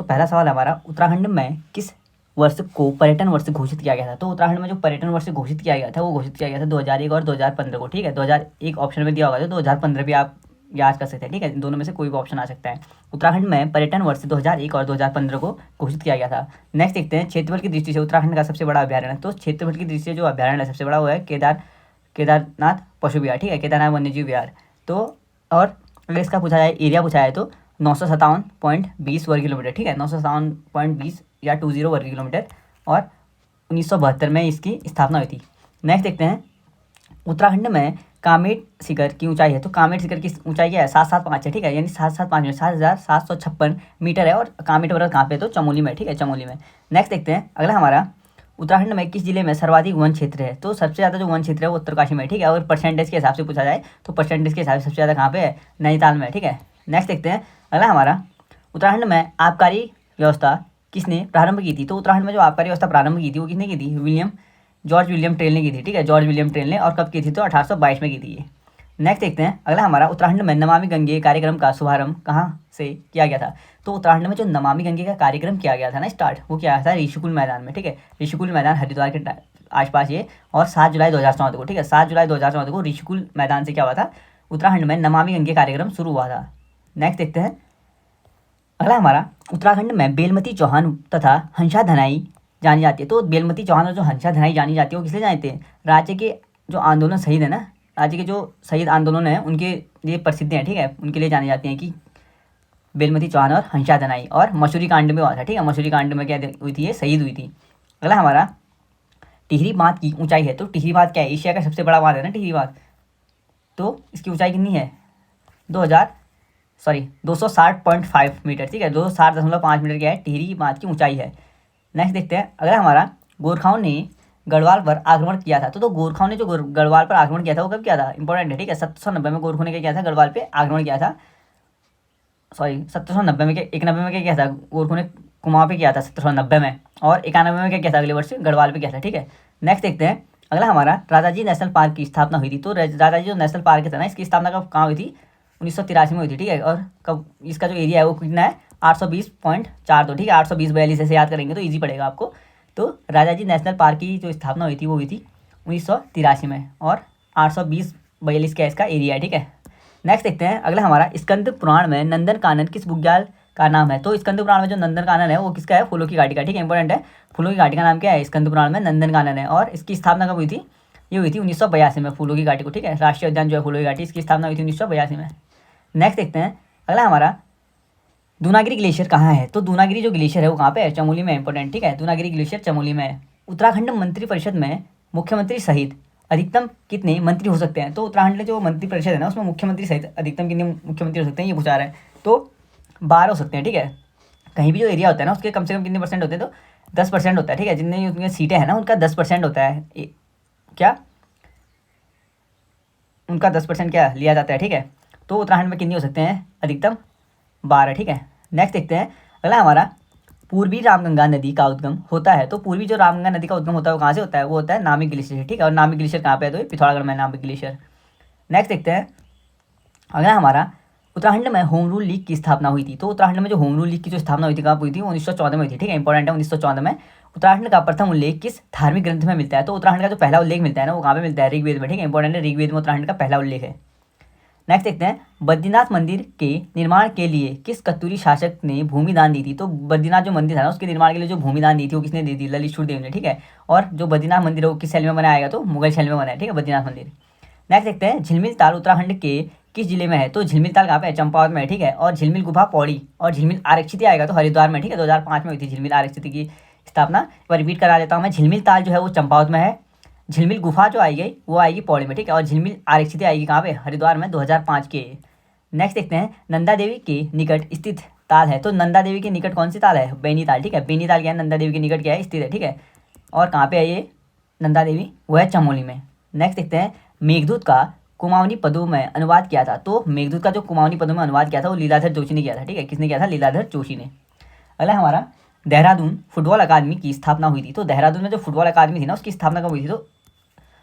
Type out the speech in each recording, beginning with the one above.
तो पहला सवाल हमारा, उत्तराखंड में किस वर्ष को पर्यटन वर्ष घोषित किया गया था। तो उत्तराखंड में जो पर्यटन वर्ष घोषित किया गया था वो घोषित किया गया था 2001 और 2015 को। ठीक है, 2001 ऑप्शन में दिया होगा तो 2015 भी आप याद कर सकते हैं। ठीक है, दोनों में से कोई भी ऑप्शन आ सकता है। उत्तराखंड में पर्यटन वर्ष 2001 और 2015 को घोषित किया गया था। नेक्स्ट देखते हैं, क्षेत्रफल की दृष्टि से उत्तराखंड का सबसे बड़ा अभ्यारण्य। तो क्षेत्रफल की दृष्टि से जो अभ्यारण्य सबसे बड़ा वो है केदारनाथ पशु विहार। ठीक है, केदारनाथ वन्यजीव विहार। तो और अगर इसका पूछा जाए, एरिया पूछा जाए तो 957.20 वर्ग किलोमीटर। ठीक है, 957.20 या 20 वर्ग किलोमीटर, और 1972 में इसकी स्थापना हुई थी। नेक्स्ट देखते हैं, उत्तराखंड में कामेट शिखर की ऊंचाई है। तो कामेट शिखर की ऊंचाई क्या है, 775 है। ठीक है, यानी 775 मीटर, 7,756 मीटर है। और कामेट पर्वत कहाँ पे है, तो चमोली में। ठीक है, चमोली में। नेक्स्ट देखते हैं अगला हमारा, उत्तराखंड में किस जिले में सर्वाधिक वन क्षेत्र है। तो सबसे ज़्यादा जो वन क्षेत्र है वो उत्तरकाशी में है। ठीक है, अगर परसेंटेज के हिसाब से पूछा जाए तो परसेंटेज के हिसाब से सबसे ज़्यादा कहाँ पे है, नैनीताल में। ठीक है, नेक्स्ट देखते हैं अगला हमारा, उत्तराखंड में आबकारी व्यवस्था किसने प्रारंभ की थी। तो उत्तराखंड में जो आबकारी व्यवस्था प्रारंभ की थी वो किसने की थी, जॉर्ज विलियम ट्रेल ने की थी। ठीक है, जॉर्ज विलियम ट्रेल ने, और कब की थी, तो 1822 में की थी ये। नेक्स्ट देखते हैं अगला हमारा, उत्तराखंड में नमामि गंगे कार्यक्रम का शुभारंभ कहाँ से किया गया था। तो उत्तराखंड में जो नमामि गंगे का कार्यक्रम किया गया था ना स्टार्ट, वो किया था ऋषिकुल मैदान में। ठीक है, ऋषिकुल मैदान हरिद्वार के आसपास ये, और 7 जुलाई 2014 को। ठीक है, 7 जुलाई 2014 को ऋषिकुल मैदान से क्या हुआ था, उत्तराखंड में नमामि गंगे कार्यक्रम शुरू हुआ था। नेक्स्ट देखते हैं अगला हमारा, उत्तराखंड में बेलमती चौहान तथा हंसा धनाई जानी जाती है। तो बेलमती चौहान और जो हंसा धनाई जानी जाती है वो किसलिए जानते हैं, राज्य के जो आंदोलन शहीद है ना, राज्य के जो शहीद आंदोलन है उनके लिए प्रसिद्ध हैं। ठीक है, उनके लिए जानी जाती हैं कि बेलमती चौहान और हंसा धनाई, और मसूरी कांड में हुआ था। ठीक है, मसूरी कांड में क्या हुई थी, ये शहीद हुई थी। अगला हमारा, टिहरी बांध की ऊंचाई है। तो टिहरी बांध क्या है, एशिया का सबसे बड़ा बांध है ना टिहरी बांध। तो इसकी ऊंचाई कितनी है, 260.5 मीटर। ठीक है, 260.5 मीटर क्या है, टिहरी बांध की ऊंचाई है। नेक्स्ट देखते हैं अगला हमारा, गोरखाओं ने गढ़वाल पर आक्रमण किया था। तो गोरखाओं ने जो गढ़वाल पर आक्रमण किया था वो कब किया था, इंपॉर्टेंट है। ठीक है, 1790 में गोरखों ने क्या किया था, गढ़वाल पे आक्रमण किया था। 1790 में क्या, 91 में क्या किया था, गोरखों ने कुमाऊं पे किया था 1790 में, और 91 में क्या किया था, अगले वर्ष गढ़वाल पे किया था। ठीक है, नेक्स्ट देखते हैं अगला हमारा, राजाजी नेशनल पार्क की स्थापना हुई थी। तो राजाजी जो नेशनल पार्क था ना, इसकी स्थापना कब कहाँ हुई थी, 1983 में हुई थी। ठीक है, और कब, इसका जो एरिया है वो कितना है, 820.42। ठीक है, 820 ऐसे याद करेंगे तो ईजी पड़ेगा आपको। तो राजाजी नेशनल पार्क की जो स्थापना हुई थी वो हुई थी 1983 में, और 820-42 का इसका एरिया है। ठीक है, नेक्स्ट देखते हैं अगला हमारा, स्कंद पुराण में नंदन कानन किस बुग्याल का नाम है। तो स्कंद पुराण में जो नंदन कानन है वो किसका है, फूलों की घाटी का। ठीक है, इंपॉर्टेंट है, फूलों की घाटी का नाम क्या है, स्कंद पुराण में नंदन कानन है। और इसकी स्थापना कब हुई थी, ये हुई थी 1982 में, फूलों की घाटी को। ठीक है, राष्ट्रीय उद्यान जो है फूलों की घाटी, इसकी स्थापना हुई थी 1982 में। नेक्स्ट देखते हैं अगला हमारा, दूनागिरी ग्लेशियर कहाँ है। तो दूनागिरी जो ग्लेशियर है वो कहाँ पे है, चमोली में, इंपॉर्टेंट। ठीक है, दूनागिरी ग्लेशियर चमोली में है। उत्तराखंड मंत्रिपरिषद में मुख्यमंत्री सहित अधिकतम कितने मंत्री हो सकते हैं। तो उत्तराखंड में जो मंत्रिपरिषद है ना उसमें मुख्यमंत्री सहित अधिकतम कितने मुख्यमंत्री हो सकते हैं, ये पूछा रहा है। तो 12 हो सकते हैं। ठीक है, कहीं भी जो एरिया होता है ना उसके कम से कम कितने परसेंट होते हैं, तो 10% होता है। ठीक है, जितने उनकी सीटें हैं ना उनका 10% होता है, क्या उनका 10% क्या लिया जाता है। ठीक है, तो उत्तराखंड में कितने हो सकते हैं, अधिकतम 12। ठीक है, नेक्स्ट देखते हैं अगला हमारा, पूर्वी रामगंगा नदी का उद्गम होता है। तो पूर्वी जो रामगंगा नदी का उद्गम होता है वो कहाँ से होता है, वो होता है नामिक ग्लेशियर से। ठीक है, और नामिक ग्लेशियर कहाँ पे है, तो ये पिथौरागढ़ में नामिक ग्लेशियर। नेक्स्ट देखते हैं अगला हमारा, उत्तराखंड में होम रूल लीग की स्थापना हुई थी। तो उत्तराखंड में जो होम रूल लीग की जो स्थापना हुई थी कहाँ हुई थी, 1914 में हुई थी। ठीक है, इंपॉर्टेंट है, 1914 में। उत्तराखंड का प्रथम उल्लेख किस धार्मिक ग्रंथ में मिलता है। तो उत्तराखंड का जो पहला उल्लेख मिलता है ना वो कहाँ पे मिलता है, ऋग्वेद में। ठीक है, इंपॉर्टेंट है, ऋग्वेद में उत्तराखंड का पहला उल्लेख है। नेक्स्ट देखते हैं, बद्रीनाथ मंदिर के निर्माण के लिए किस कत्यूरी शासक ने भूमि दान दी थी। तो बद्रीनाथ जो मंदिर था ना उसके निर्माण के लिए जो भूमि दान दी थी वो किसने दी थी, ललित शुरदेव ने। ठीक है, और जो बद्रीनाथ मंदिर है वो किस शैली में बनाया गया, तो मुगल शैली में बनाया। ठीक है, बद्रीनाथ मंदिर। नेक्स्ट देखते हैं, झिलमिल ताल उत्तराखंड के किस जिले में है। तो झिलमिल ताल कहाँ पे है, चंपावत में है। ठीक है, और झिलमिल गुफा पौड़ी और झिलमिल आरक्षित आएगा तो हरिद्वार में। ठीक है, 2005 में हुई थी झिलमिल आरक्षित की स्थापना। एक बार रिपीट करा देता हूँ मैं, झिलमिल ताल जो है वो चंपावत में है, झिलमिल गुफा जो आएगी वो आएगी पौड़ी में। ठीक है, और झिलमिल आरक्षित आएगी कहाँ पे, हरिद्वार में, 2005 के। नेक्स्ट देखते हैं, नंदा देवी के निकट स्थित ताल है। तो नंदा देवी के निकट कौन सी ताल है, बेनीताल। ठीक है, बेनीताल क्या है, नंदा देवी के निकट क्या है, स्थित है। ठीक है, और कहाँ पे है ये नंदा देवी, वो है चमोली में। नेक्स्ट देखते हैं, मेघदूत का कुमाऊनी पदों में अनुवाद किया था। तो मेघदूत का जो कुमाऊनी पदों में अनुवाद किया था वो लीलाधर जोशी ने किया था। ठीक है, किसने किया था, लीलाधर जोशी ने। अगला हमारा, देहरादून फुटबॉल अकादमी की स्थापना हुई थी। तो देहरादून में जो फुटबॉल अकादमी थी ना उसकी स्थापना कब हुई थी, तो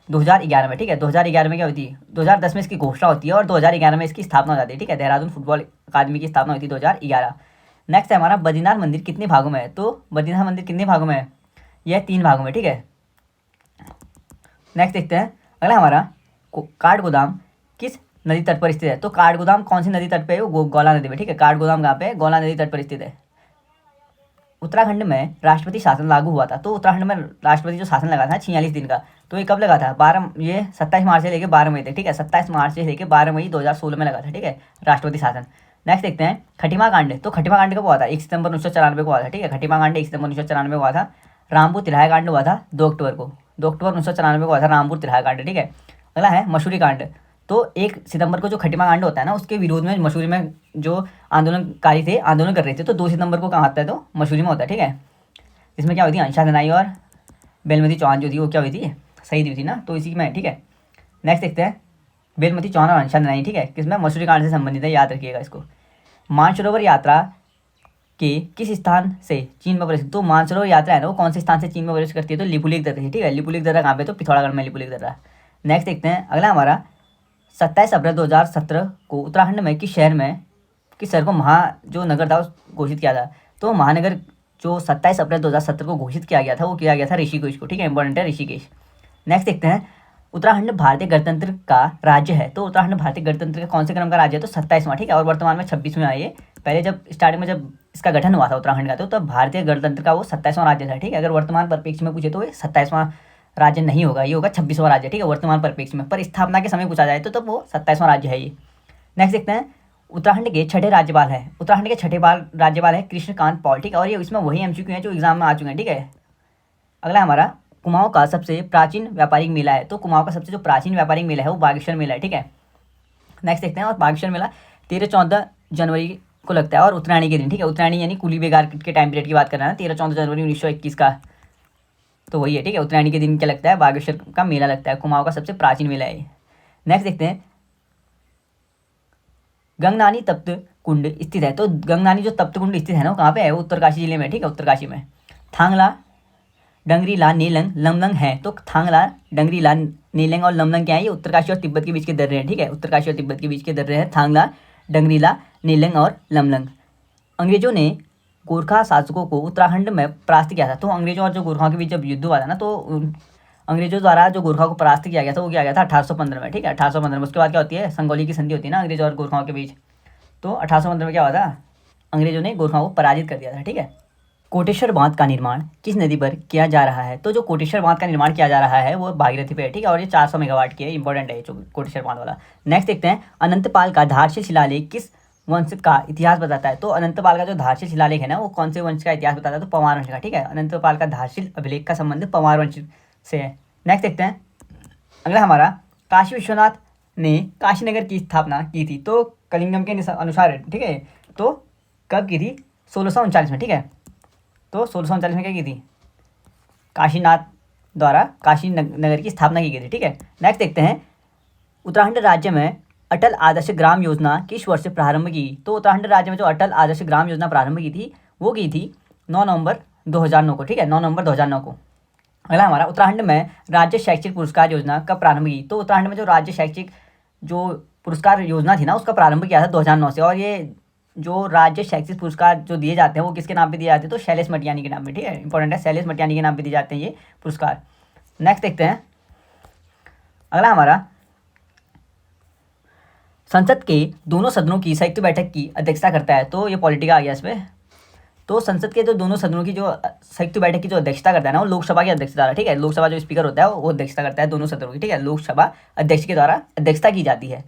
2011 में। ठीक है, 2011 में क्या हुई थी, 2010 में इसकी घोषणा होती है और 2011 में इसकी स्थापना हो जाती है। ठीक है, देहरादून फुटबॉल अकादमी की स्थापना हुई थी 2011। नेक्स्ट है हमारा बद्रीनाथ मंदिर कितने भागों में है, तो बद्रीनाथ मंदिर कितने भागों में है, यह 3 भागों में, ठीक है। नेक्स्ट देखते हैं अगला हमारा काठगोदाम किस नदी तट पर स्थित है, तो काठगोदाम कौन सी नदी तट पे है, वो गोला नदी में, ठीक है। काठगोदाम कहाँ पे है, गोला नदी तट पर स्थित है। उत्तराखंड में राष्ट्रपति शासन लागू हुआ था, तो उत्तराखंड में राष्ट्रपति जो शासन लगा था 46 दिन का, तो ये कब लगा था, 12 ये 27 मार्च से लेकर 12 मई तक, ठीक है। 27 मार्च से लेकर 12 मई 2016 में लगा था, ठीक है, राष्ट्रपति शासन। नेक्स्ट देखते हैं खटीमा कांड, तो खटीमा कांड कब हुआ था, 1 सितंबर 1994 को हुआ था, ठीक है। खटीमा कांड 1 सितंबर 1994 को हुआ था। रामपुर तिराहा कांड हुआ था 2 अक्टूबर को, 2 अक्टूबर 1994 को हुआ था रामपुर तिराहा कांड, ठीक है। अगला है मसूरी कांड, तो 1 सितंबर को जो खटीमा कांड होता है ना, उसके विरोध में मसूरी में जो आंदोलनकारी थे आंदोलन कर रहे थे, तो 2 सितंबर को कहाँ होता है, तो मसूरी में होता है, ठीक है। इसमें क्या हुई थी, अंशा दनाई और बेलमती चौहान जो थी वो क्या हुई थी, शहीद हुई थी ना, तो इसी में, ठीक है। नेक्स्ट देखते हैं बेलमती चौहान और अंशा दनाई, ठीक है, किसमें, मसूरी कांड से संबंधित है, याद रखिएगा इसको। मानसरोवर यात्रा के किस स्थान से चीन में प्रवेश, तो मानसरोवर यात्रा है ना, वो कौन से स्थान से चीन में प्रवेश करती है, तो लिपुलेख दर्रा से, ठीक है। लिपुलेख दर्रा कहाँ पे, तो पिथौरागढ़ में लिपुलेख दर्रा। नेक्स्ट देखते हैं अगला हमारा 27 अप्रैल 2017 को उत्तराखंड में किस शहर को जो नगर था घोषित किया था, तो महानगर जो 27 अप्रैल 2017 को घोषित किया गया था वो किया गया था ऋषिकेश को, ठीक है, इंपॉर्टेंट है ऋषिकेश। नेक्स्ट देखते हैं उत्तराखंड भारतीय गणतंत्र का राज्य है, तो उत्तराखंड भारतीय गणतंत्र का कौन से क्रम का राज्य है, तो 27वां, ठीक है, और वर्तमान में 26वें आई है। पहले जब स्टार्टिंग में जब इसका गठन हुआ था उत्तराखंड का, तो तब भारतीय गणतंत्र का वो 27वां राज्य था, ठीक है। अगर वर्तमान परिप्रेक्ष्य में पूछे तो ये 27वां राज्य नहीं होगा, ये होगा 26वां राज्य, ठीक है, वर्तमान परिप्रेक्ष्य में। पर स्थापना के समय पूछा जाए तो तब वो 27वां राज्य है ये। नेक्स्ट देखते हैं उत्तराखंड के छठे राज्यपाल है, उत्तराखंड के छठे राज्यपाल है कृष्णकांत पॉल, ठीक है, और ये इसमें वही एमसीक्यू हैं जो एग्जाम में आ चुके हैं, ठीक है। अगला हमारा कुमाऊं का सबसे प्राचीन व्यापारिक मेला है, तो कुमाऊं का सबसे जो प्राचीन व्यापारिक मेला है वो बागेश्वर मेला है, ठीक है। नेक्स्ट देखते हैं, और बागेश्वर मेला 13-14 जनवरी को लगता है और उत्तरायणी के दिन, ठीक है। उत्तरायणी यानी कुली बेगार के टाइम पीरियड की बात कर रहे हैं, 13-14 जनवरी 1921 का, तो वही है, ठीक है। उत्तरायणी के दिन क्या लगता है, बागेश्वर का मेला लगता है, कुमाऊं का सबसे प्राचीन मेला है। नेक्स्ट देखते हैं गंगनानी तप्त कुंड स्थित है, तो गंगनानी जो तप्त कुंड स्थित है ना वो कहाँ पे है, वो उत्तरकाशी जिले में, ठीक है, उत्तरकाशी में। थांगला डंगरीला नेलंग लमलंग है, तो थांगला डंगरीला नेलंग और लमलंग क्या है, ये उत्तरकाशी और तिब्बत के बीच के दर्रे हैं, ठीक है, उत्तरकाशी और तिब्बत के बीच के दर्रे हैं थांगला डंगरीला नेलंग और लमलंग। अंग्रेजों ने गोरखा शासकों को उत्तराखंड में परास्त किया था, तो अंग्रेजों और जो गोरखाओं के बीच जब युद्ध हुआ था ना, तो अंग्रेजों द्वारा जो गोरखा को परास्त किया गया था वो किया गया था 1815 में, ठीक है, 1815 में। उसके बाद क्या होती है, संगोली की संधि होती है ना अंग्रेजों और गोरखाओं के बीच, तो 1815 में क्या हुआ था, अंग्रेजों ने गोरखाओं को पराजित कर दिया था, ठीक है। कोटेश्वर बांध का निर्माण किस नदी पर किया जा रहा है, तो जो कोटेश्वर बांध का निर्माण किया जा रहा है वो भागीरथी पे है, ठीक है, और ये 400 मेगावाट की है, इंपॉर्टेंट है जो कोटेश्वर बांध वाला। नेक्स्ट देखते हैं अनंतपाल का धारशिल शिलालेख किस वंश का इतिहास बताता है, तो अनंतपाल का जो धारशिल शिलालेख है ना वो कौन से वंश का इतिहास बताता है, तो पवार वंश का, ठीक है। अनंतपाल का धारशिल अभिलेख का संबंध पवार वंश से है। नेक्स्ट देखते हैं अगला हमारा काशी विश्वनाथ ने काशीनगर की स्थापना की थी, तो कलिंगम के अनुसार, ठीक है, तो कब की थी, 1639 में, ठीक है, तो 1639 में क्या की थी, काशीनाथ द्वारा काशी नगर की स्थापना की गई थी, ठीक है। नेक्स्ट देखते हैं उत्तराखंड राज्य में अटल आदर्श ग्राम योजना किस वर्ष से प्रारंभ की, तो उत्तराखंड राज्य में जो अटल आदर्श ग्राम योजना प्रारंभ की थी वो की थी 9 नवंबर 2009 को, ठीक है, 9 नवंबर 2009 को। अगला हमारा उत्तराखंड में राज्य शैक्षिक पुरस्कार योजना कब प्रारंभ की, तो उत्तराखंड में जो राज्य शैक्षिक जो पुरस्कार योजना थी ना उसका प्रारंभ किया था 2009 से, और ये जो राज्य शैक्षिक पुरस्कार जो दिए जाते हैं वो किसके नाम पे दिए जाते हैं, तो शैलेश मटियानी के नाम पे, ठीक है, इंपॉर्टेंट है, शैलेश मटियानी के नाम पे दिए जाते हैं ये पुरस्कार। नेक्स्ट देखते हैं अगला हमारा संसद के दोनों सदनों की संयुक्त बैठक की अध्यक्षता करता है, तो ये पॉलिटिका आ गया इस पर। तो संसद के जो दोनों सदनों की जो संयुक्त बैठक की जो अध्यक्षता करता है ना वो लोकसभा की अध्यक्षता द्वारा, ठीक है, लोकसभा जो स्पीकर होता है वो अध्यक्षता करता है दोनों सदनों की, ठीक है, लोकसभा अध्यक्ष के द्वारा अध्यक्षता की जाती है।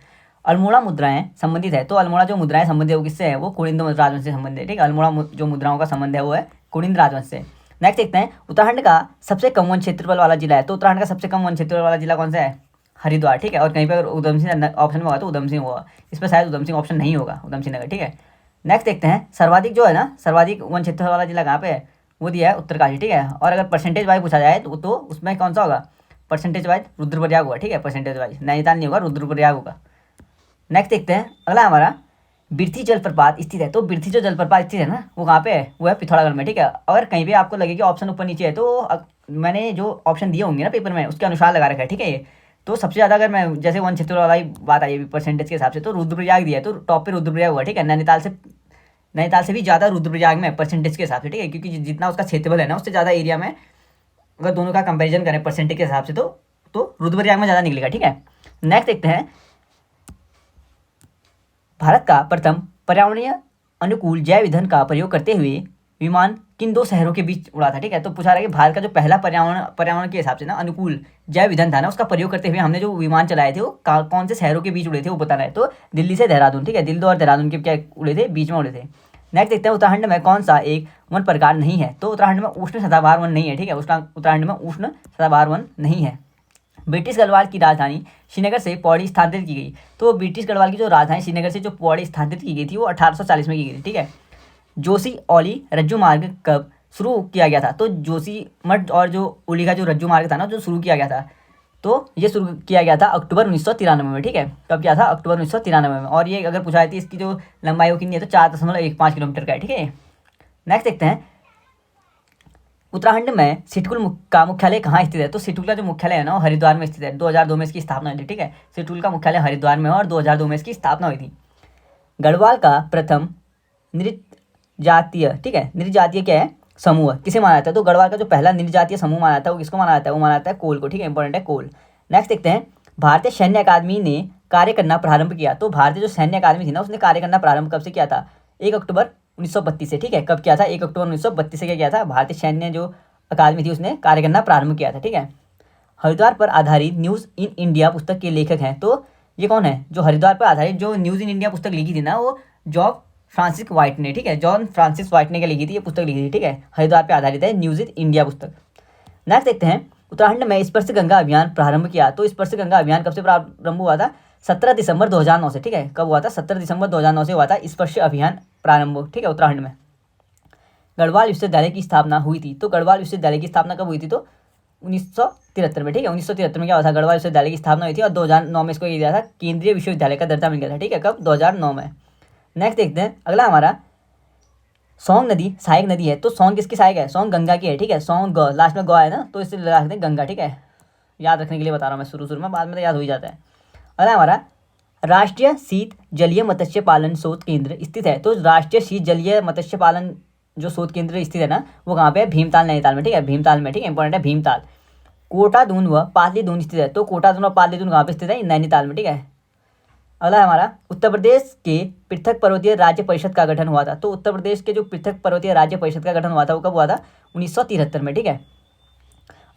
अल्मोड़ा मुद्राएं संबंधित है, तो अल्मोड़ा जो मुद्राएं संबंधित है वो किससे है, वो कुनिंद राजवंश से संबंधित है, ठीक है, अल्मोड़ा जो मुद्राओं का संबंध है वो है कुनिंद राजवंश से। नेक्स्ट देखते हैं उत्तराखंड का सबसे कम वन क्षेत्रफल वाला जिला है, तो उत्तराखंड का सबसे कम वन क्षेत्रफल वाला जिला कौन सा है, हरिद्वार, ठीक है, और कहीं पर उधम सिंह ऑप्शन में होगा तो उधम सिंह होगा, इसमें शायद उधम सिंह ऑप्शन नहीं होगा, उधम सिंह नगर, ठीक है। नेक्स्ट देखते हैं सर्वाधिक जो है ना सर्वाधिक वन क्षेत्रफल वाला जिला कहाँ पे है, वो दिया है उत्तरकाशी, ठीक है, और अगर परसेंटेज वाइज पूछा जाए तो उसमें कौन सा होगा, परसेंटेज वाइज रुद्रप्रयाग होगा, ठीक है, परसेंटेज वाइज नैनीताल नहीं होगा, रुद्रप्रयाग होगा। नेक्स्ट देखते हैं अगला हमारा बिरथी जलप्रपात स्थित है, तो बिरथी जो जलप्रपात स्थित है ना वो कहाँ पे है, वो है पिथौरागढ़ में, ठीक है। अगर कहीं भी आपको लगे कि ऑप्शन ऊपर नीचे है तो मैंने जो ऑप्शन दिए होंगे ना पेपर में उसके अनुसार लगा रखा है, ठीक है। ये तो सबसे ज़्यादा अगर मैं जैसे वन क्षेत्र वाला ही बात आई परसेंटेज के हिसाब से तो रुद्रप्रयाग दिया है, तो टॉप पे रुद्रप्रयाग हुआ, ठीक है, नैनीताल से नैनीताल से भी ज़्यादा रुद्रप्रयाग में परसेंटेज के हिसाब से, ठीक है, क्योंकि जितना उसका क्षेत्रफल है ना उससे ज़्यादा एरिया में अगर दोनों का कंपैरिजन करें परसेंटेज के हिसाब से तो रुद्रप्रयाग में ज़्यादा निकलेगा, ठीक है। नेक्स्ट देखते हैं, भारत का प्रथम पर्यावरणीय अनुकूल जैव ईंधन का प्रयोग करते हुए विमान किन दो शहरों के बीच उड़ा था, ठीक है। तो पूछा रहा है कि भारत का जो पहला पर्यावरण के हिसाब से ना अनुकूल जैव ईंधन था ना उसका प्रयोग करते हुए हमने जो विमान चलाए थे वो कौन से शहरों के बीच उड़े थे वो बताना है। तो दिल्ली से देहरादून, ठीक है, दिल्ली और देहरादून के क्या उड़े थे, बीच में उड़े थे। नेक्स्ट देखते हैं, उत्तराखंड में कौन सा एक वन प्रकार नहीं है। तो उत्तराखंड में उष्ण सदाबहार वन नहीं है, ठीक है, उत्तराखंड में उष्ण सदाबहार वन नहीं है। ब्रिटिश गढ़वाल की राजधानी श्रीनगर से पौड़ी स्थानांतरित की गई। तो ब्रिटिश गढ़वाल की जो राजधानी श्रीनगर से जो पौड़ी स्थानांतरित की गई थी वो 1840 में की गई थी, ठीक है। जोशी औली रज्जू मार्ग कब शुरू किया गया था। तो जोशी मठ और जो ओली का जो रज्जू मार्ग था ना जो शुरू किया गया था, तो ये शुरू किया गया था अक्टूबर 1993 में, ठीक है। कब किया था, अक्टूबर 1993 में। और ये अगर पूछा जाती है इसकी जो लंबाई वो कितनी है तो 4.15 किलोमीटर का है, ठीक है। नेक्स्ट देखते हैं, उत्तराखंड में सिटकुल का मुख्यालय कहाँ स्थित है। तो सिटकुल का जो मुख्यालय है ना वो हरिद्वार में स्थित है। 2002 में इसकी स्थापना हुई थी, ठीक है। सिटकुल का मुख्यालय हरिद्वार में और 2002 में इसकी स्थापना हुई थी। गढ़वाल का प्रथम नृजातीय, ठीक है, नृजातीय क्या है, समूह किसे माना जाता है। तो गढ़वाल का जो पहला नृजातीय समूह माना जाता है वो किसको माना जाता है, वो माना जाता है कोल को, ठीक है, इंपॉर्टेंट है कोल। नेक्स्ट देखते हैं, भारतीय सैन्य अकादमी ने कार्य करना प्रारंभ किया। तो भारतीय जो सैन्य अकादमी थी ना उसने कार्य करना प्रारंभ कब से किया था, 1 अक्टूबर 1932 से, ठीक है। कब किया था, 1 अक्टूबर 1932 से क्या किया था, भारतीय सैन्य जो अकादमी थी उसने कार्य करना प्रारंभ किया था, ठीक है। हरिद्वार पर आधारित न्यूज़ इन इंडिया पुस्तक के लेखक हैं। तो ये कौन है, जो हरिद्वार पर आधारित जो न्यूज़ इन इंडिया पुस्तक लिखी थी ना वो जॉन फ्रांसिस व्हाइट ने, ठीक है, जॉन फ्रांसिस व्हाइट ने क्या लिखी थी, ये पुस्तक लिखी थी, ठीक है। हरिद्वार पर आधारित है न्यूज़ इन इंडिया पुस्तक। नेक्स्ट देखते हैं, उत्तराखंड में स्पर्श गंगा अभियान प्रारंभ किया। तो स्पर्श गंगा अभियान कब से प्रारंभ हुआ था, 17 दिसंबर 2009 से, ठीक है। कब हुआ था, 17 दिसंबर 2009 से हुआ था स्पर्श अभियान प्रारंभ, ठीक है, उत्तराखंड में। गढ़वाल विश्वविद्यालय की स्थापना हुई थी। तो गढ़वाल विश्वविद्यालय की स्थापना कब हुई थी, तो 1973 में, ठीक है। 1973 में क्या हुआ था, गढ़वाल विश्वविद्यालय की स्थापना हुई थी और 2009 में इसको ये दिया था केंद्रीय विश्वविद्यालय का दर्जा मिल गया था, ठीक है, कब, 2009 में। नेक्स्ट देखते हैं, अगला हमारा सोंग नदी सहायक नदी है। तो सोंग किसकी सहायक है, सोंग गंगा की है, ठीक है। सोंग ग लास्ट में ग है ना तो इससे लगा सकते हैं गंगा, ठीक है। याद रखने के लिए बता रहा हूँ मैं शुरू में, बाद में तो याद हो ही जाता है। अगला हमारा राष्ट्रीय शीत जलीय मत्स्य पालन शोध केंद्र स्थित है। तो राष्ट्रीय शीत जलीय मत्स्य पालन जो शोध केंद्र स्थित है ना वो कहाँ पे है, भीमताल नैनीताल में, ठीक है, भीमताल में, ठीक है, इंपॉर्टेंट है भीमताल। कोटादून व पाटलीदून स्थित है। तो कोटादून और पाटलीदून कहाँ पे स्थित है, नैनीताल में, ठीक है। अगला हमारा उत्तर प्रदेश के पृथक पर्वतीय राज्य परिषद का गठन हुआ था। तो उत्तर प्रदेश के जो पृथक पर्वतीय राज्य परिषद का गठन हुआ था वो कब हुआ था, 1973 में, ठीक है।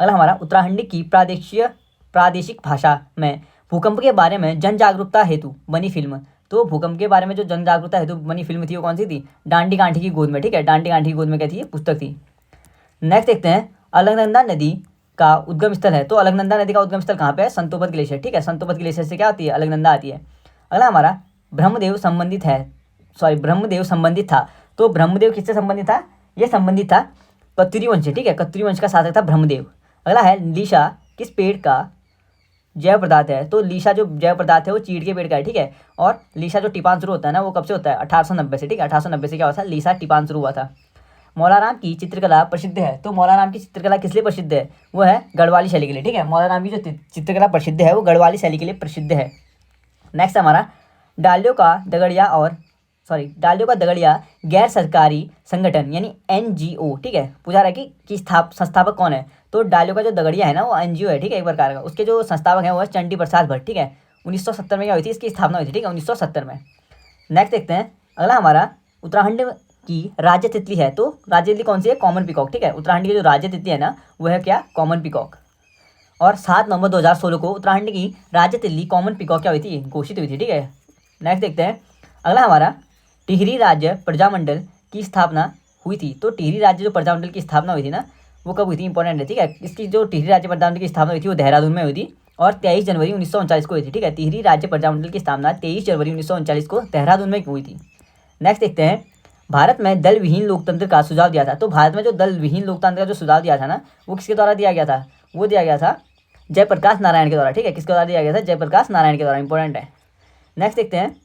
अगला हमारा उत्तराखंड की प्रादेशिक भाषा में भूकंप के बारे में जन जागरूकता हेतु बनी फिल्म। तो भूकंप के बारे में जो जन जागरूकता हेतु बनी फिल्म थी वो कौन सी थी, डांडी गांठी की गोद में, ठीक है, डांडी गांठी की गोद में क्या थी, पुस्तक थी। नेक्स्ट देखते हैं, अलकनंदा नदी का उद्गम स्थल है। तो अलकनंदा नदी का उद्गम स्थल कहाँ पे है, संतोपत ग्लेशियर, ठीक है, संतोपत ग्लेशियर से क्या आती है, अलकनंदा आती है। अगला हमारा ब्रह्मदेव संबंधित था। तो ब्रह्मदेव किससे संबंधित था, ये संबंधित था कत्यूरी वंश से, ठीक है, कत्यूरी वंश का शासक था ब्रह्मदेव। अगला है लीशा किस पेड़ का जैव पदार्थ है। तो लीशा जो जैव पदार्थ है वो चीड़ के पेड़ का है, ठीक है। और लीशा जो टिपान शुरू होता है ना वो कब से होता है, 1890 से, ठीक है, 1890 से क्या हुआ था, लीशा टिपान शुरू हुआ था। मौलाराम की चित्रकला प्रसिद्ध है। तो मौलाराम की चित्रकला किस लिए प्रसिद्ध है, वो है गढ़वाली शैली के लिए, ठीक है। मौलाराम की जो चित्रकला प्रसिद्ध है वो गढ़वाली शैली के लिए प्रसिद्ध है। नेक्स्ट हमारा डालियों का दगड़िया गैर सरकारी संगठन यानी NGO, ठीक है। पूछा रहा है कि संस्थापक कौन है। तो डालियों का जो दगड़िया है ना वो NGO है, ठीक है, एक प्रकार का। उसके जो संस्थापक हैं वो है चंडी प्रसाद भट्ट, ठीक है। 1970 में क्या हुई थी, इसकी स्थापना हुई थी, ठीक है, 1970 में। नेक्स्ट देखते हैं, अगला हमारा उत्तराखंड की राज्य तितली है। तो राज्य तितली कौन सी है, कॉमन पिकॉक, ठीक है। उत्तराखंड की जो राज्य तितली है ना वो है क्या, कॉमन पिकॉक। और 7 नवंबर 2016 को उत्तराखंड की राज्य तितली कॉमन पिकॉक क्या हुई थी, घोषित हुई थी, ठीक है। नेक्स्ट देखते हैं, अगला हमारा टिहरी राज्य प्रजामंडल की स्थापना हुई थी। तो टिहरी राज्य जो प्रजामंडल की स्थापना हुई थी ना वो कब हुई थी, इंपॉर्टेंट है, ठीक है। इसकी जो टिहरी राज्य प्रजामंडल की स्थापना हुई थी वो देहरादून में हुई थी और 23 जनवरी 1939 को हुई थी, ठीक है। टिहरी राज्य प्रजामंडल की स्थापना 23 जनवरी 1939 को देहरादून में हुई थी। नेक्स्ट देखते हैं, भारत में दल विहीन लोकतंत्र का सुझाव दिया था। तो भारत में जो दल विहीन लोकतंत्र का जो सुझाव दिया था ना वो किसके द्वारा दिया गया था, वो दिया गया था जयप्रकाश नारायण के द्वारा, ठीक है। किसके द्वारा दिया गया था, जयप्रकाश नारायण के द्वारा, इंपॉर्टेंट है। नेक्स्ट देखते हैं,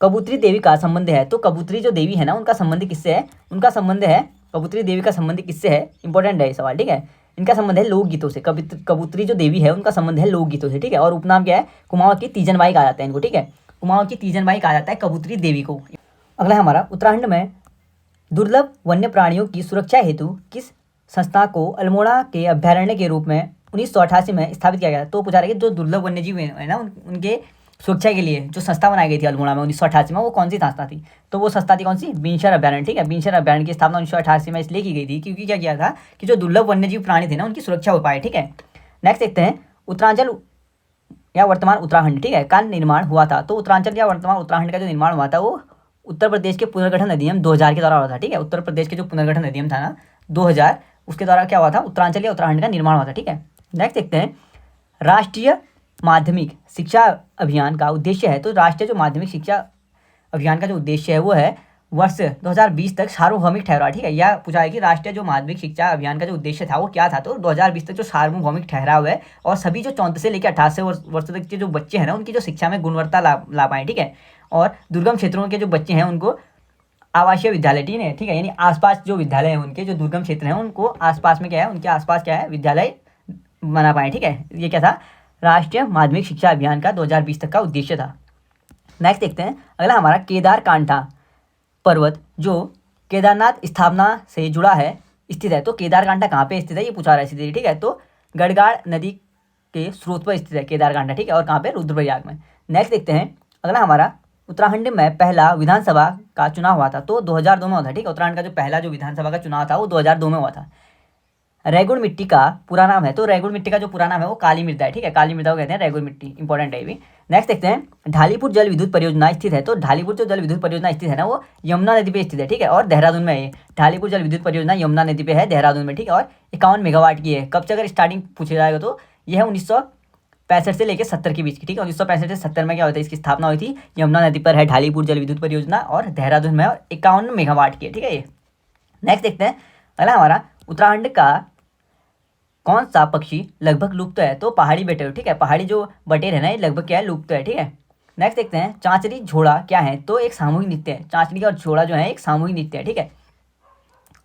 कबूतरी देवी का संबंध है। तो कबूतरी जो देवी है ना उनका संबंध किससे है, उनका संबंध है कबूतरी देवी का संबंध किससे है, इंपॉर्टेंट है ये सवाल, ठीक है। इनका संबंध है लोकगीतों से। कबूतरी जो देवी है उनका संबंध है लोकगीतों से, ठीक है। और उपनाम क्या है, कुमाऊं की तीजन बाई कहा जाता है इनको, ठीक है। कुमाऊं की तीजन बाई कहा जाता है कबूतरी देवी को। अगला है हमारा उत्तराखंड में दुर्लभ वन्य प्राणियों की सुरक्षा हेतु किस संस्था को अल्मोड़ा के अभ्यारण्य के रूप में 1988 में स्थापित किया गया? तो पूछा रहा है कि जो दुर्लभ वन्य जीव है ना उनके सुरक्षा के लिए जो संस्था बनाई गई थी अल्मोड़ा में 1988 में, वो कौन सी संस्था थी? तो वो संस्था थी कौन सी? बीनशर अभ्यारण्य। ठीक है, बीनशर अभ्यारण्य की स्थापना 1988 में इसलिए की गई थी क्योंकि क्या किया था कि जो दुर्लभ वन्य जीव प्राणी थे ना उनकी सुरक्षा हो पाए। ठीक है, नेक्स्ट देखते हैं उत्तरांचल या वर्तमान उत्तराखंड, ठीक है, का निर्माण हुआ था। तो उत्तरांचल या वर्तमान उत्तराखंड का जो निर्माण हुआ था वो उत्तर प्रदेश के पुनर्गठन अधिनियम 2000 के द्वारा हुआ था। ठीक है, उत्तर प्रदेश के जो पुनर्गठन अधिनियम था ना 2000, उसके द्वारा क्या हुआ था? उत्तरांचल या उत्तराखंड का निर्माण हुआ था। ठीक है, नेक्स्ट देखते हैं राष्ट्रीय माध्यमिक शिक्षा अभियान का उद्देश्य है। तो राष्ट्रीय जो माध्यमिक शिक्षा अभियान का जो उद्देश्य है वो है वर्ष 2020 तक सार्वभौमिक ठहराव। ठीक है, यह पूछा है कि राष्ट्रीय जो माध्यमिक शिक्षा अभियान का जो उद्देश्य था वो क्या था? तो 2020 तक जो सार्वभौमिक ठहराव है और सभी जो 34 से लेकर 88 वर्ष तक के जो बच्चे हैं ना उनकी जो शिक्षा में गुणवत्ता ला पाएँ। ठीक है, और दुर्गम क्षेत्रों के जो बच्चे हैं उनको आवासीय विद्यालय, ठीक है, यानी आसपास जो विद्यालय हैं उनके जो दुर्गम क्षेत्र हैं उनको आसपास में क्या है, उनके आसपास क्या है, विद्यालय बना पाएँ। ठीक है, ये क्या था? राष्ट्रीय माध्यमिक शिक्षा अभियान का 2020 तक का उद्देश्य था। नेक्स्ट देखते हैं अगला हमारा केदारकांठा पर्वत जो केदारनाथ स्थापना से जुड़ा है स्थित है। तो केदारकांठा कहाँ पे स्थित है ये पूछा रहा है सीधे। ठीक है, तो गढ़गाड़ नदी के स्रोत पर स्थित है केदारकांठा। ठीक है, और कहाँ पे? रुद्रप्रयाग में। नेक्स्ट देखते हैं अगला हमारा उत्तराखंड में पहला विधानसभा का चुनाव हुआ था। तो 2002 में हुआ था। ठीक है, उत्तराखंड का जो पहला जो विधानसभा का चुनाव था वो 2002 में हुआ था। रेगुड़ मिट्टी का पूरा नाम है। तो रेगुड़ मिट्टी का जो पूरा नाम है वो काली मृदा है। ठीक है, काली मृदा को कहते हैं रेगुड़ मिट्टी, इंपॉर्टेंट है ये भी। नेक्स्ट देखते हैं ढालीपुर जल विद्युत परियोजना स्थित है। तो ढालीपुर जो जल विद्युत परियोजना स्थित है ना वो यमुना नदी पे स्थित है। ठीक है, और देहरादून में है। ढालीपुर जल विद्युत परियोजना यमुना नदी पे है, देहरादून में। ठीक है, और 51 मेगावाट की है। कब से अगर स्टार्टिंग पूछा जाएगा तो यह है 1965 से लेकर 70 के बीच की। ठीक है, 1965 से 70 में क्या होता है, इसकी स्थापना हुई थी। यमुना नदी पर है ढालीपुर जल विद्युत परियोजना और देहरादून में, और 51 मेगावाट की है। ठीक है, ये नेक्स्ट देखते हैं अगला हमारा उत्तराखंड का कौन सा पक्षी लगभग लुप्त है? तो पहाड़ी बटेर। ठीक है, पहाड़ी जो बटेर है ना ये लगभग क्या है, लुप्त है। ठीक है, नेक्स्ट देखते हैं चांचरी झोड़ा क्या है? तो एक सामूहिक नृत्य है। चांचरी और झोड़ा जो है एक सामूहिक नृत्य है। ठीक है,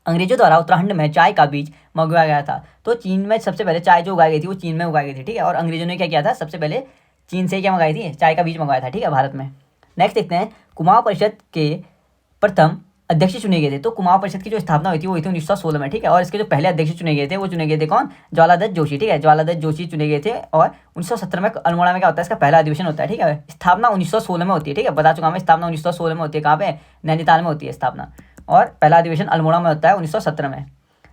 अंग्रेजों द्वारा उत्तराखंड में चाय का बीज मंगवाया गया था। तो चीन में सबसे पहले चाय जो उगाई गई थी वो चीन में उगाई गई थी। ठीक है, और अंग्रेजों ने क्या किया था, सबसे पहले चीन से क्या मंगाई थी, चाय का बीज मंगवाया था। ठीक है, भारत में। नेक्स्ट देखते हैं कुमाऊं परिषद के प्रथम अध्यक्ष चुने गए थे। तो कुमाऊं परिषद की जो स्थापना हुई थी वो हुई थी 1916 में। ठीक है, और इसके जो पहले अध्यक्ष चुने गए थे वो चुने गए थे कौन? ज्वालादत्त जोशी। ठीक है, ज्वालादत्त जोशी चुने गए थे। और 1917 में अल्मोड़ा में क्या होता है, इसका पहला अधिवेशन होता है। ठीक है, स्थापना 1916 में होती है। ठीक है, बता चुका मैं, स्थापना 1916 में होती है। कहाँ पे? नैनीताल में होती है स्थापना। और पहला अधिवेशन अल्मोड़ा में होता है 1917 में।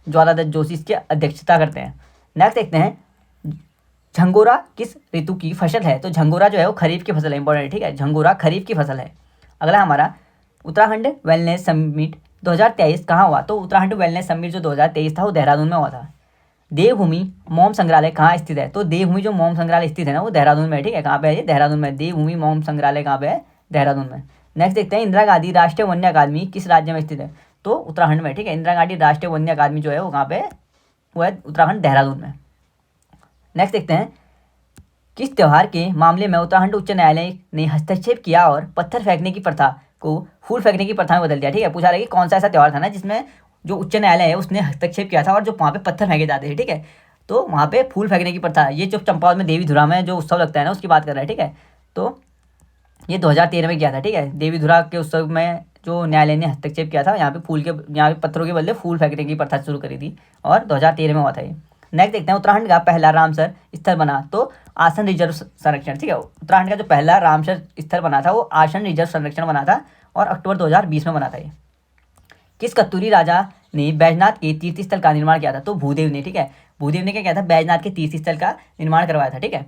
ज्वालादत्त जोशी इसकी अध्यक्षता करते हैं। नेक्स्ट देखते हैं झंगोरा किस ऋतु की फसल है? तो झंगोरा जो है वो खरीफ की फसल है, इंपॉर्टेंट। ठीक है, झंगोरा खरीफ की फसल है। अगला हमारा उत्तराखंड वेलनेस समिट 2023 कहाँ हुआ? तो उत्तराखंड वेलनेस समिट जो 2023 था वो देहरादून में हुआ था। देवभूमि मोम संग्रहालय कहाँ स्थित है? तो देवभूमि जो मोम संग्रहालय स्थित है ना वो देहरादून में है। ठीक है, कहाँ पे है ये? देहरादून में। देवभूमि मोम संग्रहालय कहाँ पे है? देहरादून में। नेक्स्ट देखते हैं इंदिरा गांधी राष्ट्रीय वन्य अकादमी किस राज्य में स्थित है? तो उत्तराखंड में। ठीक है, इंदिरा गांधी राष्ट्रीय वन्य अकादमी जो है वो कहाँ पे है? वो है उत्तराखंड, देहरादून में। नेक्स्ट देखते हैं किस त्यौहार के मामले में उत्तराखंड उच्च न्यायालय ने हस्तक्षेप किया और पत्थर फेंकने की प्रथा को फूल फेंकने की प्रथा में बदल दिया? ठीक है, पूछा रहा है कि कौन सा ऐसा त्यौहार था ना जिसमें जो उच्च न्यायालय है उसने हस्तक्षेप किया था और जो वहाँ पे पत्थर फेंके जाते थे। ठीक है, तो वहाँ पे फूल फेंकने की प्रथा, ये जो चंपावत में देवी धुरा में जो उत्सव लगता है ना उसकी बात कर रहा है। ठीक है, तो ये 2013 में किया था। ठीक है, देवी धुरा के उत्सव में जो न्यायालय ने हस्तक्षेप किया था, यहाँ पे पत्थरों के बदले फूल फेंकने की प्रथा शुरू करी थी और 2013 में हुआ था ये। नेक्स्ट देखते हैं उत्तराखंड का पहला रामसर स्थल बना। तो आसन रिजर्व संरक्षण। ठीक है, उत्तराखंड का जो पहला रामसर स्थल बना था वो आसन रिजर्व संरक्षण बना था और अक्टूबर 2020 में बना था ये। किस कत्तूरी राजा ने बैजनाथ के तीर्थ स्थल का निर्माण किया था? तो भूदेव ने। ठीक है, भूदेव ने क्या किया था? बैजनाथ के तीर्थ स्थल का निर्माण करवाया था। ठीक है,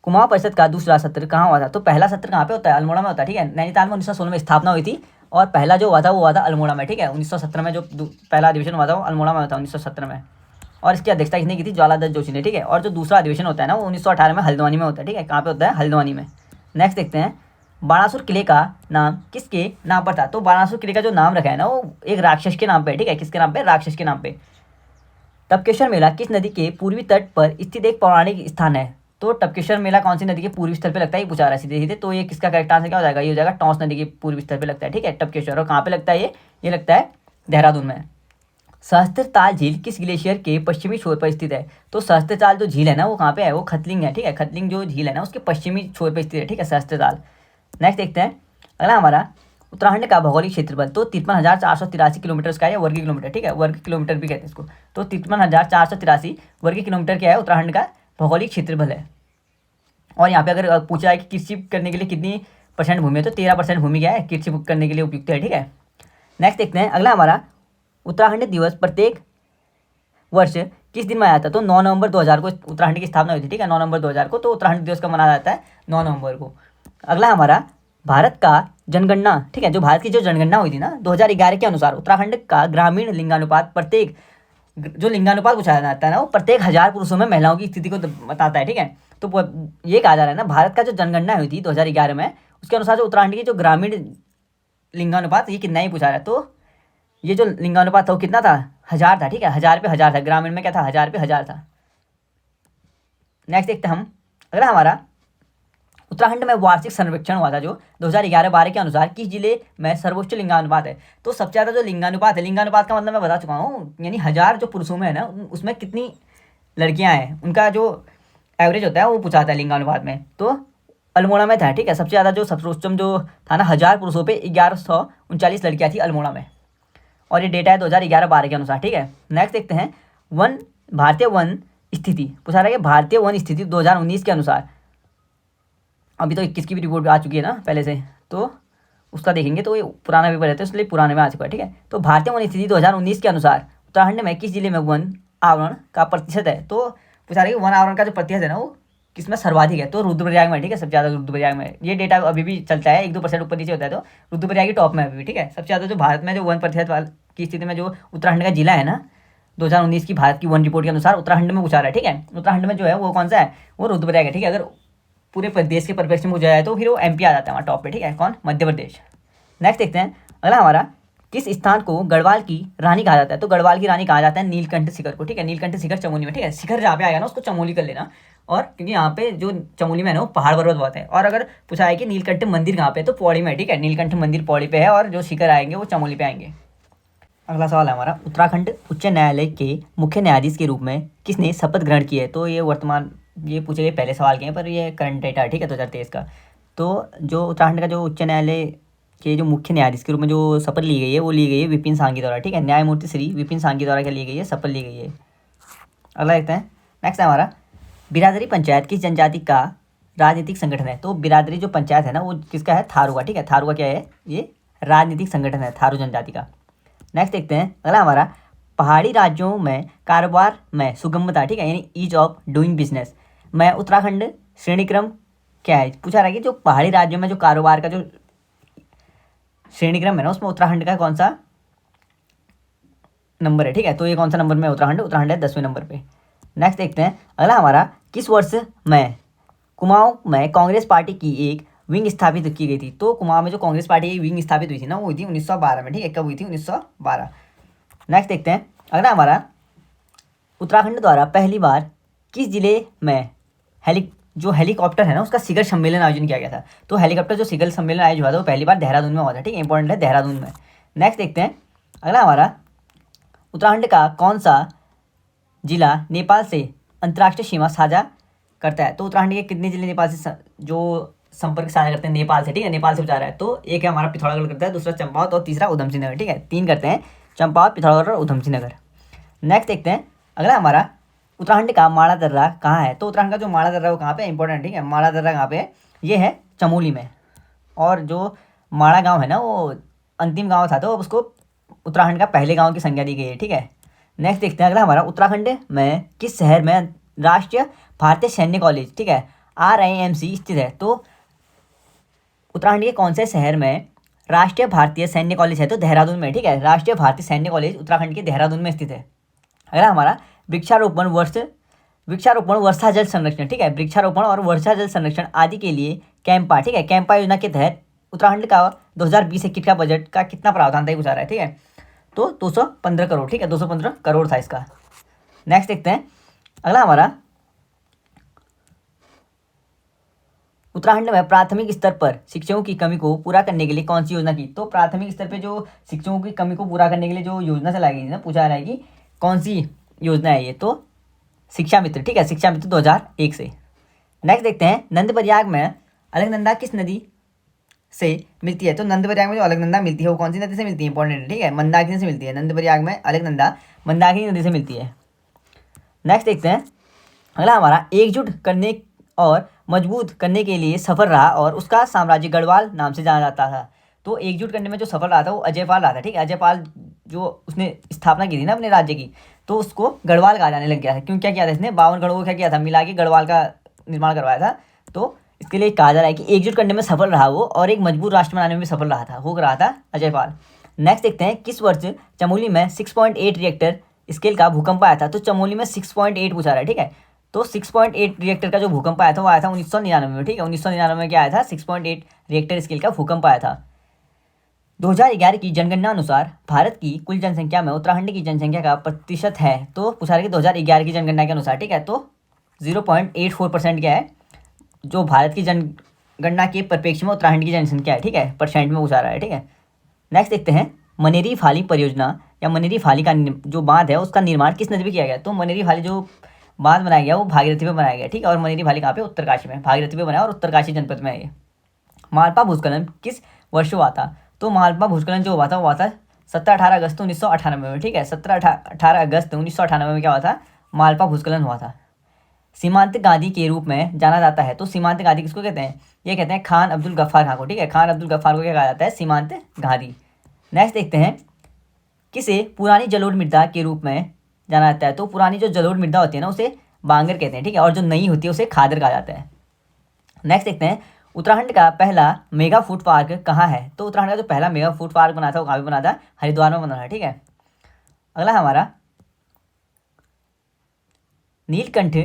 कुमाऊं परिषद का दूसरा सत्र कहाँ हुआ था? तो पहला सत्र कहाँ पे होता है? अल्मोड़ा में होता है। ठीक है, नैनीताल में 1916 में स्थापना हुई थी और पहला जो हुआ था वो हुआ था अल्मोड़ा में। ठीक है, 1917 में जो पहला अधिवेशन हुआ था वो अल्मोड़ा में हुआ था 1917 में, और इसकी अध्यक्षता किसने की थी? ज्वालादत्त जोशी ने। ठीक है, और जो दूसरा अधिवेशन होता है ना वो 1918 में हल्द्वानी में होता है। ठीक है, कहाँ पे होता है? हल्द्वानी में। नेक्स्ट देखते हैं बाणासुर किले का नाम किसके नाम पर था? तो बाणासुर किले का जो नाम रखा है ना वो एक राक्षस के नाम पे है। ठीक है, किसके नाम पे? राक्षस के नाम पे। टपकेश्वर मेला किस नदी के पूर्वी तट पर स्थित एक पौराणिक स्थान है? तो टपकेश्वर मेला कौन सी नदी के पूर्वी स्थल पे लगता है ये पूछा रहा है सीधे सीधे। तो ये किसका करेक्ट आंसर क्या हो जाएगा? ये हो जाएगा टॉस नदी के पूर्वी स्थल पे लगता है। ठीक है, टपकेश्वर। और कहाँ पे लगता है ये लगता है देहरादून में। सहस्त्रताल झील किस ग्लेशियर के पश्चिमी छोर पर स्थित है? तो सहस्त्रताल जो झील है ना वो कहाँ पे है? वो खतलिंग है। ठीक है, खतलिंग जो झील है ना उसके पश्चिमी छोर पर स्थित है। ठीक है, सहस्त्रताल। नेक्स्ट देखते हैं अगला हमारा उत्तराखंड का भौगोलिक क्षेत्रफल तो 53,483 किलोमीटर का है, वर्ग किलोमीटर, ठीक है, वर्ग किलोमीटर भी कहते हैं इसको। तो 53,483 वर्ग किलोमीटर क्या है उत्तराखंड का भौगोलिक क्षेत्रफल है। और यहाँ पे अगर पूछा है कि कृषि करने के लिए कितनी % भूमि है, तो 13% भूमि क्या है कृषि करने के लिए उपयुक्त है, ठीक है। नेक्स्ट देखते हैं अगला हमारा, उत्तराखंड दिवस प्रत्येक वर्ष किस दिन मनाया जाता है? तो 9 नवंबर 2000 को उत्तराखंड की स्थापना हुई थी, ठीक है, 9 नवंबर 2000 को। तो उत्तराखंड दिवस का मनाया जाता है 9 नवंबर को। अगला हमारा, भारत का जनगणना, ठीक है, जो भारत की जो जनगणना हुई थी ना 2011 के अनुसार उत्तराखंड का ग्रामीण लिंगानुपात प्रत्येक, जो लिंगानुपात पूछा जाता है ना वो प्रत्येक 1000 पुरुषों में महिलाओं की स्थिति को बताता है, ठीक है। तो ये कहा जा रहा है ना, भारत का जो जनगणना हुई थी 2011 में, उसके अनुसार जो उत्तराखंड की जो ग्रामीण लिंगानुपात ये कितना ही पूछा रहा है। तो ये जो लिंगानुपात था वो कितना था? 1000 था, ठीक है, 1000 पे 1000 था। ग्रामीण में क्या था? 1000 पे 1000 था। नेक्स्ट देखते हैं हम, अगला हमारा, उत्तराखंड में वार्षिक सर्वेक्षण हुआ था जो 2011-12 के अनुसार किस जिले में सर्वोच्च लिंगानुपात है? तो सबसे ज़्यादा जो लिंगानुपात है, लिंगानुपात का मतलब मैं बता चुका हूँ, यानी 1000 जो पुरुषों में है ना उसमें कितनी लड़कियाँ हैं, उनका जो एवरेज होता है वो पूछा था लिंगानुपात में। तो अल्मोड़ा में था, ठीक है, सबसे ज़्यादा जो सर्वोच्चम जो था ना 1000 पुरुषों पे 1139 लड़कियाँ थी अल्मोड़ा में। और ये डेटा है 2011-12 के अनुसार, ठीक है। नेक्स्ट देखते हैं, भारतीय वन स्थिति पूछा रहा है कि भारतीय वन स्थिति 2019 के अनुसार, अभी तो 21 की भी रिपोर्ट आ चुकी है ना पहले से, तो उसका देखेंगे तो ये पुराना पेपर है तो इसलिए पुराने में आ चुका है, ठीक है। तो भारतीय वन स्थिति 2019 के अनुसार उत्तराखंड में किस जिले में वन आवरण का प्रतिशत है? तो पूछा रहा है कि वन आवरण का जो प्रतिशत है ना वो किसमें सर्वाधिक है? तो रुद्रप्रयाग में, ठीक है, सबसे ज़्यादा रुद्रप्रयाग में। ये डेटा अभी भी चलता है, 1-2% ऊपर नीचे होता है, तो रुद्रप्रयाग की टॉप में अभी भी, ठीक है। सबसे ज़्यादा जो भारत में जो 1% वाल की स्थिति में जो उत्तराखंड का जिला है ना 2019 की भारत की वन रिपोर्ट के अनुसार उत्तराखंड में पूछा रहा है, ठीक है। उत्तराखंड में जो है वो कौन सा है? वो रुद्रप्रयाग है, ठीक है। अगर पूरे प्रदेश के परिप्रेक्ष्य में पूछा जाए तो फिर वो MP आ जाता है वहाँ टॉप पे, ठीक है। कौन? मध्य प्रदेश। नेक्स्ट देखते हैं अगला हमारा, किस स्थान को गढ़वाल की रानी कहा जाता है? तो गढ़वाल की रानी कहा जाता है नीलकंठ शिखर को, ठीक है। नीलकंठ शिखर चमोली में, ठीक है। शिखर जहाँ पे आएगा ना उसको चमोली कर लेना, और क्योंकि यहाँ पे जो चमोली में है ना वो पहाड़ पर्वत बहुत है। और अगर पूछा है कि नीलकंठ मंदिर कहाँ पे, तो पौड़ी में, ठीक है। नीलकंठ मंदिर पौड़ी पे है और जो शिखर आएंगे वो चमोली पे आएंगे। अगला सवाल है हमारा, उत्तराखंड उच्च न्यायालय के मुख्य न्यायाधीश के रूप में किसने शपथ ग्रहण की है? तो ये वर्तमान, ये पूछे गए पहले सवाल के हैं पर ये करंट डेटा है, ठीक है, 2023 का। तो जो उत्तराखंड का जो उच्च न्यायालय के जो मुख्य न्यायाधीश के रूप में जो शपथ ली गई है वो ली गई है विपिन सांघी द्वारा, ठीक है। न्यायमूर्ति श्री विपिन सांघी द्वारा क्या ली गई है? शपथ ली गई है। अगला देखते हैं, नेक्स्ट है हमारा, बिरादरी पंचायत किस जनजाति का राजनीतिक संगठन है? तो बिरादरी जो पंचायत है ना वो किसका है? थारू का, ठीक है। थारू का क्या है? ये राजनीतिक संगठन है थारू जनजाति का। नेक्स्ट देखते हैं अगला हमारा, पहाड़ी राज्यों में कारोबार में सुगमता, ठीक है, यानी ईज ऑफ डूइंग बिजनेस में उत्तराखंड श्रेणीक्रम क्या है? पूछा रहा है कि जो पहाड़ी राज्यों में जो कारोबार का जो श्रेणीक्रम है ना उसमें उत्तराखंड का कौन सा नंबर है, ठीक है। तो ये कौन सा नंबर में उत्तराखंड है 10वें नंबर पे। नेक्स्ट देखते हैं अगला हमारा, किस वर्ष में कुमाऊं में कांग्रेस पार्टी की एक विंग स्थापित की गई थी? तो कुमाऊं में जो कांग्रेस पार्टी की विंग स्थापित हुई थी ना वो हुई थी 1912 में, ठीक है। कब हुई थी? 1912। नेक्स्ट देखते हैं अगला हमारा, उत्तराखंड द्वारा पहली बार किस जिले में जो हेलीकॉप्टर है ना उसका शिखर सम्मेलन आयोजन किया गया था? तो हेलीकॉप्टर जो शिखर सम्मेलन आयोजन हुआ था वो पहली बार देहरादून में हुआ था, ठीक है। इंपॉर्टेंट है देहरादून में। नेक्स्ट देखते हैं अगला हमारा, उत्तराखंड का कौन सा जिला नेपाल से अंतर्राष्ट्रीय सीमा साझा करता है? तो उत्तराखंड के कितने जिले नेपाल से जो संपर्क साझा करते हैं नेपाल से, ठीक है, नेपाल से पूछा रहा है। तो एक है हमारा पिथौरागढ़ करता है, दूसरा चंपावत और तीसरा उधम सिंह नगर, ठीक है। 3 करते हैं, चंपावत, पिथौरागढ़ और उधम सिंह नगर। नेक्स्ट देखते हैं अगला हमारा, उत्तराखंड का माड़ा दर्रा कहाँ है? तो उत्तराखंड का जो माड़ा दर्रा वो कहाँ पे है? इंपॉर्टेंट, ठीक है। माड़ा दर्रा कहाँ पे है? ये है चमोली में। और जो माड़ा गाँव है ना वो अंतिम गाँव था तो उसको उत्तराखंड का पहले गाँव की संज्ञा दी गई है, ठीक है। नेक्स्ट देखते हैं अगला हमारा, उत्तराखंड में किस शहर में राष्ट्रीय भारतीय सैन्य कॉलेज, ठीक है, RIMC स्थित है? तो उत्तराखंड के कौन से शहर में राष्ट्रीय भारतीय सैन्य कॉलेज है? तो देहरादून में, ठीक है। राष्ट्रीय भारतीय सैन्य कॉलेज उत्तराखंड के देहरादून में स्थित है। अगला हमारा, वृक्षारोपण वर्षा जल संरक्षण, ठीक है, वृक्षारोपण और वर्षा जल संरक्षण आदि के लिए कैंपा, ठीक है, कैंपा योजना के तहत उत्तराखंड का 2020-21 का बजट का कितना प्रावधान था ये पूछा रहा है, ठीक है। तो 215 करोड़, ठीक है, 215 करोड़ था इसका। नेक्स्ट देखते हैं अगला हमारा, उत्तराखंड में प्राथमिक स्तर पर शिक्षकों की कमी को पूरा करने के लिए कौन सी योजना की? तो प्राथमिक स्तर पे जो शिक्षकों की कमी को पूरा करने के लिए जो योजना चलाई गई ना, पूछा रहा है कि कौन सी योजना है ये? तो शिक्षा मित्र, ठीक है, शिक्षा मित्र 2001 से। नेक्स्ट देखते हैं, नंदप्रयाग में अलकनंदा किस नदी से मिलती है। तो नंद प्रयाग में जो अलकनंदा मिलती है वो कौन सी नदी से मिलती है, इंपॉर्टेंट है, ठीक है, मंदाकिनी से मिलती है। नंद प्रयाग में अलकनंदा मंदाकिनी नदी से मिलती है। नेक्स्ट देखते हैं अगला हमारा, एकजुट करने और मजबूत करने के लिए सफल रहा और उसका साम्राज्य गढ़वाल नाम से जाना जाता था। तो एकजुट करने में जो सफल रहा था वो अजयपाल रहा था, ठीक है। अजयपाल जो उसने स्थापना की थी ना अपने राज्य की, तो उसको गढ़वाल कहा जाने लग गया था। क्यों, क्या किया था इसने, 52 गढ़ों को क्या किया था, मिला के गढ़वाल का निर्माण करवाया था। तो इसके लिए कहा जा रहा है कि एकजुट करने में सफल रहा वो और एक मजबूत राष्ट्र बनाने में भी सफल रहा था, हो रहा था अजयपाल। नेक्स्ट देखते हैं, किस वर्ष चमोली में 6.8 रिएक्टर स्केल का भूकंप आया था। तो चमोली में 6.8 पूछा रहा है, ठीक है। तो 6.8 रिएक्टर का जो भूकंप आया था वो आया था 1999 में, ठीक है। 1999 में क्या आया था, 6.8 रिएक्टर स्केल का भूकंप आया था। 2011 की जनगणना अनुसार भारत की कुल जनसंख्या में उत्तराखंड की जनसंख्या का प्रतिशत है। तो पूछा रहा है कि 2011 की जनगणना के अनुसार, ठीक है। तो 0.84% क्या है, जो भारत की जनगणना के परिप्रेक्ष्य में उत्तराखंड की जनसंख्या है, ठीक है, परसेंट में पूछा रहा है, ठीक है। नेक्स्ट देखते हैं, मनेरी फाली परियोजना या मनेरी फाली का जो बांध है उसका निर्माण किस नदी में किया गया। तो मनेरी फाली जो बांध बनाया गया वो भागीरथी पे बनाया गया, ठीक है। और मनेरी फाली कहाँ पे, उत्तरकाशी में, भागीरथी पे बनाया और उत्तरकाशी जनपद में है ये। मालपा भूस्खलन किस वर्ष हुआ था। तो मालपा भूस्खलन जो हुआ था 17-18 अगस्त 1998 में, ठीक है। 17-18 अगस्त 1998 में क्या हुआ था, मालपा भूस्खलन हुआ था। सीमांत गांधी के रूप में जाना जाता है। तो सीमांत गांधी किसको कहते हैं, ये कहते हैं खान अब्दुल गफ्फार खान को, ठीक है। खान अब्दुल गफ्फार को क्या कहा जाता है, सीमांत गांधी। नेक्स्ट देखते हैं, किसे पुरानी जलोढ़ मृदा के रूप में जाना जाता है। तो पुरानी जो जलोढ़ मृदा होती है ना उसे बांगर कहते हैं, ठीक है। और जो नई होती है उसे खादर कहा जाता है। नेक्स्ट देखते हैं, उत्तराखंड का पहला मेगा फूड पार्क कहाँ है। तो उत्तराखंड का जो पहला मेगा फूड पार्क बना था वो कहाँ पे बना था, हरिद्वार में बना था, ठीक है। अगला हमारा, नीलकंठ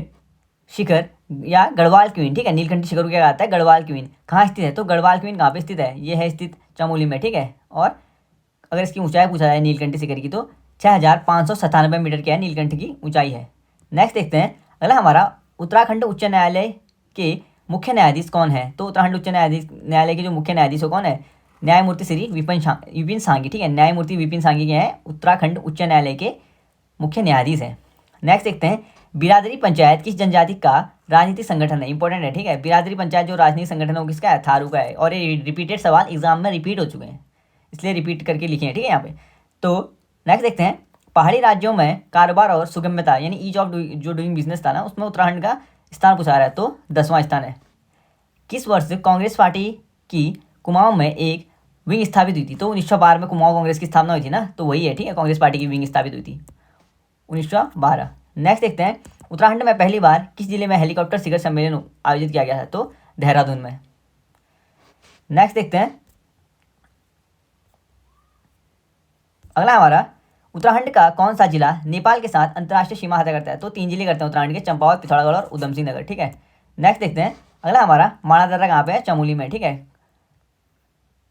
शिखर या गढ़वाल क्वीन, ठीक है। नीलकंठ शिखर को क्या कहता है, गढ़वाल क्वीन। कहाँ स्थित है, तो गढ़वाल क्वीन कहाँ पे स्थित है, ये है स्थित चमोली में, ठीक है। और अगर इसकी ऊंचाई पूछा जाए नीलकंठ शिखर की तो 6597 मीटर क्या है, नीलकंठ की ऊंचाई है। नेक्स्ट देखते हैं अगला हमारा, उत्तराखंड उच्च न्यायालय के मुख्य न्यायाधीश कौन है। तो उत्तराखंड उच्च न्यायालय के जो मुख्य न्यायाधीश हो कौन है, न्यायमूर्ति श्री विपिन सांघी, ठीक है। न्यायमूर्ति विपिन सांघी क्या है, उत्तराखंड उच्च न्यायालय के मुख्य न्यायाधीश हैं। नेक्स्ट देखते हैं, बिरादरी पंचायत किस जनजाति का राजनीतिक संगठन है, इंपॉर्टेंट है, ठीक है। बिरादरी पंचायत जो राजनीतिक संगठन है वो किसका है, थारू का है। और ये रिपीटेड सवाल एग्जाम में रिपीट हो चुके हैं, इसलिए रिपीट करके लिखे हैं, ठीक है यहाँ पे। तो नेक्स्ट देखते हैं, पहाड़ी राज्यों में कारोबार और सुगम्यता यानी ईज ऑफ जो डूइंग बिजनेस था ना उसमें उत्तराखंड का स्थान पूछा रहा है, तो 10वां स्थान है। किस वर्ष कांग्रेस पार्टी की कुमाऊं में एक विंग स्थापित हुई थी। तो 1912 में कुमाऊं कांग्रेस की स्थापना हुई थी ना, तो वही है, ठीक है, कांग्रेस पार्टी की विंग स्थापित हुई थी 1912। नेक्स्ट देखते हैं, उत्तराखंड में पहली बार किस जिले में हेलीकॉप्टर शिखर सम्मेलन आयोजित किया गया था। तो देहरादून में। नेक्स्ट देखते हैं अगला हमारा, उत्तराखंड का कौन सा जिला नेपाल के साथ अंतर्राष्ट्रीय सीमा साझा करता है। तो 3 जिले करते हैं उत्तराखंड के, चंपावत, पिथौरागढ़ और उधम सिंह नगर, ठीक है। नेक्स्ट देखते हैं अगला हमारा, माणा दर्रा कहाँ पे है, चमोली में, ठीक है।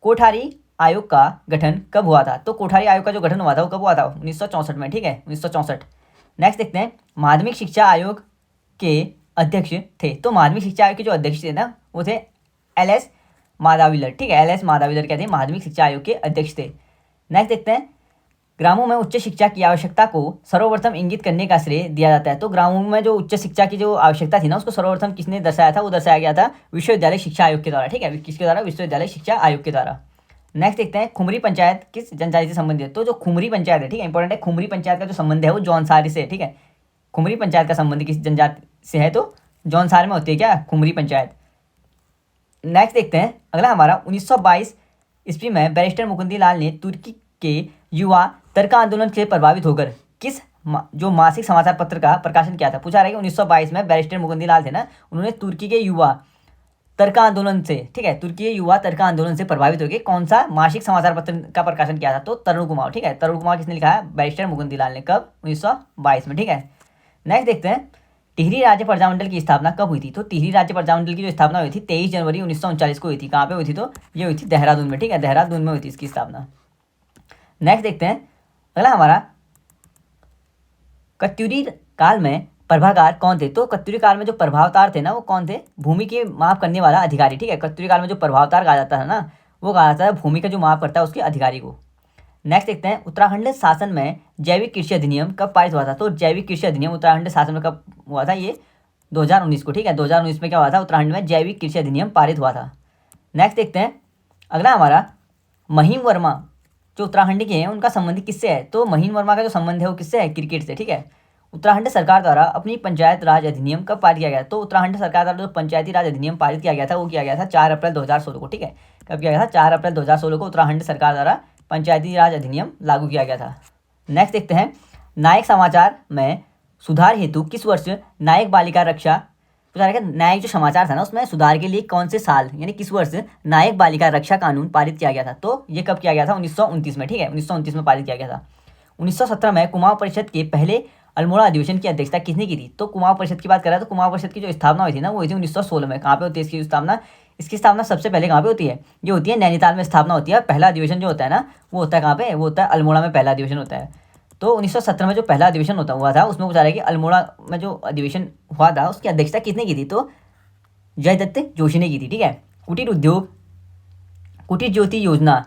कोठारी आयोग का गठन कब हुआ था। तो कोठारी आयोग का जो गठन हुआ था वो कब हुआ था, 1964 में, ठीक है, 1964। नेक्स्ट देखते हैं, माध्यमिक शिक्षा आयोग के अध्यक्ष थे। तो माध्यमिक शिक्षा आयोग के जो अध्यक्ष थे ना वो थे LS माधवीलर, ठीक है। LS माधवीलर क्या थे, माध्यमिक शिक्षा आयोग के अध्यक्ष थे। नेक्स्ट देखते हैं, ग्रामों में उच्च शिक्षा की आवश्यकता को सर्वप्रथम इंगित करने का श्रेय दिया जाता है। तो ग्रामों में जो उच्च शिक्षा की जो आवश्यकता थी ना उसको सर्वप्रथम किसने दर्शाया था, वो दर्शाया गया था विश्वविद्यालय शिक्षा आयोग के द्वारा, ठीक है। किसके द्वारा, विश्वविद्यालय शिक्षा आयोग के द्वारा। नेक्स्ट देखते हैं, खुमरी पंचायत किस जनजाति से संबंधित है। तो जो खुमरी पंचायत है, ठीक है, इंपॉर्टेंट है, खुमरी पंचायत का जो संबंध है वो जौनसारी से, ठीक है। खुमरी पंचायत का संबंध किस जनजाति से है, तो जौनसार में होती है क्या, खुमरी पंचायत। नेक्स्ट देखते हैं अगला हमारा, 1922 ईस्वी में बैरिस्टर मुकुंदी लाल ने तुर्की के युवा तर्क आंदोलन से प्रभावित होकर किस जो मासिक समाचार पत्र का प्रकाशन किया था। पूछा रहा है कि 1922 में बैरिस्टर मुकुंदी लाल थे ना, उन्होंने तुर्की के युवा तर्क आंदोलन से, ठीक है, तुर्की के युवा तर्क आंदोलन से प्रभावित होकर कौन सा मासिक समाचार पत्र का प्रकाशन किया था। तो तरुण कुमार, ठीक है। तरुण कुमार किसने लिखा है, बैरिस्टर मुकुंदी लाल ने, कब, 1922 में, ठीक है। नेक्स्ट देखते हैं, टिहरी राज्य प्रजामंडल की स्थापना कब हुई थी। तो टिहरी राज्य प्रजामंडल की जो स्थापना हुई थी 23 जनवरी 1939 को हुई थी। कहाँ पे हुई थी, तो ये हुई थी देहरादून में, ठीक है, देहरादून में हुई थी इसकी स्थापना। नेक्स्ट देखते हैं अगला हमारा, कत्यूरी काल में प्रभाकार कौन थे। तो कत्यूरी काल में जो प्रभावतार थे ना वो कौन थे, भूमि के माप करने वाला अधिकारी, ठीक है। कत्यूरी काल में जो प्रभावतार कहा जाता है ना वो कहा जाता है भूमि का जो माप करता है उसके अधिकारी को। नेक्स्ट देखते हैं, उत्तराखंड शासन में जैविक कृषि अधिनियम कब पारित हुआ था। तो जैविक कृषि अधिनियम उत्तराखंड शासन में कब हुआ था, ये 2019 को, ठीक है। 2019 में क्या हुआ था, उत्तराखंड में जैविक कृषि अधिनियम पारित हुआ था। नेक्स्ट देखते हैं अगला हमारा महिम वर्मा जो उत्तराखंड के हैं उनका संबंध किससे है? तो महिम वर्मा का जो संबंध है वो किससे है? क्रिकेट से, ठीक है। उत्तराखंड सरकार द्वारा अपनी पंचायत राज अधिनियम कब पारित किया गया? तो उत्तराखंड सरकार द्वारा जो पंचायती राज अधिनियम पारित किया गया था वो किया गया था 4 अप्रैल 2016 को, ठीक है। कब किया गया था? 4 अप्रैल 2016 को उत्तराखंड सरकार द्वारा पंचायती राज अधिनियम लागू किया गया था। नेक्स्ट देखते हैं, नायक समाचार में सुधार हेतु किस वर्ष नायक बालिका रक्षा, तो नायक जो समाचार था ना उसमें सुधार के लिए कौन से साल यानी किस वर्ष नायक बालिका रक्षा कानून पारित किया गया था? तो ये कब किया गया था? 1929 में, ठीक है। 1929 में पारित किया गया था। 1917 में कुमाऊं परिषद के पहले अल्मोड़ा अधिवेशन की अध्यक्षता किसने की थी? तो कुमाऊं परिषद की बात करें तो कुमाऊं परिषद की जो स्थापना हुई थी ना वो हुई थी 1916 में। कहाँ पे होती है इसकी स्थापना? इसकी स्थापना सबसे पहले कहाँ पे होती है? ये होती है नैनीताल में स्थापना होती है। पहला अधिवेशन जो होता है ना वो होता है कहाँ पे? वो होता है अल्मोड़ा में पहला अधिवेशन होता है। तो 1917 में जो पहला अधिवेशन हुआ था उसमें पूछा रहा है कि अल्मोड़ा में जो अधिवेशन हुआ था उसकी अध्यक्षता किसने की थी? तो जयदत्त जोशी ने की थी, ठीक है। कुटीर उद्योग कुटीर ज्योति योजना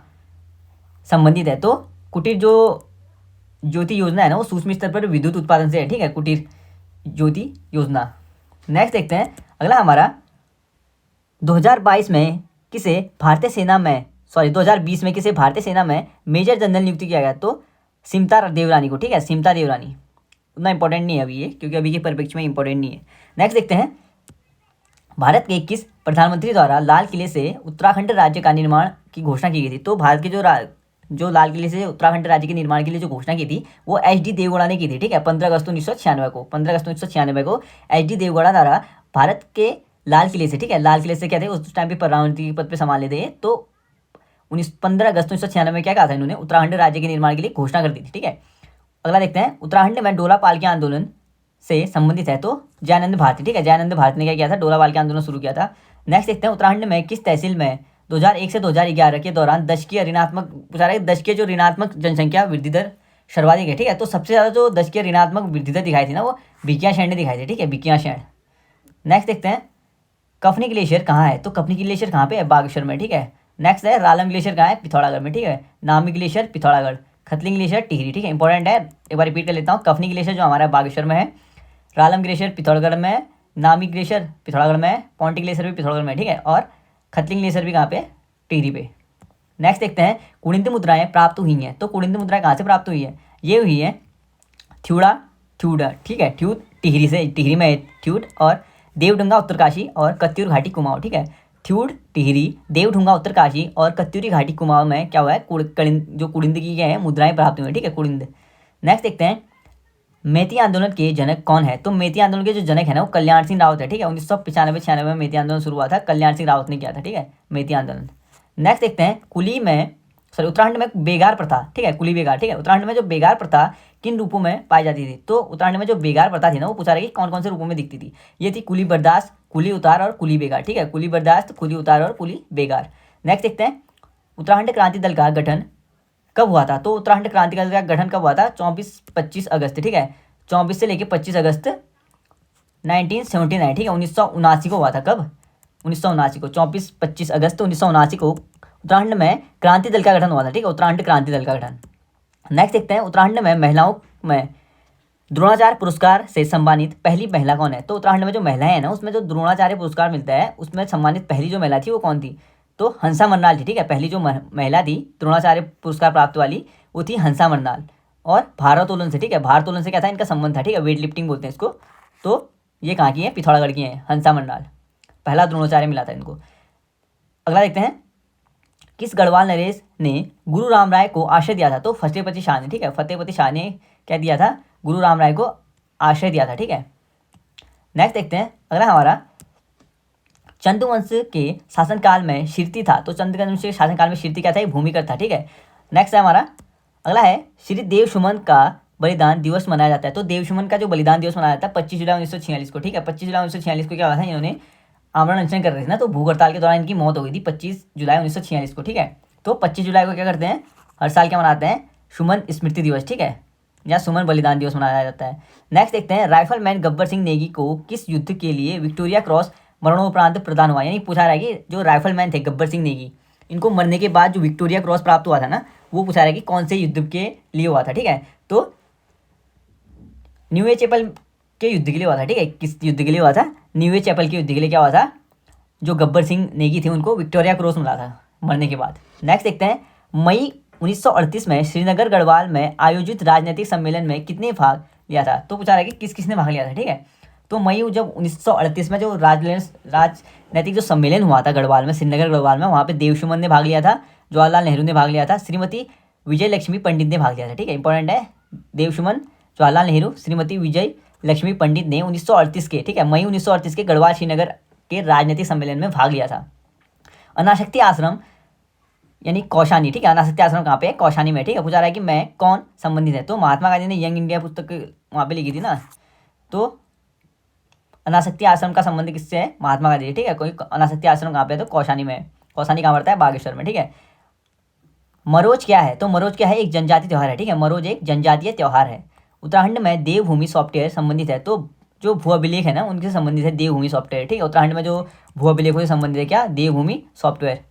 संबंधित है। तो कुटीर जो ज्योति योजना है ना वो सूक्ष्म स्तर पर विद्युत उत्पादन से है, ठीक है, कुटीर ज्योति योजना। नेक्स्ट देखते हैं अगला हमारा 2022 में किसे भारतीय सेना में 2020 में किसे भारतीय सेना में मेजर जनरल नियुक्त किया गया? तो सिमता देवरानी को, ठीक है, सिमता देवरानी। उतना इंपॉर्टेंट नहीं है अभी ये, क्योंकि अभी के परिप्रेक्ष्य में इंपॉर्टेंट नहीं है। नेक्स्ट देखते हैं, भारत के किस प्रधानमंत्री द्वारा लाल किले से उत्तराखंड राज्य का निर्माण की घोषणा की गई थी? तो भारत के जो लाल किले से उत्तराखंड राज्य के निर्माण के लिए जो घोषणा की थी वो एच.डी. देवगौड़ा ने की थी, ठीक है। 15 अगस्त 1996 को 15 अगस्त 1996 को एच.डी. देवगौड़ा द्वारा भारत के लाल किले से, ठीक है, लाल किले से क्या थे उस टाइम पे प्रधानमंत्री के पद पे संभाले थे। तो 15 अगस्त 1996 में क्या कहा था इन्होंने? उत्तराखंड राज्य के निर्माण के लिए घोषणा कर दी थी, ठीक है। अगला देखते हैं, उत्तराखंड में डोला पालकी आंदोलन से संबंधित है। तो जयानंद भारती, ठीक है, जयानंद भारती ने क्या किया था? डोला पालकी आंदोलन शुरू किया था। नेक्स्ट देखते हैं, उत्तराखंड में किस तहसील में 2001 से 2011 के दौरान दशकीय ऋणात्मक पूछा रहा है दशकीय जो ऋणात्मक जनसंख्या वृद्धि दर सर्वाधिक है, ठीक है। तो सबसे ज़्यादा जो दशकीय ऋणात्मक वृद्धि दर दिखाई थी ना वो भिकियाशैंण ने दिखाई थी, ठीक है, भिकियाशैंण। नेक्स्ट देखते हैं, कफनी ग्लेशियर कहाँ है? तो कफनी ग्लेशियर कहाँ पे है? बागेश्वर में, ठीक है। नेक्स्ट है, रालम ग्लेशियर कहाँ है? पिथौरागढ़ में, ठीक है। नामी ग्लेशियर पिथौरागढ़, खतलिंग ग्लेशियर टिहरी, ठीक है, इंपॉर्टेंट है, एक बार रिपीट कर लेता हूँ। कफनी ग्लेशियर जो हमारा बागेश्वर में है, रालम ग्लेशियर पिथौरागढ़ में है, नामी ग्लेशियर पिथौरागढ़ में है, पॉन्टी ग्लेशियर भी पिथौरागढ़ में, ठीक है, और खतलिंग ग्लेशियर भी कहाँ पे? टिहरी पे। नेक्स्ट देखते हैं, कुड़िंत मुद्राएं प्राप्त हुई हैं। तो कुड़िंत मुद्राएं कहाँ से प्राप्त हुई है? ये हुई है थ्यूडा, ठीक है, थ्यूड टिहरी से, टिहरी में थ्यूड, और देवढुंगा उत्तरकाशी और कत्यूर घाटी कुमाऊं, ठीक है। थ्यूड टिहरी, देवढुंगा उत्तरकाशी और कत्यूरी घाटी कुमाऊं में क्या हुआ है? जो कुड़िंद की क्या है मुद्राएं प्राप्त हुई हैं, ठीक है, कुड़िंद। नेक्स्ट देखते हैं, मेती आंदोलन के जनक कौन है? तो मेती आंदोलन के जो जनक है ना वो कल्याण सिंह रावत है, ठीक है। 1995-96 में मेती आंदोलन शुरू हुआ था, कल्याण सिंह रावत ने किया था, ठीक है, मेती आंदोलन। नेक्स्ट देखते हैं, उत्तराखंड में बेगार प्रथा, ठीक है, कुली बेगार, ठीक है। उत्तराखंड में जो बेगार प्रथा किन रूपों में पाई जाती थी? तो उत्तराखंड में जो बेगार प्रथा थी ना वो पूछा रहा है कि कौन कौन से रूपों में दिखती थी। ये थी कुली बर्दाश्त, कुली उतार और कुली बेगार, ठीक है, कुली बर्दाश्त, कुली उतार और कुली बेगार। नेक्स्ट देखते हैं, उत्तराखंड क्रांति दल का गठन कब हुआ था? तो उत्तराखंड क्रांति दल का गठन कब हुआ था? 24-25 अगस्त, ठीक है, 24 से लेकर 25 अगस्त 1979, ठीक है, 1979 को हुआ था। कब? 1979 को, 24-25 अगस्त 1979 को उत्तराखंड में क्रांति दल का गठन हुआ था, ठीक है, उत्तराखंड क्रांति दल का गठन। नेक्स्ट देखते हैं, उत्तराखंड में महिलाओं में द्रोणाचार्य पुरस्कार से सम्मानित पहली महिला कौन है? तो उत्तराखंड में जो महिलाएं हैं ना उसमें जो द्रोणाचार्य पुरस्कार मिलता है उसमें सम्मानित पहली जो महिला थी वो कौन थी? तो हंसा मरनाल थी, ठीक है, पहली जो महिला थी द्रोणाचार्य पुरस्कार प्राप्त वाली वो थी हंसा मरनाल। और भारोत्तोलन से, ठीक है, भारोत्तोलन से क्या था इनका संबंध था, ठीक है, वेट लिफ्टिंग बोलते हैं इसको। तो ये कहाँ की है? पिथौरागढ़ की है, हंसा मरनाल, पहला द्रोणाचार्य मिला था इनको। अगला देखते हैं, किस गढ़वाल नरेश ने गुरु राम राय को आश्रय दिया था? तो फतेहपति शाह ने, ठीक है, फतेहपति शाह ने क्या दिया था? गुरु राम राय को आश्रय दिया था, ठीक है। नेक्स्ट देखते हैं, अगला हमारा चंदुवंश के शासनकाल में शिरती था। तो चंदुवंश के शासनकाल में शिरती क्या था? भूमिकर था, ठीक है। नेक्स्ट है हमारा अगला है, श्री देवसुमन का बलिदान दिवस मनाया जाता है। तो देवसुमन का जो बलिदान दिवस मनाया जाता है 25 जुलाई 1946 को, ठीक है, 25 जुलाई 1946 को क्या हुआ था? इन्होंने आमरण अनशन कर रहे थे ना, तो भूख हड़ताल के दौरान इनकी मौत हो गई थी 25 जुलाई 1946 को, ठीक है। तो 25 जुलाई को क्या करते हैं? हर साल क्या मनाते हैं? सुमन स्मृति दिवस, ठीक है, या सुमन बलिदान दिवस मनाया जाता है। नेक्स्ट देखते हैं, राइफलमैन गब्बर सिंह नेगी को किस युद्ध के लिए विक्टोरिया क्रॉस मरणोपरांत प्रदान हुआ? यानी पूछा रहा है कि जो राइफलमैन थे गब्बर सिंह नेगी, इनको मरने के बाद जो विक्टोरिया क्रॉस प्राप्त हुआ था ना वो पूछा रहा है कि कौन से युद्ध के लिए हुआ था, ठीक है। तो न्यूए चैपल के युद्ध के लिए हुआ था, ठीक है। किस युद्ध के लिए हुआ था? न्यूए चैपल के युद्ध के लिए क्या हुआ था? जो गब्बर सिंह नेगी थे उनको विक्टोरिया क्रॉस मिला था, मरने के बाद। नेक्स्ट देखते हैं, मई 1938 में श्रीनगर गढ़वाल में आयोजित राजनीतिक सम्मेलन में कितने भाग लिया था? तो पूछा रहा है कि किस किसने भाग लिया था, ठीक है। तो मई जब 1938 में जो राजनीतिक जो सम्मेलन हुआ था गढ़वाल में, श्रीनगर गढ़वाल में, वहाँ पे देवसुमन ने भाग लिया था, जवाहरलाल नेहरू ने भाग लिया था, श्रीमती विजय लक्ष्मी पंडित ने भाग लिया था, ठीक है। इंपॉर्टेंट है, देवसुमन, जवाहरलाल नेहरू, श्रीमती विजय लक्ष्मी पंडित ने 1938 के, ठीक है, मई 1938 के गढ़वाल श्रीनगर के राजनीतिक सम्मेलन में भाग लिया था। अनाशक्ति आश्रम यानी कौशानी, ठीक है, अनाशक्ति आश्रम कहाँ पे है? कौशानी में, ठीक है। पूछा रहा है कि मैं कौन संबंधित है? तो महात्मा गांधी ने यंग इंडिया पुस्तक वहाँ पे लिखी थी ना, तो अनाशक्ति आश्रम का संबंध किससे है? महात्मा गांधी, ठीक है। कोई अनाशक्ति आश्रम कहाँ पे है? तो कौशानी में। कौशानी कहाँ पड़ता है? बागेश्वर में, ठीक है। मरोज क्या है? तो मरोज क्या है? एक जनजातीय त्यौहार है, ठीक है। मरोज एक जनजातीय त्यौहार है। उत्तराखंड में देवभूमि सॉफ्टवेयर संबंधित है, तो जो भू अभिलेख है ना उनसे संबंधित है देवभूमि सॉफ्टवेयर, ठीक है। उत्तराखंड में जो भू अभिलेखों से संबंधित है क्या? देवभूमि सॉफ्टवेयर।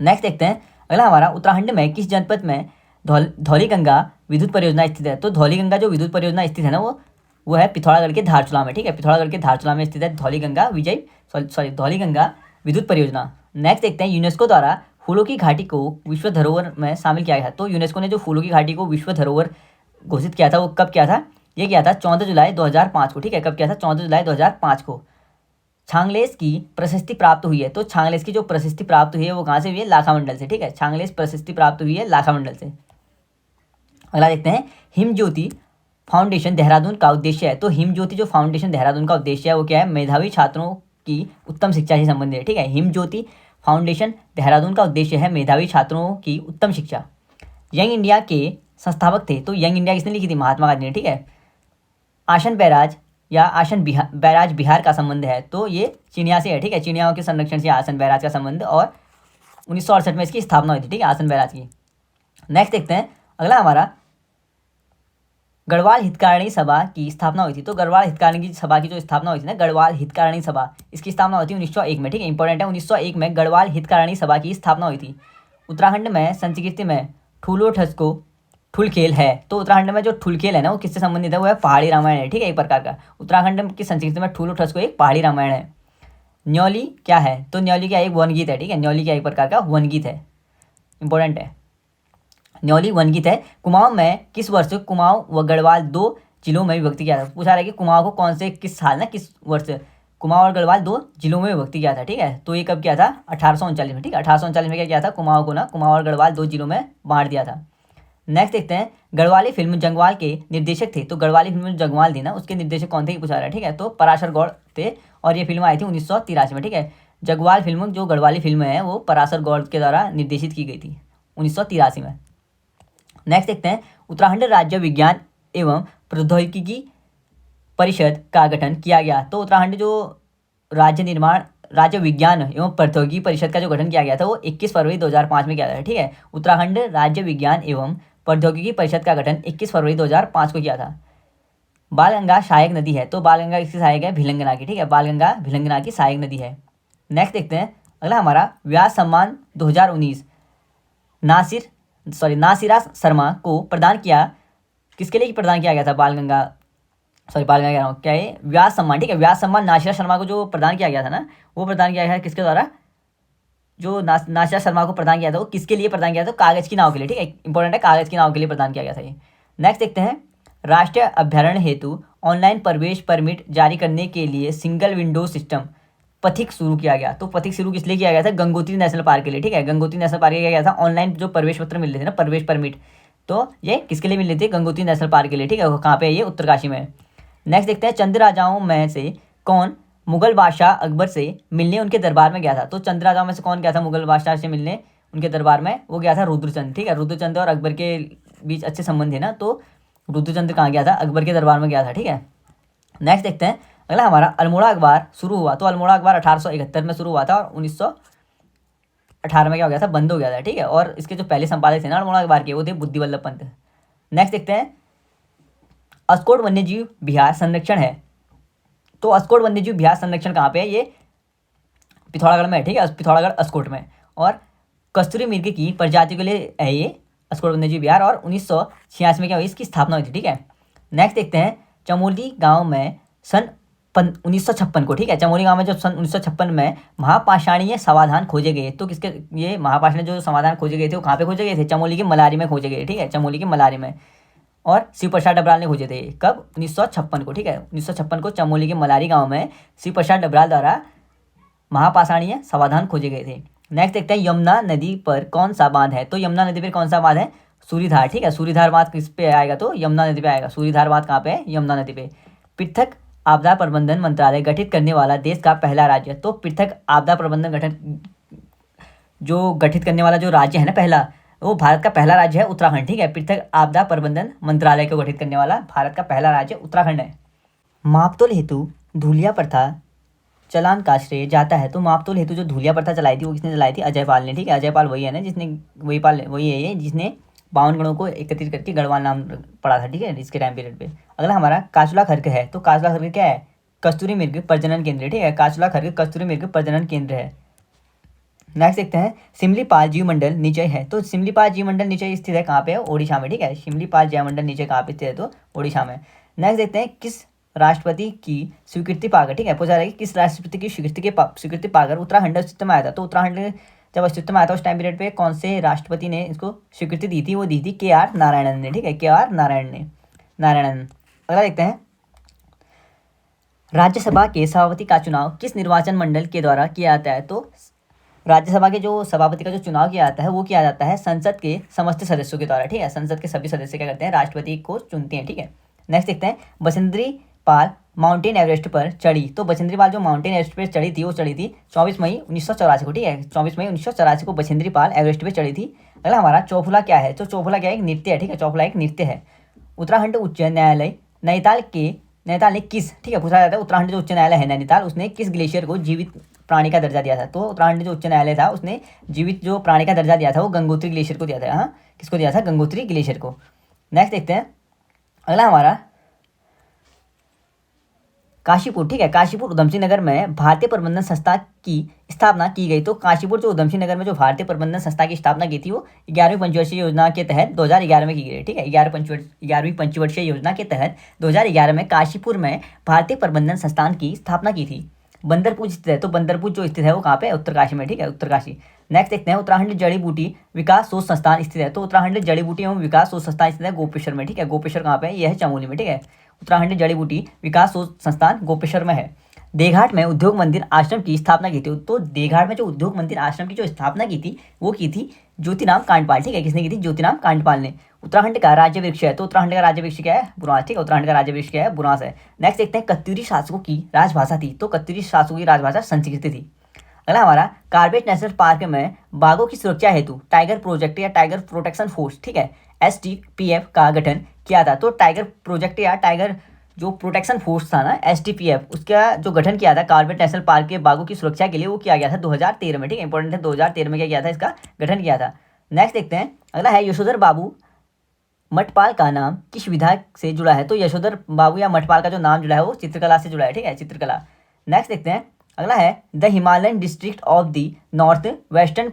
नेक्स्ट देखते हैं अगला हमारा, उत्तराखंड में किस जनपद में धौलीगंगा विद्युत परियोजना स्थित है? तो धौलीगंगा जो विद्युत परियोजना स्थित है ना वो है पिथौरागढ़ के धारचूला में, ठीक है। पिथौरागढ़ के धारचूला में स्थित है धौलीगंगा विद्युत परियोजना। नेक्स्ट देखते हैं, यूनेस्को द्वारा फूलों की घाटी को विश्व धरोहर में शामिल किया गया। तो यूनेस्को ने जो फूलों की घाटी को विश्व धरोहर घोषित किया था वो कब किया था? ये किया था 14 जुलाई 2005 को, ठीक है। कब किया था? 14 जुलाई 2005 को। छांगलेस की प्रशस्ति प्राप्त हुई है, तो छांगलेस की जो प्रशस्ति प्राप्त हुई है वो कहाँ से हुई है? लाखा मंडल से, ठीक है। छांगलेस प्रशस्ति प्राप्त हुई है लाखा मंडल से। अगला देखते हैं, हिम ज्योति फाउंडेशन देहरादून का उद्देश्य है। तो हिम ज्योति जो फाउंडेशन देहरादून का उद्देश्य है वो क्या है? मेधावी छात्रों की उत्तम शिक्षा से संबंधित है, ठीक है। हिम ज्योति फाउंडेशन देहरादून का उद्देश्य है मेधावी छात्रों की उत्तम शिक्षा। यंग इंडिया के संस्थापक थे, तो यंग इंडिया किसने लिखी थी? महात्मा गांधी ने, ठीक है। आसन बैराज या आसन बैराज बिहार का संबंध है, तो ये चिड़िया से है, ठीक है। चिड़ियाओं के संरक्षण से आसन बैराज का संबंध, और 1968 में इसकी स्थापना हुई थी, ठीक है, आसन बैराज की। नेक्स्ट देखते हैं अगला हमारा, गढ़वाल हितकारिणी सभा की स्थापना हुई थी। तो गढ़वाल हितकारिणी सभा की जो स्थापना हुई थी ना, गढ़वाल हितकारिणी सभा, इसकी स्थापना हुई थी 1901 में, ठीक है। इंपॉर्टेंट है, 1901 में गढ़वाल हितकारिणी सभा की स्थापना हुई थी। उत्तराखंड में संस्कृति में ठूलो ठसको ठुल खेल है। तो उत्तराखंड में जो ठुल खेल है ना वो किससे संबंधित है? वो है पहाड़ी रामायण है, ठीक है, एक प्रकार का। उत्तराखंड की संस्कृति में ठूलो ठसको एक पहाड़ी रामायण है। न्यौली क्या है? तो न्यौली क्या एक वनगीत है, ठीक है। न्यौली क्या एक प्रकार का वनगीत है, इंपॉर्टेंट है। न्यौली वनगीत है। कुमाऊं में किस वर्ष कुमाऊं व गढ़वाल 2 जिलों में विभक्ति किया था? पूछा रहा है कि कुमाऊं को कौन से किस साल ना किस वर्ष कुमाऊं और गढ़वाल 2 जिलों में विभक्ति किया था, ठीक है। तो ये कब किया था? 1839 में, ठीक है। 1839 में क्या किया था? कुमाऊं को ना कुमाऊं और गढ़वाल 2 जिलों में बांट दिया था। नेक्स्ट देखते हैं, गढ़वाली फिल्म जंगवाल के निर्देशक थे। तो गढ़वाली फिल्म जंगवाल थी ना उसके निर्देशक कौन थे? पूछा रहा है, ठीक है। तो पराशर गौड़ थे, और ये फिल्म आई थी 1983 में, ठीक है। जंगवाल फिल्म जो गढ़वाली फिल्म है वो पराशर गौड़ के द्वारा निर्देशित की गई थी 1983 में। नेक्स्ट देखते हैं, उत्तराखंड राज्य विज्ञान एवं प्रौद्योगिकी परिषद का गठन किया गया। तो उत्तराखंड जो राज्य विज्ञान एवं प्रौद्योगिकी परिषद का जो गठन किया गया था वो 21 फरवरी 2005 में किया था, ठीक है। उत्तराखंड राज्य विज्ञान एवं प्रौद्योगिकी परिषद का गठन 21 फरवरी 2005 को किया था। बालगंगा सहायक नदी है। तो बालगंगा किसकी सहायक है? भिलंगना की, ठीक है। बालगंगा भिलंगना की सहायक नदी है। नेक्स्ट देखते हैं अगला हमारा, व्यास सम्मान 2019 नासिरा शर्मा को प्रदान किया, किसके लिए प्रदान किया गया था? बालगंगा कह रहा हूँ, क्या है? व्यास सम्मान, ठीक है। व्यास सम्मान नासिरा शर्मा को जो प्रदान किया गया था ना वो प्रदान किया गया किसके द्वारा? जो नासिरा शर्मा को प्रदान किया था वो किसके लिए प्रदान किया था? कागज की नाव के लिए, ठीक है। इंपॉर्टेंट है, कागज की नाव के लिए प्रदान किया गया था ये। नेक्स्ट देखते हैं, राष्ट्रीय अभ्यारण्य हेतु ऑनलाइन प्रवेश परमिट जारी करने के लिए सिंगल विंडो सिस्टम पथिक शुरू किया गया। तो पथिक शुरू किस लिए किया गया था? गंगोत्री नेशनल पार्क के लिए, ठीक है। गंगोत्री नेशनल पार्क किया गया था ऑनलाइन जो प्रवेश पत्र मिल रहे थे ना, प्रवेश परमिट, तो ये किसके लिए मिल रहे थे? गंगोत्री नेशनल पार्क के लिए, ठीक है। कहाँ पे है ये? उत्तरकाशी में। नेक्स्ट देखते हैं, चंद राजाओं में से कौन मुगल बादशाह अकबर से मिलने उनके दरबार में गया था? तो चंद राजाओं में से कौन गया था मुगल बादशाह से मिलने उनके दरबार में? वो गया था रुद्रचंद, ठीक है। रुद्रचंद और अकबर के बीच अच्छे संबंध है ना, तो रुद्रचंद कहाँ गया था? अकबर के दरबार में गया था, ठीक है। नेक्स्ट देखते हैं अगला हमारा, अल्मोड़ा अखबार शुरू हुआ। तो अल्मोड़ा अखबार 1871 में शुरू हुआ था और 1918 में क्या हो गया था? बंद हो गया था, ठीक है। और इसके जो पहले संपादक थे ना अल्मोड़ा अखबार के वो थे बुद्धि वल्लभ पंत। नेक्स्ट देखते हैं, अस्कोट वन्यजीव विहार संरक्षण है। तो अस्कोट वन्यजीव विहार संरक्षण कहाँ पे है? ये पिथौरागढ़ में है, ठीक है। पिथौरागढ़ अस्कोट में। और कस्तूरी मृग की प्रजातियों के लिए है ये अस्कोट वन्यजीव विहार, और 1986 में क्या हुई? इसकी स्थापना हुई थी, ठीक है। नेक्स्ट देखते हैं, चमोली गांव में सन 1956 को, ठीक है। चमोली गांव में जब सन 1956 में महापाषाणीय समाधान खोजे गए, तो किसके ये महापाषाणीय जो समाधान खोजे गए थे वो कहाँ पे खोजे गए थे? चमोली की मलारी में खोजे गए, ठीक है, चमोली की मलारी में। और शिव प्रसाद डबराल ने खोजे थे कब? 1956 को, ठीक है, 1956 को चमोली के मलारी गाँव में शिव प्रसाद डबराल द्वारा महापाषाणीय समाधान खोजे गए थे। नेक्स्ट देखते हैं यमुना नदी पर कौन सा बांध है? तो यमुना नदी पर कौन सा बांध है? सूरीधार, ठीक है। सूरीधार बांध किस पे आएगा? तो यमुना नदी पे आएगा। सूरीधार बांध कहाँ पे है? यमुना नदी पे। पृथक आपदा प्रबंधन मंत्रालय गठित करने वाला देश का पहला राज्य, तो पृथक आपदा प्रबंधन गठन जो गठित करने वाला जो राज्य है ना पहला, वो भारत का पहला राज्य है उत्तराखंड, ठीक है। पृथक आपदा प्रबंधन मंत्रालय को गठित करने वाला भारत का पहला राज्य उत्तराखंड है। मापतोल हेतु धूलिया प्रथा चलान का श्रेय जाता है, तो मापतोल हेतु जो धूलिया प्रथा चलाई थी वो किसने चलाई थी? अजय पाल ने, ठीक है। अजय पाल वही है ना जिसने वही है ये जिसने 52 गणों को एकत्रित करके गढ़वाल नाम पड़ा था, ठीक है, इसके टाइम पीरियड पे। अगला हमारा काचुला खर्क है, तो काचुला खर्क क्या है? कस्तूरी मृग प्रजनन केंद्र, ठीक है। काचुला खर्क कस्तूरी मृग प्रजनन केंद्र है। नेक्स्ट देखते हैं सिमलीपाल जीवमंडल निचय है, तो सिमलीपाल जीवमंडल निचय स्थित है कहाँ पे है? ओडिशा में, ठीक है। सिमलीपाल जीवमंडल निचय कहाँ पे स्थित है? तो ओडिशा में। नेक्स्ट देखते हैं किस राष्ट्रपति की स्वीकृति पाकर, ठीक है, पूछा रहा है कि किस राष्ट्रपति की स्वीकृति पाकर उत्तराखंड अस्तित्व में आया था? तो उत्तराखंड जब अस्तित्व में आया था उस टाइम पीरियड पे कौन से राष्ट्रपति ने इसको स्वीकृति दी थी? वो दी थी KR नारायणन ने, ठीक है, KR नारायणन। अगला देखते हैं राज्यसभा के सभापति का चुनाव किस निर्वाचन मंडल के द्वारा किया जाता है? तो राज्यसभा के जो सभापति का जो चुनाव किया जाता है वो किया जाता है संसद के समस्त सदस्यों के द्वारा, ठीक है। संसद के सभी सदस्य क्या करते हैं? राष्ट्रपति को चुनते हैं, ठीक है। नेक्स्ट देखते हैं बछेंद्री पाल माउंटेन एवरेस्ट पर चढ़ी, तो बछेंद्री पाल जो माउंटेन एवरेस्ट पर चढ़ी थी वो चढ़ी थी 24 मई 1984 को, ठीक है। 24 मई 1984 को बछेंद्री पाल एवरेस्ट पर चढ़ी थी। अगला हमारा चौफुला क्या है? तो चौफुला क्या है? एक नृत्य है, ठीक है। चौफुला एक नृत्य है। उत्तराखंड उच्च न्यायालय नैनीताल ने किस, ठीक है, पूछा जाता है उत्तराखंड जो उच्च न्यायालय है नैनीताल उसने किस ग्लेशियर को जीवित प्राणी का दर्जा दिया था? तो उत्तराखंड जो उच्च न्यायालय था उसने जीवित जो प्राणी का दर्जा दिया था वो गंगोत्री ग्लेशियर को दिया था। हाँ, किसको दिया था? गंगोत्री ग्लेशियर को। नेक्स्ट देखते हैं अगला हमारा काशीपुर, ठीक है। काशीपुर उधमसिंह नगर में भारतीय प्रबंधन संस्था की स्थापना की गई, तो काशीपुर जो उधमसिंह नगर में जो भारतीय प्रबंधन संस्था की स्थापना की थी वो 11वीं पंचवर्षीय योजना के तहत 2011 में की गई, ठीक है। 11वीं पंचवर्षीय योजना के तहत 2011 में काशीपुर में भारतीय प्रबंधन संस्थान की स्थापना की थी। बंदरपुर स्थित है, तो बंदरपुर जो स्थित है वो कहाँ पे? उत्तरकाशी में, ठीक है, उत्तरकाशी। नेक्स्ट देखते हैं उत्तराखंड जड़ी बूटी विकास शोध संस्थान स्थित है, तो उत्तराखंड जड़ी बूटी एवं विकास शोध संस्थान स्थित है गोपेश्वर में, ठीक है। गोपेश्वर कहाँ पे है? यह है चमोली में, ठीक है। उत्तराखंड जड़ी बूटी विकास शोध संस्थान गोपेश्वर में है। देघाट में उद्योग मंदिर आश्रम की स्थापना की थी, तो देघाट में जो उद्योग मंदिर आश्रम की जो स्थापना की थी वो की थी ज्योतिराम कांडपाल, ठीक है। किसने की थी? ज्योतिराम कांडपाल ने। उत्तराखंड का राज्य वृक्ष है, तो उत्तराखंड का राज्य वृक्ष क्या है? बुरांस, ठीक है। उत्तराखंड का राज्य वृक्ष क्या है? बुरांस है। नेक्स्ट देखते हैं कत्यूरी शासकों की राजभाषा थी, तो कत्यूरी शासकों की राजभाषा संस्कृत थी। अगला हमारा कार्बेट नेशनल पार्क में बाघों की सुरक्षा हेतु टाइगर प्रोजेक्ट या टाइगर प्रोटेक्शन फोर्स, ठीक है, STPF का गठन किया था। तो टाइगर प्रोजेक्ट या टाइगर जो प्रोटेक्शन फोर्स था ना STPF, उसका जो गठन किया था कार्बेट नेशनल पार्क के बाघों की सुरक्षा के लिए वो किया गया था 2013 में, ठीक है। इंपॉर्टेंट है, 2013 में क्या किया था? इसका गठन किया था। नेक्स्ट देखते हैं अगला है यशोधर बाबू मठपाल का नाम किस विधा से जुड़ा है? तो यशोधर बाबू या मठपाल का जो नाम जुड़ा है वो चित्रकला से जुड़ा है, ठीक है, चित्रकला। नेक्स्ट देखते हैं अगला है the Himalayan district of the north western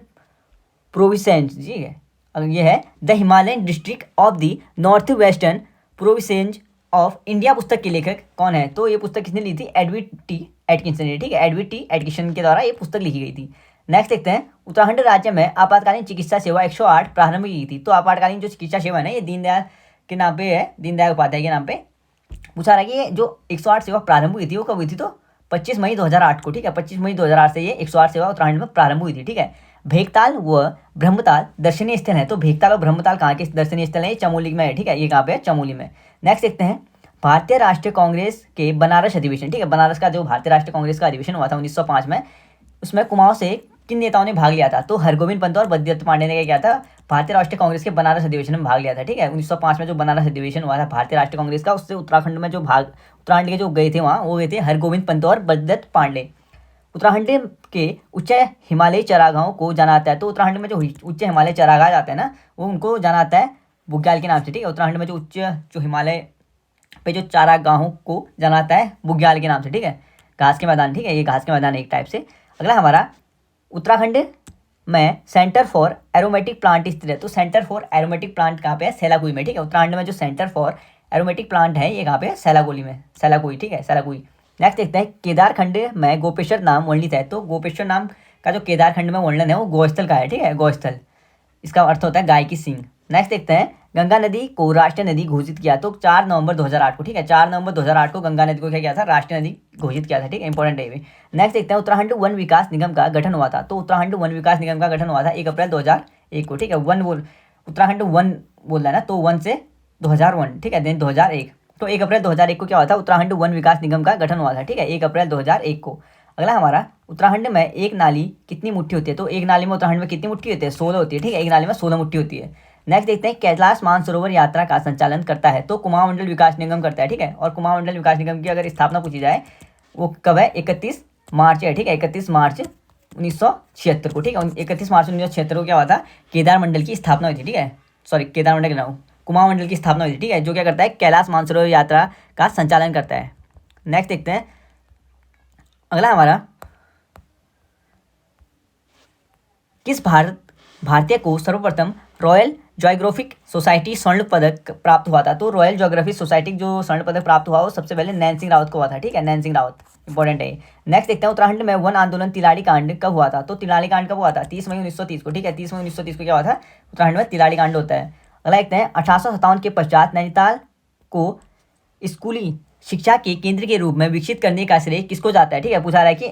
provinces, ठीक है। अगर ये है the Himalayan district of the north western provinces of India पुस्तक के लेखक कौन है? तो ये पुस्तक किसने ली थी? एडविड टी एटकिंसन ने, ठीक है। एडविड टी एटकिंसन के द्वारा ये पुस्तक लिखी गई थी। नेक्स्ट देखते हैं उत्तराखंड राज्य में आपातकालीन चिकित्सा सेवा 108 प्रारंभ की थी, तो आपातकालीन जो चिकित्सा सेवा है ना ये दीनदयाल के नाम पे है, दीनदयाल उपाध्याय के नाम पे। पूछा रहा है कि ये जो 108 सेवा प्रारंभ हुई थी वो कब हुई थी? तो 25 मई 2008 को, ठीक है। 25 मई 2008 से ये 108 सेवा उत्तराखंड में प्रारंभ हुई थी, ठीक है। भेकताल व ब्रह्मताल दर्शनीय स्थल है, तो भेकताल और ब्रह्मताल कहाँ के दर्शनीय स्थल है? ये चमोली में है, ठीक है। ये कहाँ पे है? चमोली में। नेक्स्ट देखते हैं भारतीय राष्ट्रीय कांग्रेस के बनारस अधिवेशन, ठीक है। बनारस का जो भारतीय राष्ट्रीय कांग्रेस का अधिवेशन हुआ था 1905 में, उसमें कुमाऊं से किन नेताओं ने भाग लिया था? तो हरगोविंद पंत और बद्रीदत्त पांडे ने क्या किया था? भारतीय राष्ट्रीय कांग्रेस के बनारस अधिवेशन में भाग लिया था, ठीक है। 1905 में जो बनारस अधिवेशन हुआ था भारतीय राष्ट्रीय कांग्रेस का, उससे उत्तराखंड में जो उत्तराखंड के जो गए थे वहाँ वो गए थे हरगोविंद पंत और बद्रीदत्त पांडे। उत्तराखंड के उच्च हिमालयी चरागाहों को जाना जाता है, तो उत्तराखंड में जो उच्च हिमालय चरागाह जाते हैं ना वो उनको जाना जाता है बुग्याल के नाम से, ठीक है। उत्तराखंड में जो हिमालय पे जो चारागाहों को जाना जाता है बुग्याल के नाम से, ठीक है। घास के मैदान, ठीक है, ये घास के मैदान एक टाइप से। अगला हमारा उत्तराखंड में सेंटर फॉर एरोमेटिक प्लांट स्थित है, तो सेंटर फॉर एरोमेटिक प्लांट कहाँ पे है? सैलाकुई में, ठीक है। उत्तराखंड में जो सेंटर फॉर एरोमेटिक प्लांट है ये कहाँ पे है? सैलाकुई में, सैलाकुई, ठीक है, सैलाकुई। नेक्स्ट देखते हैं केदारखंड में गोपेश्वर नाम वर्णित है। तो गोपेश्वर नाम का जो केदारखंड में वर्णन है वो गौस्थल का है, ठीक है, गौस्थल। इसका अर्थ होता है गाय की सींग। नेक्स्ट देखते हैं गंगा नदी को राष्ट्रीय नदी घोषित किया तो 4 नवंबर 2008 को, ठीक है, 4 नवंबर 2008 को गंगा नदी को क्या किया था, राष्ट्रीय नदी घोषित किया था, ठीक है, इंपॉर्टेंट है ये भी। नेक्स्ट देखते हैं उत्तराखंड वन विकास निगम का गठन हुआ था। तो उत्तराखंड वन विकास निगम का गठन हुआ था 1 अप्रैल 2001 को, ठीक है। उत्तराखंड वन बोल रहा है ना, तो वन से 2001, ठीक है, देन 2001। तो 1 अप्रैल 2001 को क्या हुआ था, उत्तराखंड वन विकास निगम का गठन हुआ था, ठीक है, 1 अप्रैल 2001 को। अगला हमारा उत्तराखंड में एक नाली कितनी मुट्ठी होती है। तो एक नाली में उत्तराखंड में कितनी मुट्ठी होती है, 16 होती है, ठीक है, एक नाली में 16 मुट्ठी होती है। नेक्स्ट देखते हैं कैलाश मानसरोवर यात्रा का संचालन करता है। तो कुमाऊं मंडल विकास निगम करता है, ठीक है। और कुमाऊं मंडल विकास निगम की अगर स्थापना पूछी जाए वो कब है, 31 मार्च है, ठीक है, 31 मार्च 1976 को, ठीक है। 31 मार्च 1976 को क्या हुआ था, केदार मंडल की स्थापना हुई थी, ठीक है, सॉरी केदार मंडल ना, कुमाऊं मंडल की स्थापना हुई थी, ठीक है, जो क्या करता है, कैलाश मानसरोवर यात्रा का संचालन करता है। नेक्स्ट देखते हैं अगला हमारा किस भारतीय को सर्वप्रथम रॉयल ज्योग्राफिक सोसाइटी स्वर्ण पदक प्राप्त हुआ था। तो रॉयल ज्योग्राफिक सोसाइटी जो स्वर्ण पदक प्राप्त हुआ वो सबसे पहले नैन सिंह रावत को हुआ था, ठीक है, नैन सिंह रावत, इंपॉर्टेंट है। नेक्स्ट देखते हैं उत्तराखंड में वन आंदोलन तिलाड़ी कांड कब हुआ था। तो तिलाड़ी कांड कब हुआ था, 30 मई 1930 को, ठीक है, 30 मई 1930 को क्या हुआ था, उत्तराखंड में तिलाड़ी कांड होता है। अगला देखते हैं 1857 के पश्चात नैनीताल को स्कूली शिक्षा के केंद्र के रूप में विकसित करने का श्रेय किसको जाता है, ठीक है, पूछा रहा है कि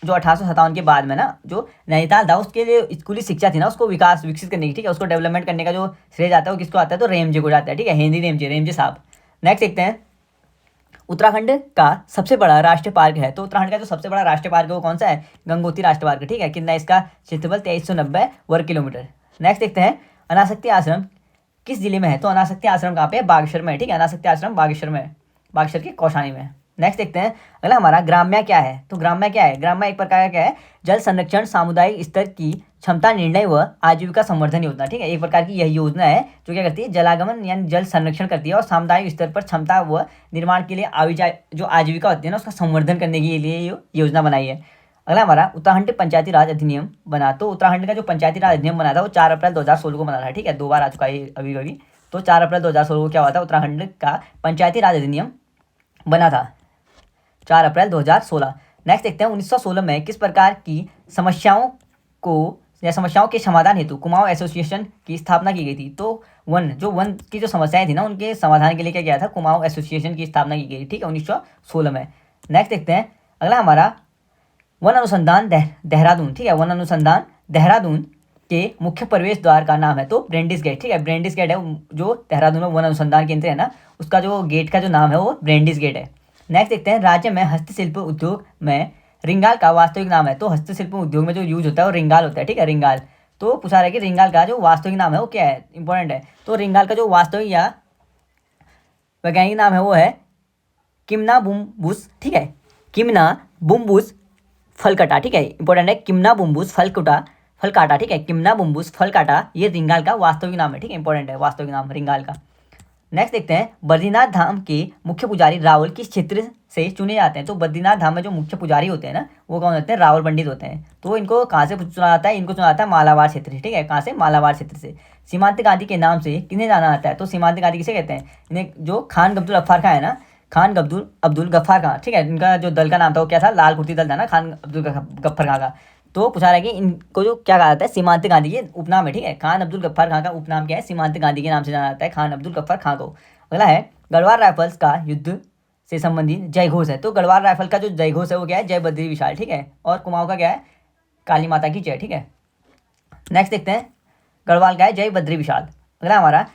जो 1857 के बाद में ना जो नैनीताल था उसके लिए स्कूली शिक्षा थी ना उसको विकसित करने की, ठीक है, उसको डेवलपमेंट करने का जो श्रेय जाता है वो किसको आता है, तो रेमजे को जाता है, ठीक है, हेनरी रेमजे साहब। नेक्स्ट देखते हैं उत्तराखंड का सबसे बड़ा राष्ट्रीय पार्क है। तो उत्तराखंड का जो सबसे बड़ा राष्ट्रीय पार्क है वो कौन सा है, गंगोत्री राष्ट्रीय पार्क, ठीक है, कितना इसका क्षेत्रफल 2390 वर्ग किलोमीटर। नेक्स्ट देखते हैं अनासक्ति आश्रम किस जिले में है। तो अनासक्ति आश्रम कहाँ पे है, बागेश्वर में है, ठीक है, अनासक्ति आश्रम बागेश्वर में, बागेश्वर की कौशानी में। नेक्स्ट देखते हैं अगला हमारा ग्राम्या क्या है। तो ग्राम्या क्या है, ग्राम्या एक प्रकार का क्या है, जल संरक्षण सामुदायिक स्तर की क्षमता निर्णय व आजीविका संवर्धन योजना, ठीक है, एक प्रकार की यह योजना है जो क्या करती है, जलागमन यानी जल संरक्षण करती है और सामुदायिक स्तर पर क्षमता व निर्माण के लिए जो आजीविका होती है ना उसका संवर्धन करने के लिए ये योजना बनाई है। अगला हमारा उत्तराखंड पंचायती राज अधिनियम बना। तो उत्तराखंड का जो पंचायती राज अधिनियम बना था वो 4 अप्रैल 2016 को बना था, ठीक है, 2 बार आ चुका है अभी अभी। तो 4 अप्रैल 2016 को क्या हुआ था, उत्तराखंड का पंचायती राज अधिनियम बना था 4 अप्रैल 2016। नेक्स्ट देखते हैं 1916 में किस प्रकार की समस्याओं के समाधान हेतु कुमाऊं एसोसिएशन की स्थापना की गई थी। तो वन की जो समस्याएं थी ना उनके समाधान के लिए क्या किया था, कुमाऊं एसोसिएशन की स्थापना की गई, ठीक है, 1916 में। नेक्स्ट देखते हैं अगला हमारा वन अनुसंधान देहरादून, ठीक है, वन अनुसंधान देहरादून के मुख्य प्रवेश द्वार का नाम है तो ब्रेंडिस गेट, ठीक है, ब्रेंडिस गेट है जो देहरादून में वन अनुसंधान केंद्र है ना उसका जो गेट का जो नाम है वो ब्रेंडिस गेट है। नेक्स्ट देखते हैं राज्य में हस्तशिल्प उद्योग में रिंगाल का वास्तविक नाम है। तो हस्तशिल्प उद्योग में जो यूज होता है वो रिंगाल होता है, ठीक है, रिंगाल। तो पूछा रहा है कि रिंगाल का जो वास्तविक नाम है वो क्या है, इंपॉर्टेंट है। तो रिंगाल का जो वास्तविक या वैज्ञानिक नाम है वो है किम्ना बुम्बुस, ठीक है, किम्ना बुम्बुस फलकटा, ठीक है, इंपॉर्टेंट है, किम्ना बुम्बुस फलकाटा, ठीक है, किम्ना बुम्बुस फलकाटा ये रिंगाल का वास्तविक नाम है, ठीक है, इंपॉर्टेंट है वास्तविक नाम रिंगाल का। नेक्स्ट देखते हैं बद्रीनाथ धाम के मुख्य पुजारी रावल किस क्षेत्र से चुने जाते हैं। तो बद्रीनाथ धाम में जो मुख्य पुजारी होते हैं ना वो कौन होते हैं, रावल पंडित होते हैं। तो इनको कहाँ से चुना जाता है, इनको चुना जाता है मालाबार क्षेत्र से, ठीक है, कहाँ से, मालाबार क्षेत्र से। सीमांत गांधी के नाम से किन्हें जाना जाता है। तो सीमांत गांधी किसे कहते हैं, इन्हें जो खान अब्दुल गफ्फार खां है ना, खान अब्दुल गफ्फार खां, ठीक है, इनका जो दल का नाम था वो क्या था, लाल कुर्ती दल था ना खान अब्दुल गफ्फार खां का। तो पूछा रहा है कि इनको जो क्या कहा जाता है, सीमांत गांधी के उपनाम है, ठीक है, खान अब्दुल गफ्फार खां का उपनाम क्या है, सीमांत गांधी के नाम से जाना जाता है खान अब्दुल गफ्फार खां को। अगला है गढ़वाल राइफल्स का युद्ध से संबंधित जय घोष है। तो गढ़वाल राइफल का जो जय घोष है वो क्या है, जय बद्री विशाल, ठीक है, और कुमाऊं का क्या है, काली माता की जय, ठीक है। नेक्स्ट देखते हैं गढ़वाल का है जय बद्री विशाल। अगला हमारा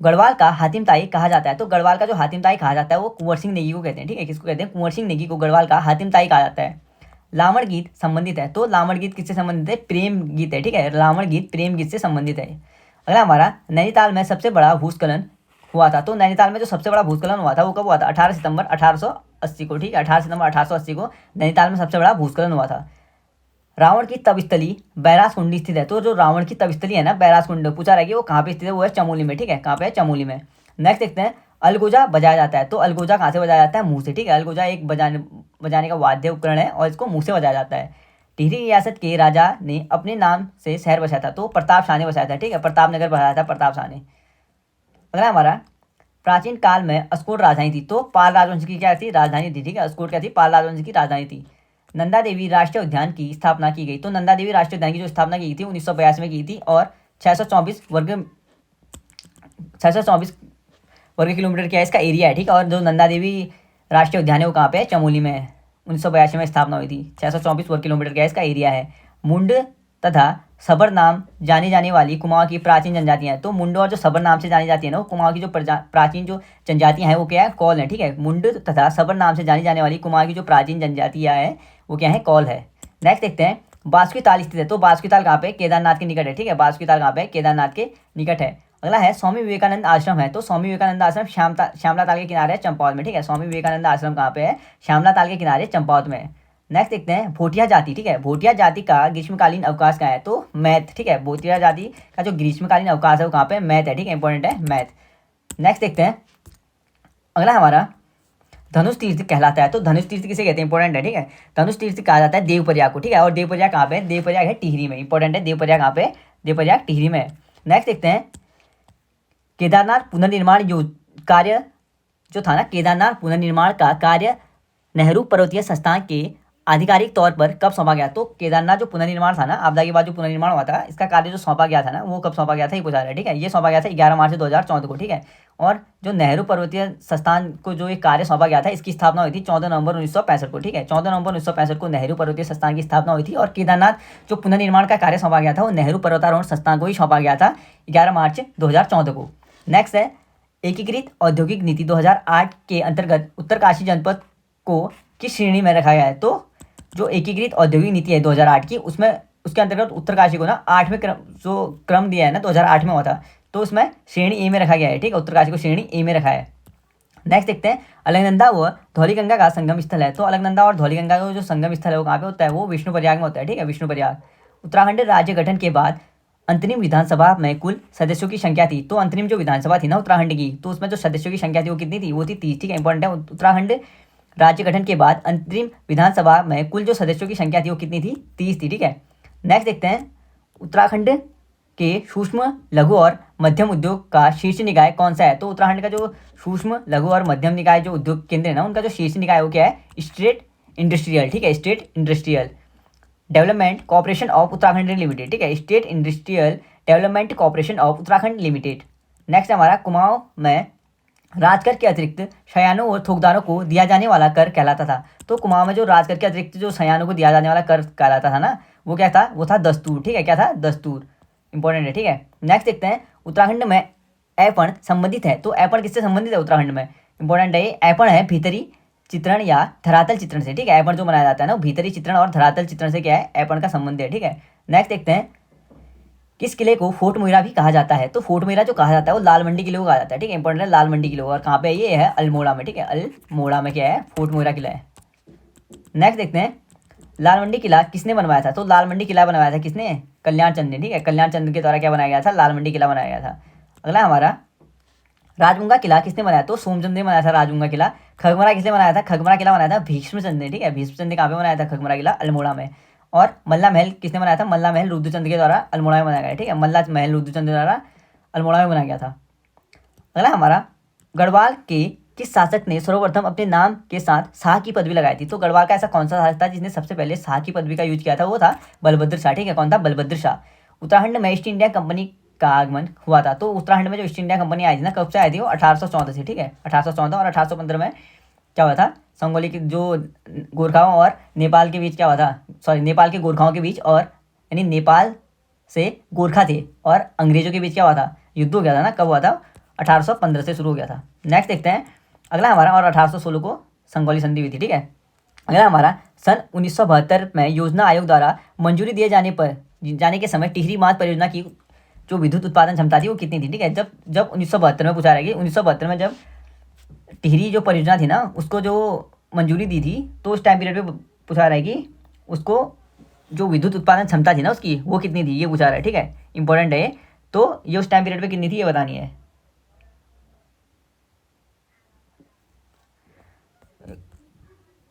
गढ़वाल का हातिम ताई कहा जाता है। तो गढ़वाल का जो हातिम ताई कहा जाता है वो कुंवर सिंह नेगी को कहते हैं, ठीक है, किसको कहते हैं, कुंवर सिंह नेगी को गढ़वाल का हातिम ताई कहा जाता है। लावण गीत संबंधित है। तो लावण गीत किससे संबंधित है, प्रेम गीत है, ठीक है, लावण गीत प्रेम गीत से संबंधित है। अगला हमारा नैनीताल में सबसे बड़ा भूस्खलन हुआ था। तो नैनीताल में जो सबसे बड़ा भूस्खलन हुआ था वो कब हुआ था, 18 सितंबर 1880 को, ठीक है, 18 सितंबर 1880 को नैनीताल में सबसे बड़ा भूस्खलन हुआ था। रावण की तपस्थली बैराज कुंडी स्थित है। तो जो रावण की तपस्थली है ना बैराज कुंड, पूछा रहा है कि वो कहाँ पे स्थित है, वो है चमोली में, ठीक है, कहाँ पे है, चमोली में। नेक्स्ट देखते हैं अलगोजा बजाया जाता है। तो अलगोजा कहाँ से बजाया जाता है, मुंह से, ठीक है, अलगोजा एक बजाने का वाद्य उपकरण है और इसको मुंह से बजाया जाता है। टिहरी रियासत के राजा ने अपने नाम से शहर बसाया था। तो प्रताप शाह ने बसाया था, ठीक है, प्रताप नगर बसाया था प्रताप शाह ने। अगला हमारा प्राचीन काल में अस्कोट राजधानी थी। तो पाल राजवंश की क्या थी, राजधानी थी, ठीक है। अस्कोट क्या थी, पाल राजवंश की राजधानी थी। नंदा देवी राष्ट्रीय उद्यान की स्थापना की गई। तो नंदा देवी राष्ट्रीय उद्यान की जो स्थापना की गई थी 1982 में की थी, और 624 वर्ग किलोमीटर क्या है इसका एरिया है, ठीक है। और जो नंदा देवी राष्ट्रीय उद्यान है वो कहाँ पे है, चमोली में है। 1982 में स्थापना हुई थी। 624 वर्ग किलोमीटर क्या है इसका एरिया है। मुंड तथा सबर नाम जानी जाने वाली कुमाऊं की प्राचीन जनजातियां हैं। तो मुंड और जो सबर नाम से जानी जाती है ना, वो कुमाऊं की जो प्राचीन जो जनजातियां हैं वो क्या है, कौल है, ठीक है। मुंड तथा सबर नाम से जानी जाने वाली कुमाऊं की जो प्राचीन जनजातियां हैं वो क्या है, कौल है। नेक्स्ट देखते हैं, बासुकी ताल स्थित है। तो बासुकी ताल कहाँ पे, केदारनाथ के निकट है, ठीक है। बासुकी ताल कहाँ पे, केदारनाथ के निकट है। अगला है स्वामी विवेकानंद आश्रम है। तो स्वामी विवेकानंद आश्रम श्यामला ताल के किनारे है, चंपावत में, ठीक है। स्वामी विवेकानंद आश्रम कहाँ पे है, श्यामला ताल के किनारे चंपावत में। नेक्स्ट देखते हैं, भोटिया जाति, ठीक है। भोटिया जाति का ग्रीष्मकालीन अवकाश कहाँ है, तो मैथ, ठीक है। भोटिया जाति का जो ग्रीष्मकालीन अवकाश है वो कहाँ पे, मैथ है, ठीक है। इंपॉर्टेंट है मैथ। नेक्स्ट देखते हैं, अगला हमारा धनुष तीर्थ कहलाता है। तो धनुष तीर्थ किसे कहते हैं, इंपॉर्टेंट है, ठीक है। धनुष तीर्थ कहा जाता है देवप्रयाग को, ठीक है। और देवप्रयाग कहाँ पे है, देवप्रयाग है टिहरी में, इंपॉर्टेंट है। देवप्रयाग कहाँ पे, देवप्रयाग टिहरी में। नेक्स्ट देखते हैं, केदारनाथ पुनर्निर्माण कार्य जो था ना, केदारनाथ पुनर्निर्माण का कार्य नेहरू पर्वतीय संस्थान के आधिकारिक तौर पर कब सौंपा गया। तो केदारनाथ जो पुनर्निर्माण था ना, आपदा के बाद जो पुनर्निर्माण हुआ था, इसका कार्य जो सौंपा गया था ना, वो कब सौंपा गया था ये पूछा रहा है, ठीक है। ये सौंपा गया था 11 मार्च 2014 को, ठीक है। और जो नेहरू पर्वतीय संस्थान को जो एक कार्य सौंपा गया था, इसकी स्थापना हुई थी 14 नवंबर 1965 को, ठीक है। 14 नवंबर 1965 को नेहरू पर्वतीय संस्थान की स्थापना हुई थी। और केदारनाथ जो पुनर्निर्माण का कार्य सौंपा गया था वो नेहरू पर्वतारोहण संस्थान को ही सौंपा गया था 11 मार्च 2014 को। नेक्स्ट है, एकीकृत औद्योगिक नीति 2008 के अंतर्गत उत्तरकाशी जनपद को किस श्रेणी में रखा गया है। तो जो एकीकृत औद्योगिक नीति है 2008 की, उसमें उसके अंतर्गत उत्तरकाशी को ना 8वें क्रम, जो क्रम दिया है ना 2008 में हुआ था, तो उसमें श्रेणी ए में रखा गया है, ठीक है। उत्तरकाशी को श्रेणी ए में रखा है। नेक्स्ट देखते हैं, अलकनंदा व धौलीगंगा का संगम स्थल है। तो अलकनंदा और धौलीगंगा का जो संगम स्थल है वो कहाँ पे होता है, वो विष्णुप्रयाग में होता है, ठीक है, विष्णुप्रयाग। उत्तराखंड राज्य गठन के बाद अंतरिम विधानसभा में कुल सदस्यों की संख्या थी। तो अंतरिम जो विधानसभा थी ना उत्तराखंड की, तो उसमें जो सदस्यों की संख्या थी वो कितनी थी, वो थी 30, ठीक है। इंपॉर्टेंट है, उत्तराखंड राज्य गठन के बाद अंतरिम विधानसभा में कुल जो सदस्यों की संख्या थी वो कितनी थी, 30 थी, ठीक है। नेक्स्ट देखते हैं, उत्तराखंड के सूक्ष्म लघु और मध्यम उद्योग का शीर्ष निकाय कौन सा है। तो उत्तराखंड का जो सूक्ष्म लघु और मध्यम निकाय जो उद्योग केंद्र है ना, उनका जो शीर्ष निकाय वो क्या है, स्टेट इंडस्ट्रियल, ठीक है। State industrial development corporation of Uttarakhand limited, ठीक है। State industrial development corporation of Uttarakhand limited. Next हमारा, कुमाऊं में राजकर के अतिरिक्त शयानों और थोकदारों को दिया जाने वाला कर कहलाता था। तो कुमाऊं में जो राजकर के अतिरिक्त जो शयानों को दिया जाने वाला कर कहलाता था ना, वो क्या था, वो था दस्तूर, ठीक है। क्या था, दस्तूर, इंपॉर्टेंट है, ठीक है। नेक्स्ट देखते हैं, उत्तराखंड में ऐपण संबंधित है। तो ऐपण किससे संबंधित है उत्तराखंड में, इंपॉर्टेंट है। ऐपण है भीतरी चित्रण या धरातल चित्रण से, ठीक है। ऐपण जो बनाया जाता है ना, भीतरी चित्रण और धरातल चित्रण से क्या है, ऐपण का संबंध है, ठीक है। नेक्स्ट देखते हैं, किस किले को फोर्ट मोइरा भी कहा जाता है। तो फोर्ट मोइरा जो कहा जाता है वो लाल मंडी किले को कहा जाता है, ठीक है। इंपॉर्टेंट है, लाल मंडी किले। और कहाँ पे ये है, अल्मोड़ा में, ठीक है। अल्मोड़ा में क्या है, फोर्ट मोइरा किला है। नेक्स्ट देखते हैं, लाल मंडी किला किसने बनवाया था। तो लाल मंडी किला बनवाया था किसने, कल्याण चंद ने, ठीक है। कल्याण चंद के द्वारा क्या बनाया गया था, लाल मंडी किला बनाया गया था। अगला हमारा, राजमुंगा किला किसने बनाया। तो सोमचंद ने बनाया था राजमुंगा किला। खगमरा किसने बनाया था, खगमरा किला बनाया था भीष्मचंद ने, ठीक है। भीष्मचंद ने कहाँ पे बनाया था, खगमरा किला, अल्मोड़ा में। और मल्ला महल किसने बनाया था, मल्ला महल रुद्रचंद के द्वारा अल्मोड़ा में बनाया गया, ठीक है। मल्ला महल रुद्रचंद के द्वारा अल्मोड़ा में बनाया गया था। अगला हमारा, गढ़वाल के किस शासक ने सर्वप्रथम अपने नाम के साथ शाह की पदवी लगाई थी। तो गढ़वाल का ऐसा कौन सा शासक था जिसने सबसे पहले शाह की पदवी का यूज किया था, वो था बलभद्र शाह, ठीक है। कौन था, बलभद्र शाह। उत्तराखंड में ईस्ट इंडिया कंपनी का आगमन हुआ था। तो उत्तराखंड में जो ईस्ट इंडिया कंपनी आई थी ना, कब से आई थी, वो 1814 से, ठीक है। 1814 और 1815 में क्या हुआ था, संगोली के जो गोरखाओं और नेपाल के बीच क्या हुआ था, सॉरी, नेपाल के गोरखाओं के बीच, और यानी नेपाल से गोरखा थे और अंग्रेजों के बीच क्या हुआ था, युद्ध हो गया था ना। कब हुआ था, 1815 से शुरू हो गया था। नेक्स्ट देखते हैं, अगला हमारा, और 1816 को संगोली संधि हुई थी, ठीक है। अगला हमारा, सन 1972 में योजना आयोग द्वारा मंजूरी दिए जाने के समय टिहरी मात परियोजना की जो विद्युत उत्पादन क्षमता थी वो कितनी थी, ठीक है। जब 1972 में पूछा रहेगी, 1972 में जब टिहरी जो परियोजना थी ना उसको जो मंजूरी दी थी, तो उस टाइम पीरियड पे पूछा रहेगी उसको जो विद्युत उत्पादन क्षमता थी ना उसकी, वो कितनी थी, ये पूछा रहा है, ठीक है। इंपॉर्टेंट है, तो ये उस टाइम पीरियड पे कितनी थी ये बतानी है।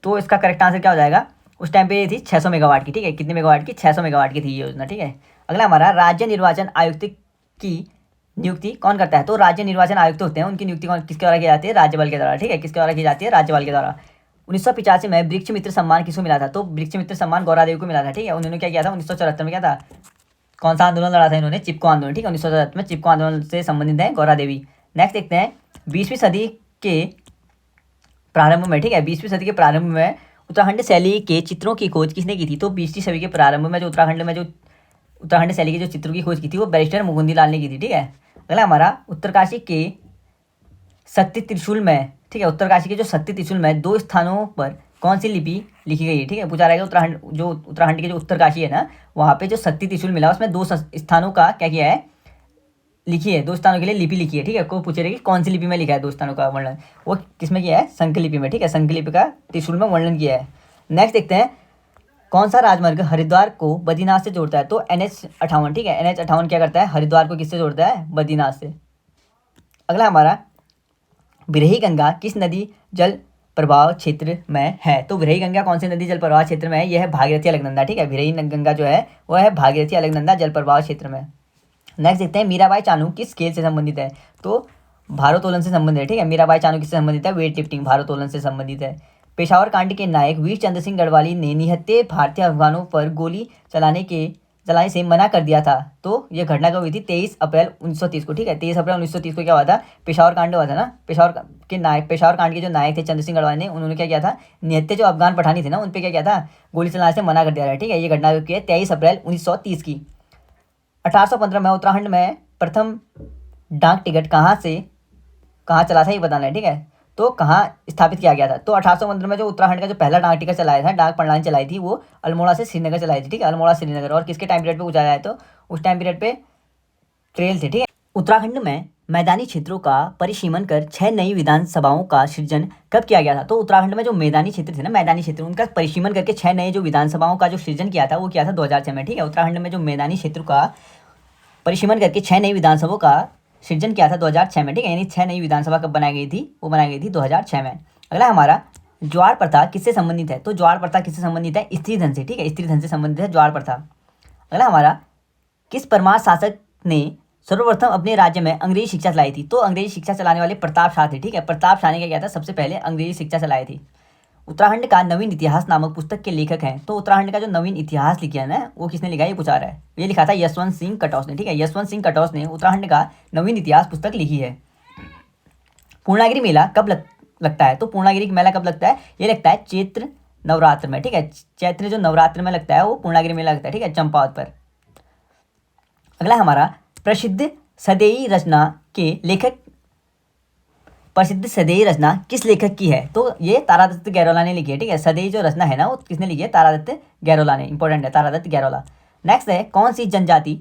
तो इसका करेक्ट आंसर क्या हो जाएगा, उस टाइम पे ये थी 600 मेगावाट की, ठीक है। कितने मेगावाट की, 600 मेगावाट की थी ये योजना, ठीक है। अगला हमारा, राज्य निर्वाचन आयुक्त की नियुक्ति कौन करता है? तो राज्य निर्वाचन आयुक्त होते हैं, उनकी नियुक्ति कौन किसके द्वारा की जाती है? राज्यपाल के द्वारा, ठीक है, किसके द्वारा की जाती है? राज्यपाल के द्वारा। 1985 में वृक्ष मित्र सम्मान किसको मिला था? तो वृक्ष मित्र सम्मान गौरा देवी को मिला था, ठीक है। उन्होंने क्या किया था? 1974 में क्या था? कौन सा आंदोलन लड़ा था इन्होंने? चिपको आंदोलन, ठीक है। 1974 में चिपको आंदोलन से संबंधित है गौरा देवी। नेक्स्ट देखते हैं 20वीं सदी के प्रारंभ में, ठीक है, 20वीं सदी के प्रारंभ में उत्तराखंड शैली के चित्रों की खोज किसने की थी? तो 20वीं सदी के प्रारंभ में जो उत्तराखंड शैली के जो चित्रों की खोज की थी वो बैरिस्टर मुकुंदी लाल ने की थी, ठीक है। अगला हमारा उत्तरकाशी के शक्ति त्रिशूल में, ठीक है, उत्तरकाशी के जो शक्ति त्रिशूल में 2 स्थानों पर कौन सी लिपि लिखी गई है? ठीक है, पूछा रहेगा उत्तराखंड के जो उत्तरकाशी है ना, वहाँ पे जो शक्ति त्रिशूल मिला उसमें 2 स्थानों का क्या किया है? लिखी है, 2 स्थानों के लिए लिपि लिखी है, ठीक है। को पूछे रहेगी कौन सी लिपि में लिखा है 2 स्थानों का वर्णन, वो किसमें किया है? संख लिपि में, ठीक है, संख लिपि का त्रिशूल में वर्णन किया है। नेक्स्ट देखते हैं कौन सा राजमार्ग हरिद्वार को बद्रीनाथ से जोड़ता है? तो NH58, ठीक है, NH58 क्या करता है? हरिद्वार को किससे जोड़ता है? बद्रीनाथ से। अगला हमारा बिरही गंगा किस नदी जल प्रवाह क्षेत्र में है? तो बिरही गंगा कौन सी नदी जल प्रवाह क्षेत्र में है? यह है भागीरथी अलकनंदा, ठीक है। बिरही गंगा जो है वह है भागीरथी अलकनंदा जल प्रवाह क्षेत्र में। नेक्स्ट देखते हैं मीराबाई चानू किस खेल से संबंधित है? तो भारोत्तोलन से संबंधित है, ठीक है। मीराबाई चानू किससे संबंधित है? वेट लिफ्टिंग, भारोत्तोलन से संबंधित है। पेशावर कांड के नायक वीर चंद्र सिंह गढ़वाली ने निहत्थे भारतीय अफगानों पर गोली चलाने से मना कर दिया था। तो यह घटना कब हुई थी? 23 अप्रैल 1930 को, ठीक है। 23 अप्रैल 1930 को क्या हुआ था? पेशावर कांड हुआ था ना। पेशावर कांड के जो नायक थे चंद्र सिंह गढ़वाली ने, उन्होंने क्या किया था? निहत्थे जो अफगान पठानी थे ना, उन पर क्या किया था? गोली चलाने से मना कर दिया था, ठीक है। ये घटना हुई है 23 अप्रैल 1930 की। 1815 में उत्तराखंड में प्रथम डाक टिकट कहाँ चला था ये बताना है, ठीक है। तो कहाँ स्थापित किया गया था? तो 1815 में जो उत्तराखंड का जो पहला डाक टिकट चलाया था, डाक प्रणाली चलाई थी, वो अल्मोड़ा से श्रीनगर चलाई थी, ठीक है, अल्मोड़ा श्रीनगर। और किसके टाइम पीरियड पे पूछा जाए तो उस टाइम पीरियड पे ट्रेल थे, ठीक है। उत्तराखंड में मैदानी क्षेत्रों का परिसीमन कर 6 नई विधानसभाओं का सृजन कब किया गया था? तो उत्तराखंड में जो मैदानी क्षेत्र थे ना, मैदानी क्षेत्र, उनका परिसीमन करके 6 नए जो विधानसभाओं का जो सृजन किया था वो किया था 2006 में, ठीक है। उत्तराखंड में जो मैदानी क्षेत्र का परिसीमन करके 6 नई विधानसभाओं का सृजन किया था 2006 में, ठीक है। यानी 6 नई विधानसभा कब बनाई गई थी? वो बनाई गई थी 2006 में। अगला हमारा ज्वार प्रथा किससे संबंधित है? तो ज्वार प्रथा किससे संबंधित है? स्त्री धन से, ठीक है, स्त्री धन से संबंधित है ज्वार प्रथा। अगला हमारा किस परमार शासक ने सर्वप्रथम अपने राज्य में अंग्रेजी शिक्षा चलाई थी? तो अंग्रेजी शिक्षा चलाने वाले प्रताप शाह थे, ठीक है। प्रताप शाह ने क्या किया था? सबसे पहले अंग्रेजी शिक्षा चलाई थी। उत्तराखंड का नवीन इतिहास नामक पुस्तक के लेखक हैं। तो उत्तराखंड का जो नवीन इतिहास लिखा है ना, वो किसने लिखा है? ये पूछा रहा है। ये लिखा था यशवंत सिंह कटौच ने, ठीक है। यशवंत सिंह कटौच ने उत्तराखंड का नवीन इतिहास पुस्तक लिखी है। पूर्णागिरि मेला कब लगता है? तो पूर्णागिरि मेला कब लगता है? ये लगता है चैत्र नवरात्र में, ठीक है। चैत्र जो नवरात्र में लगता है वो पूर्णागिरि मेला लगता है, ठीक है, चंपावत पर। अगला हमारा प्रसिद्ध सदैई रचना किस लेखक की है? तो ये तारादत्त गैरोला ने लिखी है, ठीक है। सदैई जो रचना है ना, वो किसने लिखी है? तारादत्त गैरोला ने। इंपॉर्टेंट है, तारादत्त गैरोला। नेक्स्ट है कौन सी जनजाति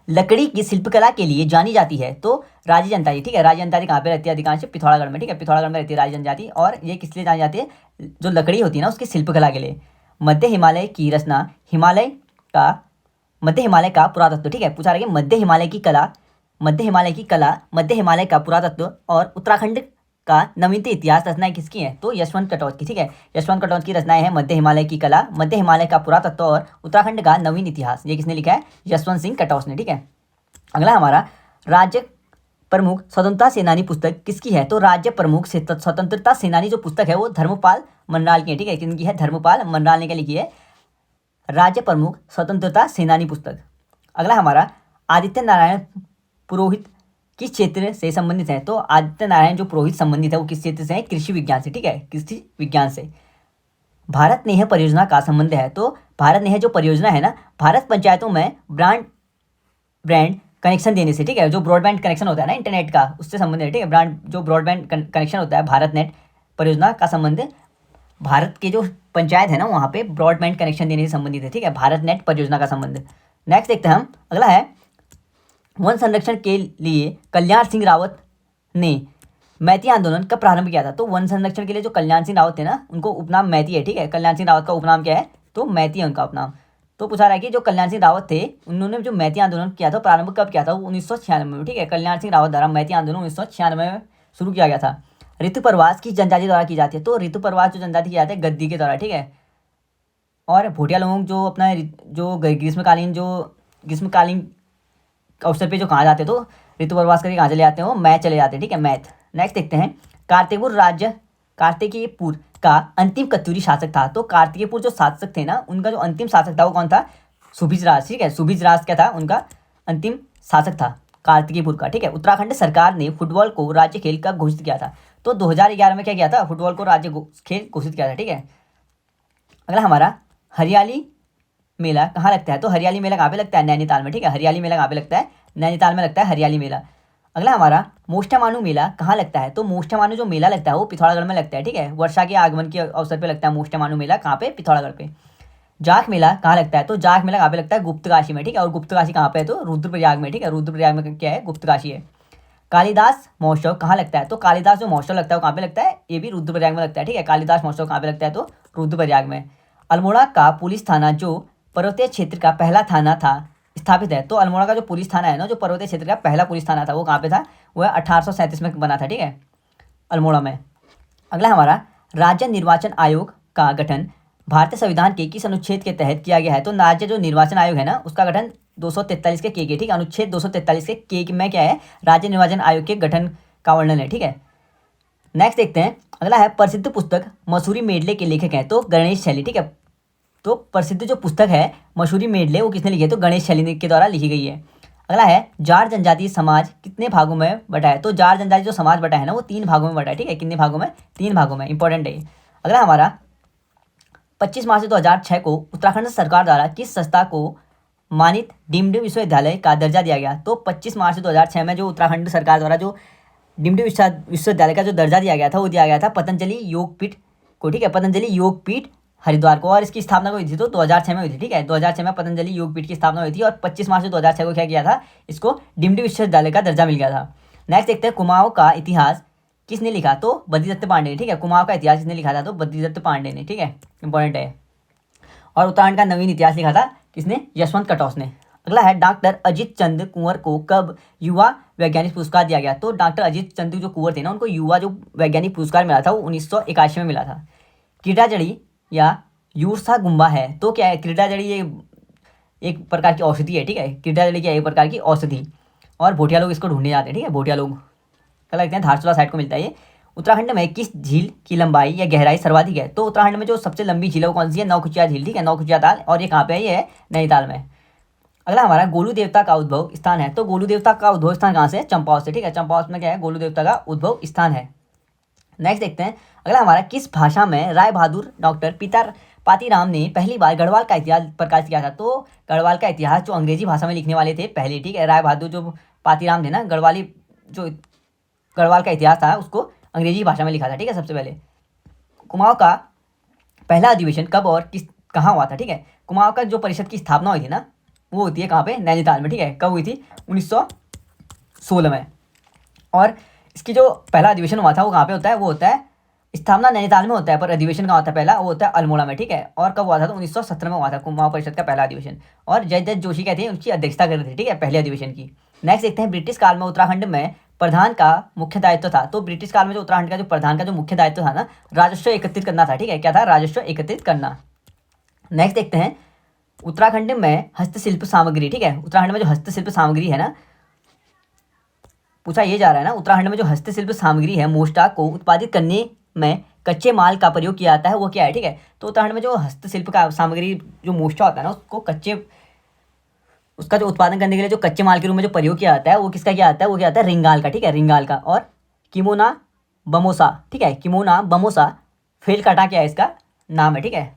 लकड़ी की शिल्पकला के लिए जानी जाती है? तो राजी जनजाति, ठीक है। राजी जनजाति कहाँ पे रहती है? अधिकांश पिथौरागढ़ में, ठीक है, पिथौरागढ़ में रहती है राजी जनजाति। और ये किस लिए जानी जाती है? जो लकड़ी होती है ना, उसकी शिल्पकला के लिए। मध्य हिमालय का पुरातत्व, ठीक है, पूछा रहा है मध्य हिमालय का पुरातत्व और उत्तराखंड का नवीनतम इतिहास रचनाएं किसकी हैं? तो यशवंत कटौच की, ठीक है। यशवंत कटौच की रचनाएं हैं मध्य हिमालय की कला, मध्य हिमालय का पुरातत्व और उत्तराखंड का नवीन इतिहास। ये किसने लिखा है? यशवंत सिंह कटौच ने, ठीक है। अगला हमारा राज्य प्रमुख स्वतंत्रता सेनानी पुस्तक किसकी है? तो राज्य प्रमुख स्वतंत्रता सेनानी जो पुस्तक है वो धर्मपाल मनराल की है, ठीक है। किनकी है? धर्मपाल मनराल ने क्या लिखी है? राज्य प्रमुख स्वतंत्रता सेनानी पुस्तक। अगला हमारा आदित्य नारायण पुरोहित किस क्षेत्र से संबंधित है? तो आदित्य नारायण जो पुरोहित संबंधित है वो किस क्षेत्र से है? कृषि विज्ञान से, ठीक है, कृषि विज्ञान से। भारत नेह परियोजना का संबंध है? तो भारत नेह जो परियोजना है ना, भारत पंचायतों में ब्रॉडबैंड कनेक्शन देने से, ठीक है, जो ब्रॉडबैंड कनेक्शन होता है ना इंटरनेट का, उससे संबंधित है, ठीक है। जो ब्रॉडबैंड कनेक्शन होता है, भारत नेट परियोजना का संबंध भारत के जो पंचायत है ना, वहाँ पे ब्रॉडबैंड कनेक्शन देने से संबंधित है, ठीक है, भारत नेट परियोजना का संबंध। नेक्स्ट देखते हैं हम। अगला है वन संरक्षण के लिए कल्याण सिंह रावत ने मैती आंदोलन कब प्रारंभ किया था? तो वन संरक्षण के लिए जो कल्याण सिंह रावत थे ना, उनको उपनाम मैती है, ठीक है। कल्याण सिंह रावत का उपनाम क्या है? तो मैती है उनका उपनाम। तो पूछा रहा है कि जो कल्याण सिंह रावत थे, उन्होंने जो मैती आंदोलन किया था प्रारंभ कब किया था? वो 1996 में, ठीक है। कल्याण सिंह रावत द्वारा मैती आंदोलन 1996 में शुरू किया गया था। ऋतु प्रवास किस जनजाति द्वारा की जाती है? तो ऋतु प्रवास जो जनजाति की जाती है गद्दी के द्वारा, ठीक है। और भोटिया लोग जो अपना जो ग्रीष्मकालीन अवसर पे जो कहाँ जाते तो ऋतु प्रवास करके कहाँ चले जाते हैं, वो मैथ चले जाते हैं, ठीक है, मैथ। नेक्स्ट देखते हैं, कार्तिकेयपुर का अंतिम कत्यूरी शासक था। तो कार्तिकेयपुर जो शासक थे ना, उनका जो अंतिम शासक था वो कौन था, सुभिजराज, ठीक है, सुभिजराज क्या था, उनका अंतिम शासक था कार्तिकेयपुर का, ठीक है। उत्तराखंड सरकार ने फुटबॉल को राज्य खेल कब घोषित किया था, तो 2011 में क्या किया था, फुटबॉल को राज्य खेल घोषित किया था, ठीक है। अगला हमारा, हरियाली मेला कहाँ लगता है, तो हरियाली मेला कहाँ पे लगता है, नैनीताल में, ठीक है, हरियाली मेला कहाँ पे लगता है, नैनीताल में लगता है हरियाली मेला। अगला हमारा, मोष्टामानु मेला कहाँ लगता है, तो मोष्टामानु जो मेला लगता है वो पिथौरागढ़ में लगता है, ठीक है, वर्षा के आगमन के अवसर पे लगता है मोष्टामानु मेला, कहाँ पे, पिथौरागढ़ पे। जाख मेला कहाँ लगता है, तो जाख मेला कहाँ पे लगता है, गुप्तकाशी में, ठीक है, और गुप्तकाशी कहाँ पे है, तो रुद्रप्रयाग में, ठीक है, रुद्रप्रयाग में क्या है, गुप्तकाशी है। कालिदास महोत्सव कहाँ लगता है, तो कालिदास जो महोत्सव लगता है वो कहाँ पे लगता है, ये भी रुद्रप्रयाग में लगता है, ठीक है, कालिदास महोत्सव कहाँ पे लगता है, तो रुद्रप्रयाग में। अल्मोड़ा का पुलिस थाना जो पर्वतीय क्षेत्र का पहला थाना था स्थापित है, तो अल्मोड़ा का जो पुलिस थाना है ना, जो पर्वतीय क्षेत्र का पहला पुलिस थाना था वो कहाँ पे था, वो 1837 में बना था, ठीक है, अल्मोड़ा में। अगला हमारा, राज्य निर्वाचन आयोग का गठन भारतीय संविधान के किस अनुच्छेद के तहत किया गया है, तो राज्य जो निर्वाचन आयोग है ना उसका गठन 243 के ठीक है, अनुच्छेद 243 के में क्या है, राज्य निर्वाचन आयोग के गठन का वर्णन है, ठीक है। नेक्स्ट देखते हैं, अगला है, प्रसिद्ध पुस्तक मसूरी मेडले के लेखक हैं, तो गणेश शैली, ठीक है। तो प्रसिद्ध जो पुस्तक है मसूरी मेडले वो किसने लिखी है, तो गणेश शैली के द्वारा लिखी गई है। अगला है, जाट जनजाति समाज कितने भागों में बटा है, तो जाट जनजाति जो समाज बटा है ना वो 3 भागों में बटा है, ठीक है, कितने भागों में, 3 भागों में, इंपॉर्टेंट है। अगला हमारा, 25 मार्च 2006 को उत्तराखंड सरकार द्वारा किस संस्था को मानित डीम्ड विश्वविद्यालय का दर्जा दिया गया, तो 25 मार्च 2006 में जो उत्तराखंड सरकार द्वारा जो डीम्ड विश्वविद्यालय का जो दर्जा दिया गया था वो दिया गया था पतंजलि योगपीठ को, ठीक है, पतंजलि योगपीठ हरिद्वार को, और इसकी स्थापना हुई थी तो 2006 में हुई थी, ठीक है, 2006 में पतंजलि योगपीठ की स्थापना हुई थी, और 25 मार्च 2006 को क्या किया था, इसको डीम्ड विश्वविद्यालय का दर्जा मिल गया था। नेक्स्ट देखते हैं, कुमाऊं का इतिहास किसने लिखा, तो बद्रीदत्त पांडे ने, ठीक है, कुमाऊं का इतिहास किसने लिखा था, तो बद्रीदत्त पांडे ने, ठीक है, इंपॉर्टेंट है। और उत्तराखंड का नवीन इतिहास लिखा था किसने, यशवंत कटौस ने। अगला है, डॉक्टर अजित चंद कुंवर को कब युवा वैज्ञानिक पुरस्कार दिया गया, तो डॉक्टर अजित चंद जो कुंवर थे ना उनको युवा जो वैज्ञानिक पुरस्कार मिला था वो 1981 में मिला था। कीटाजड़ी या यूर्सा गुम्बा है, तो क्या है, कीटाजड़ी ये एक प्रकार की औषधि है, ठीक है, कीटाजड़ी क्या एक प्रकार की औषधि, और भोटिया लोग इसको ढूंढने जाते हैं, ठीक है, भोटिया लोग क्या लगते हैं, धारचूला साइड को मिलता है ये। उत्तराखंड में किस झील की लंबाई या गहराई सर्वाधिक है, तो उत्तराखंड में जो सबसे लंबी झील है वो कौन सी है, नौकुचिया झील, ठीक है, नौकुचिया ताल, और ये कहाँ पे है, ये है नैनीताल में। अगला हमारा, गोलू देवता का उद्भव स्थान है, तो गोलू देवता का उद्भव स्थान कहाँ से, चंपावत से, ठीक है, चंपावत में क्या है, गोलू देवता का उद्भव स्थान है। नेक्स्ट देखते हैं, अगला हमारा, किस भाषा में राय बहादुर डॉक्टर पातीराम ने पहली बार गढ़वाल का इतिहास प्रकाशित किया था, तो गढ़वाल का इतिहास जो अंग्रेजी भाषा में लिखने वाले थे पहले, ठीक है, राय बहादुर जो पातीराम थे ना, गढ़वाल का इतिहास था उसको अंग्रेजी भाषा में लिखा था, ठीक है, सबसे पहले। कुमाऊं का पहला अधिवेशन कब और कहाँ हुआ था, ठीक है, कुमाऊं का जो परिषद की स्थापना हुई थी ना वो होती है कहाँ पे, नैनीताल में, ठीक है, कब हुई थी, 1916 में। और इसकी जो पहला अधिवेशन हुआ था वो कहाँ पे होता है, वो होता है, स्थापना नैनीताल में होता है पर अधिवेशन कहाँ होता है पहला, वो होता है अल्मोड़ा में, ठीक है। और कब हुआ था, तो 1917 में हुआ था कुमाऊं परिषद का पहला अधिवेशन, और जयदत्त जोशी कहते हैं उसकी अध्यक्षता कर रहे थे, ठीक है, पहले अधिवेशन की। नेक्स्ट देखते हैं, ब्रिटिश काल में उत्तराखंड में प्रधान का मुख्य दायित्व था, तो ब्रिटिश काल में जो उत्तराखंड का जो प्रधान का जो मुख्य दायित्व था ना, राजस्व एकत्रित करना था, ठीक है, क्या था, राजस्व एकत्रित करना। नेक्स्ट देखते हैं, उत्तराखंड में हस्तशिल्प सामग्री, ठीक है, उत्तराखंड में जो हस्तशिल्प सामग्री है ना, पूछा ये जा रहा है ना, उत्तराखंड में जो हस्तशिल्प सामग्री है मोष्टा को उत्पादित करने में कच्चे माल का प्रयोग किया जाता है वो क्या है, ठीक है, तो उत्तराखंड में जो हस्तशिल्प का सामग्री जो मोष्टा होता है ना उसका जो उत्पादन करने के लिए जो कच्चे माल के रूप में जो प्रयोग किया जाता है वो किसका किया जाता है, वो क्या आता है, रिंगाल का, ठीक है, रिंगाल का। और किमोना बमोसा, ठीक है, किमोना बमोसा फेल काटा क्या है इसका नाम है, ठीक है।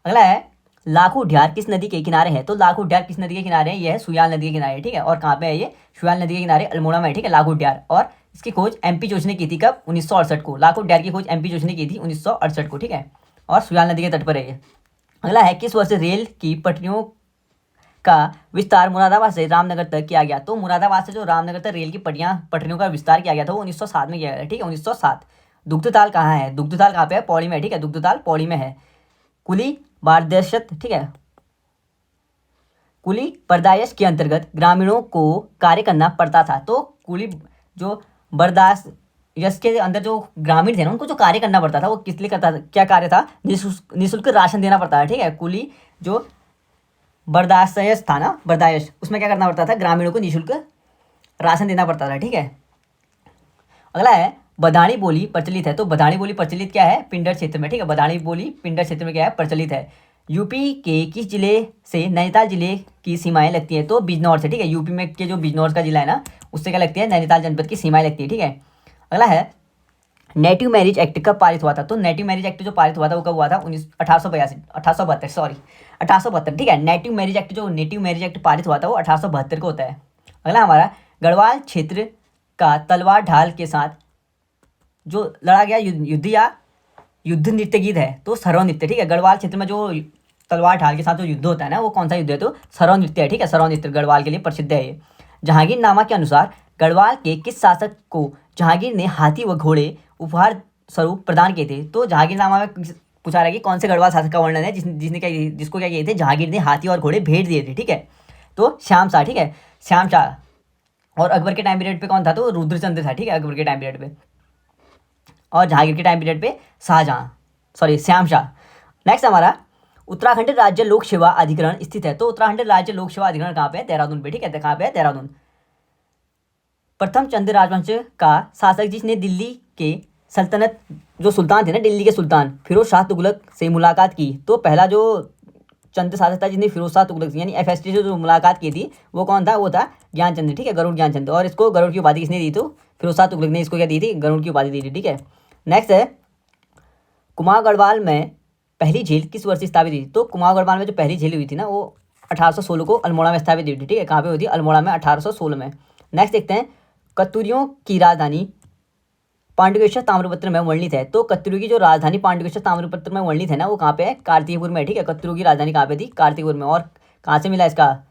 अगला है, लाखू ड्यार किस नदी के किनारे है, तो लाखू ड्यार किस नदी के किनारे है, ये है सुयाल नदी के किनारे, ठीक है, और कहाँ पे है ये, सुयाल नदी के किनारे अल्मोड़ा में, ठीक है, लाखू ड्यार। और इसकी खोज एमपी जोशी ने की थी कब, 1968 को, लाखू ड्यार की खोज एमपी जोशी ने की थी 1968 को, ठीक है, और सुयाल नदी के तट पर है ये। अगला है, किस वर्ष रेल की पटरियों का विस्तार मुरादाबाद से रामनगर तक किया गया, तो मुरादाबाद से जो रामनगर तक रेल की पटरियों का विस्तार किया गया था वो 1907 में किया गया, ठीक है, 1907। दुग्धताल कहाँ है, दुग्धताल कहाँ पे है, पौड़ी में, ठीक है, दुग्धताल पौड़ी में है। कुली बारदशत, ठीक है, कुली बर्दाश्त के अंतर्गत ग्रामीणों को कार्य करना पड़ता था, तो कुली जो बर्दाश्त यश के अंदर जो ग्रामीण थे ना उनको जो कार्य करना पड़ता था वो किस लिए करता था, क्या कार्य था, निःशुल्क राशन देना पड़ता है, ठीक है, कुली जो बर्दाश्त था ना, बर्दाश्त, उसमें क्या करना पड़ता था, ग्रामीणों को निःशुल्क राशन देना पड़ता था, ठीक है। अगला है बदाणी बोली प्रचलित है। तो बदाणी बोली प्रचलित क्या है, पिंडर क्षेत्र में, ठीक है। बदाणी बोली पिंडर क्षेत्र में क्या है, प्रचलित है। यूपी के किस जिले से नैनीताल जिले की सीमाएं लगती हैं, तो बिजनौर से, ठीक है। यूपी में के जो बिजनौर का जिला है ना, उससे क्या लगती है, नैनीताल जनपद की सीमाएं लगती है, ठीक है। अगला है नेटिव मैरिज एक्ट कब पारित हुआ था। तो नेटिव मैरिज एक्ट जो पारित हुआ था वो कब हुआ था, 1872, ठीक है। नेटिव मैरिज एक्ट जो नेटिव मैरिज एक्ट पारित हुआ था वो 1872 को होता है। अगला हमारा गढ़वाल क्षेत्र का तलवार ढाल के साथ जो लड़ा गया युद्ध या युद्ध नृत्य गीत है, तो सरव नृत्य, ठीक है। गढ़वाल क्षेत्र में जो तलवार ढाल के साथ जो युद्ध होता है ना, वो कौन सा युद्ध है, तो सरव नृत्य है, ठीक है। सरव नृत्य गढ़वाल के लिए प्रसिद्ध है ये। जहांगीरनामा के अनुसार गढ़वाल के किस शासक को जहांगीर ने हाथी व घोड़े उपहार स्वरूप प्रदान किए थे। तो जहांगीरनामा में पूछा रहा है कि कौन से गढ़वाल शासक का वर्णन है जिसको क्या किए थे, जहांगीर ने हाथी और घोड़े भेंट दिए थे, ठीक है। तो श्याम शाह, ठीक है, श्याम शाह। और अकबर के टाइम पीरियड पे कौन था, तो रुद्रचंद्र था, ठीक है, अकबर के टाइम पीरियड पे। और जहांगीर के टाइम पीरियड पे श्याम शाह। नेक्स्ट हमारा उत्तराखंड राज्य लोक सेवा अधिकरण स्थित है। तो उत्तराखंड राज्य लोक सेवा अधिकरण कहाँ पे है, देहरादून पे, ठीक है। कहाँ पे है, देहरादून। प्रथम चंद राजवंश का शासक जिसने दिल्ली के सल्तनत जो सुल्तान थे ना, दिल्ली के सुल्तान फिरोज शाह तुगलक से मुलाकात की। तो पहला जो चंद शासक था जिसने फिरोज शाह तुगलक यानी FST से जो मुलाकात की थी, वो कौन था, वो था ज्ञानचंद, ठीक है, गरुड़ ज्ञानचंद। और इसको गरुड़ की उपाधि किसने दी, तो फिरोज शाह तुगलक ने इसको क्या दी थी, गरुड़ की उपाधि दी थी, ठीक है। नेक्स्ट है कुमाऊं गढ़वाल में पहली झील किस वर्ष स्थापित हुई। तो कुमाऊं गढ़वाल में जो पहली झील हुई थी ना, वो 1816 को अल्मोड़ा में स्थापित हुई थी, ठीक है। कहाँ पे हुई थी, अल्मोड़ा में, 1816 में। नेक्स्ट देखते हैं कत्यूरियों की राजधानी पांडुकेश्वर ताम्रपत्र में वर्णित है। तो कत्यूरी की जो राजधानी पांडुकेश्वर ताम्रपत्र में वर्णित है ना, वो कहाँ पे है, कार्तिकपुर में, ठीक है। कत्यूरी की राजधानी कहाँ पे थी, कार्तिकपुर में। और कहाँ से मिला इसका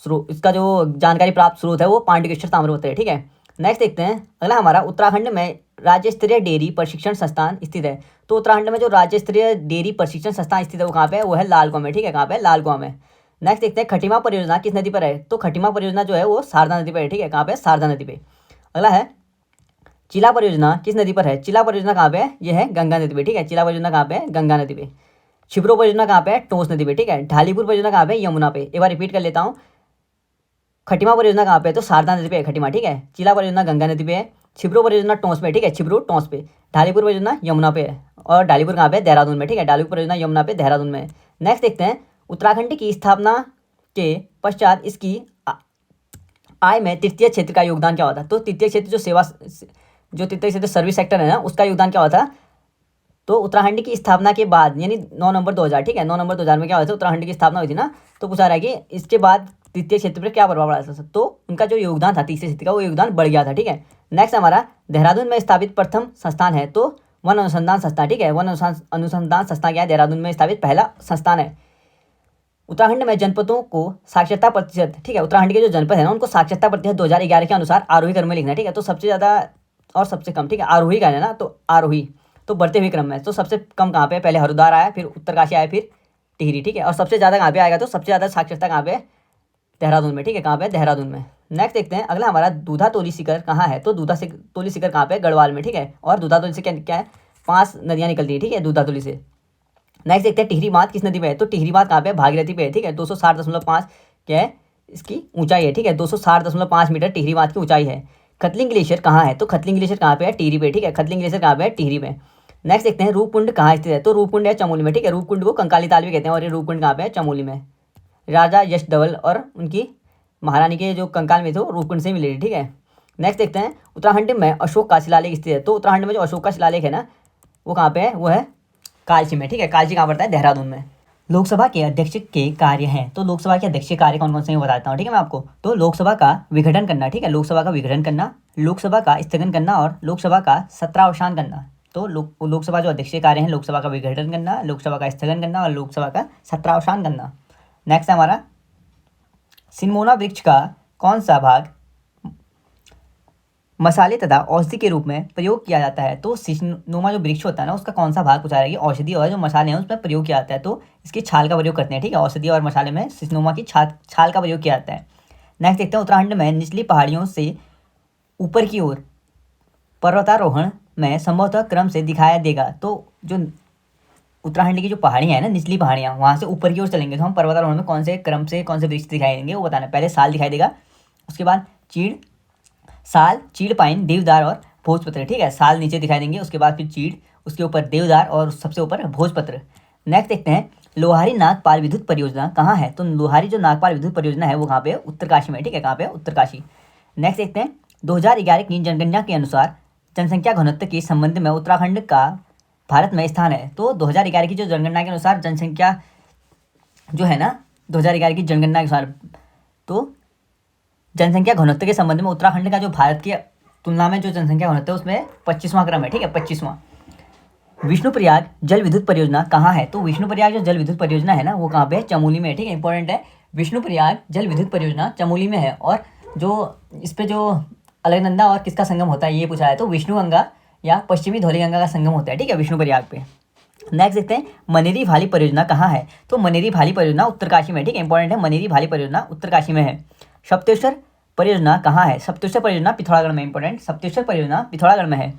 स्रोत, इसका जो जानकारी प्राप्त स्रोत है वो पांडुकेश्वर ताम्रपत्र है, ठीक है। नेक्स्ट देखते हैं अगला हमारा उत्तराखंड में राज्य स्तरीय डेयरी प्रशिक्षण संस्थान स्थित है। तो उत्तराखंड में जो राज्य स्तरीय डेयरी प्रशिक्षण संस्थान स्थित है वो कहाँ पे है, वो है लाल गाँव में, ठीक है। कहाँ पे, लाल गाँव में। नेक्स्ट देखते हैं खटीमा परियोजना किस नदी पर है। तो खटीमा परियोजना जो है वो शारदा नदी पर है, ठीक है। कहाँ पे, शारदा नदी पे। अगला है चिला परियोजना किस नदी पर है। चिला परियोजना कहाँ पे है, ये है गंगा नदी पे, ठीक है। चिला परियोजना कहाँ पे है, गंगा नदी पे। छिब्रो परियोजना कहाँ पे है, टोंस नदी पे, ठीक है। ढालीपुर परियोजना कहाँ पे, यमुना पे। एक बार रिपीट कर लेता हूँ, खटीमा परियोजना कहाँ पे है, तो शारदा नदी पे है खटीमा, ठीक है। चिला परियोजना गंगा नदी पे है। छिब्रो परियोजना टोंस पे, ठीक है, छिब्रो टोंस पे। ढालीपुर परियोजना यमुना पे है। और ढालीपुर कहाँ पे, देहरादून में, ठीक है। ढालीपुर परियोजना यमुना पे, देहरादून में। नेक्स्ट देखते हैं उत्तराखंड की स्थापना के पश्चात इसकी आय में तृतीय क्षेत्र का योगदान क्या होता है। तो तृतीय क्षेत्र जो तृतीय क्षेत्र सर्विस सेक्टर है ना, उसका योगदान क्या होता है। तो उत्तराखंड की स्थापना के बाद यानी 9 नवंबर 2000, ठीक है, 9 नवंबर 2000 में क्या हुआ था, उत्तराखंड की स्थापना हुई थी ना। तो पूछा रहा है कि इसके बाद तृतीय क्षेत्र पर क्या प्रभाव पड़ा था। तो उनका जो योगदान था तीसरे क्षेत्र का, वो योगदान बढ़ गया था, ठीक है। नेक्स्ट हमारा देहरादून में स्थापित प्रथम संस्थान है, तो वन अनुसंधान संस्थान, ठीक है। वन अनुसंधान संस्थान क्या है, देहरादून में स्थापित पहला संस्थान है। उत्तराखंड में जनपदों को साक्षरता प्रतिशत, ठीक है, उत्तराखंड के जो जनपद है ना, उनको साक्षरता प्रतिशत 2011 के अनुसार आरोही क्रम में लिखना है, ठीक है। तो सबसे ज़्यादा और सबसे कम, ठीक है, आरोही का है ना, तो आरोही तो बढ़ते हुए क्रम में। तो सबसे कम कहाँ पे, पहले हरिद्वार आया, फिर उत्तरकाशी आया, फिर टिहरी, ठीक है। और सबसे ज़्यादा कहाँ पे आएगा, तो सबसे ज़्यादा साक्षरता कहाँ पे, देहरादून में, ठीक है। कहाँ पे, देहरादून में। नेक्स्ट देखते हैं अगला हमारा दूधा तोली शिखर कहाँ है। तो दूधा तोली शिखर कहाँ पे, गढ़वाल में, ठीक है। और दूधा तोली से क्या है, 5 नदियाँ निकलती है, ठीक है, दूधा तोली से। नेक्स्ट देखते हैं टिहरी बांध किस नदी पे है। तो टिहरी बांध कहाँ पे, भागीरथी पे है, ठीक है। 260.5 क्या है इसकी ऊंचाई है, ठीक है। 260.5 मीटर टिहरी बांध की ऊंचाई है। खतलिंग ग्लेशियर कहाँ है। तो खतलिंग ग्लेशियर कहाँ पे है, टिहरी पे, ठीक है। खतलिंग ग्लेशियर कहाँ पे है, टिहरी पे। नेक्स्ट देखते हैं रूपकुंड कहाँ स्थित है। तो रूपकुंड है चमोली में, ठीक है। रूपकुंड को कंकाली ताल भी कहते हैं, और ये रूपकुंड कहाँ पे है, चमोली में। राजा यश धवल और उनकी महारानी के जो कंकाल में थे रूपकुंड से मिले थे, ठीक है। नेक्स्ट देखते हैं उत्तराखंड में अशोक का शिलालेख स्थित है। तो उत्तराखंड में जो अशोक का शिलालेख है ना, वो कहाँ पे है, वो है कालची में, ठीक है। कालची कहाँ पड़ता है, देहरादून में। लोकसभा के अध्यक्ष के कार्य हैं। तो लोकसभा के अध्यक्ष के कार्य कौन कौन से हैं बताता हूँ, ठीक है मैं आपको। तो लोकसभा का विघटन करना, ठीक है, लोकसभा का विघटन करना, लोकसभा का स्थगन करना और लोकसभा का सत्रावसान करना। तो लोकसभा जो अध्यक्ष के कार्य हैं, लोकसभा का विघटन करना, लोकसभा का स्थगन करना और लोकसभा का सत्रावसान करना। नेक्स्ट हमारा सिनमोना वृक्ष का कौन सा भाग मसाले तथा औषधि के रूप में प्रयोग किया जाता है। तो सिनमोना जो वृक्ष होता है ना, उसका कौन सा भाग पूछा जाएगी, औषधि और जो मसाले हैं उसमें प्रयोग किया जाता है। तो इसकी छाल का प्रयोग करते हैं, ठीक है। औषधि और मसाले में सिनमोना की छाल का प्रयोग किया जाता है। नेक्स्ट देखते हैं उत्तराखंड में निचली पहाड़ियों से ऊपर की ओर पर्वतारोहण में संभवतः क्रम से दिखाया देगा। तो जो उत्तराखंड की जो पहाड़ियाँ हैं ना, निचली पहाड़ियाँ, वहाँ से ऊपर की ओर चलेंगे तो हम पर्वतारोहण में कौन से क्रम से कौन से वृक्ष दिखाई देंगे वो बताना है। पहले साल दिखाई देगा, उसके बाद चीड़, साल, चीड़, पाइन, देवदार और भोजपत्र, ठीक है। साल नीचे दिखाई देंगे, उसके बाद फिर चीड़, उसके ऊपर देवदार और सबसे ऊपर भोजपत्र। नेक्स्ट देखते हैं, लोहारी नागपाल विद्युत परियोजना कहाँ है? तो लोहारी जो नागपाल विद्युत परियोजना है वो कहाँ पे है? उत्तरकाशी में, ठीक है। कहाँ पे? उत्तरकाशी। नेक्स्ट देखते हैं, 2011 की जनगणना के अनुसार जनसंख्या घनत्व के संबंध में उत्तराखंड का भारत में स्थान है। तो 2011 की जो जनगणना के अनुसार जनसंख्या जो है ना, 2011 की जनगणना के अनुसार तो जनसंख्या घनत्व के संबंध में उत्तराखंड का जो भारत की तुलना में जो जनसंख्या घनत्व है उसमें 25वां क्रम है, ठीक है, 25वां। विष्णुप्रयाग जल विद्युत परियोजना कहाँ है? तो विष्णुप्रयाग जो जल विद्युत परियोजना है ना वो कहाँ पे है? चमोली में है, ठीक है। इंपॉर्टेंट है, विष्णुप्रयाग जल विद्युत परियोजना चमोली में है। और जो इस पे जो अलकनंदा और किसका संगम होता है ये पूछा है, तो विष्णु गंगा या पश्चिमी धौली गंगा का संगम होता है, ठीक है, विष्णुप्रयाग पे। नेक्स्ट देखते हैं, मनेरी भाली परियोजना कहाँ है? तो मनेरी भाली परियोजना उत्तरकाशी में, ठीक है। इंपॉर्टेंट है, मनेरी भाली परियोजना उत्तरकाशी में है। सप्तेश्वर परियोजना कहाँ है? सप्तेश्वर परियोजना पिथौरागढ़ में। इंपॉर्टेंट, सप्तेश्वर परियोजना पिथौरागढ़ में है।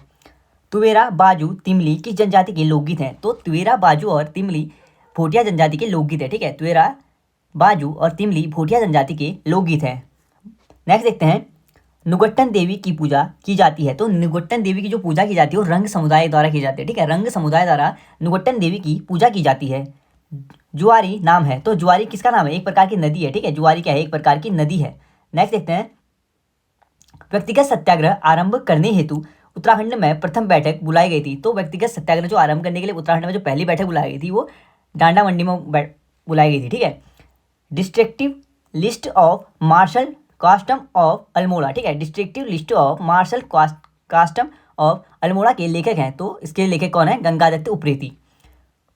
तुवेरा, बाजू, तिमली किस जनजाति के लोकगीत हैं? तो तुवेरा, बाजू और तिमली भोटिया जनजाति के लोकगीत है, ठीक है। तुवेरा, बाजू और तिमली भोटिया जनजाति के लोकगीत हैं। नेक्स्ट देखते हैं, नुगट्टन देवी की पूजा की जाती है। तो नुगट्टन देवी की जो पूजा की जाती है वो रंग समुदाय द्वारा की जाती है, ठीक है। रंग समुदाय द्वारा नुगट्टन देवी की पूजा की जाती है। जुआरी नाम है, तो जुआरी किसका नाम है? एक प्रकार की नदी है, ठीक है। जुआरी क्या है? एक प्रकार की नदी है। नेक्स्ट देखते हैं, व्यक्तिगत सत्याग्रह आरंभ करने हेतु उत्तराखंड में प्रथम बैठक बुलाई गई थी। तो व्यक्तिगत सत्याग्रह जो आरंभ करने के लिए उत्तराखंड में जो पहली बैठक बुलाई गई थी वो डांडा मंडी में बुलाई गई थी, ठीक है। Destructive list of martial custom of Almora, ठीक है। Destructive list of martial custom of Almora के लेखक हैं, तो इसके लेखक कौन है? गंगादत्त उप्रेती।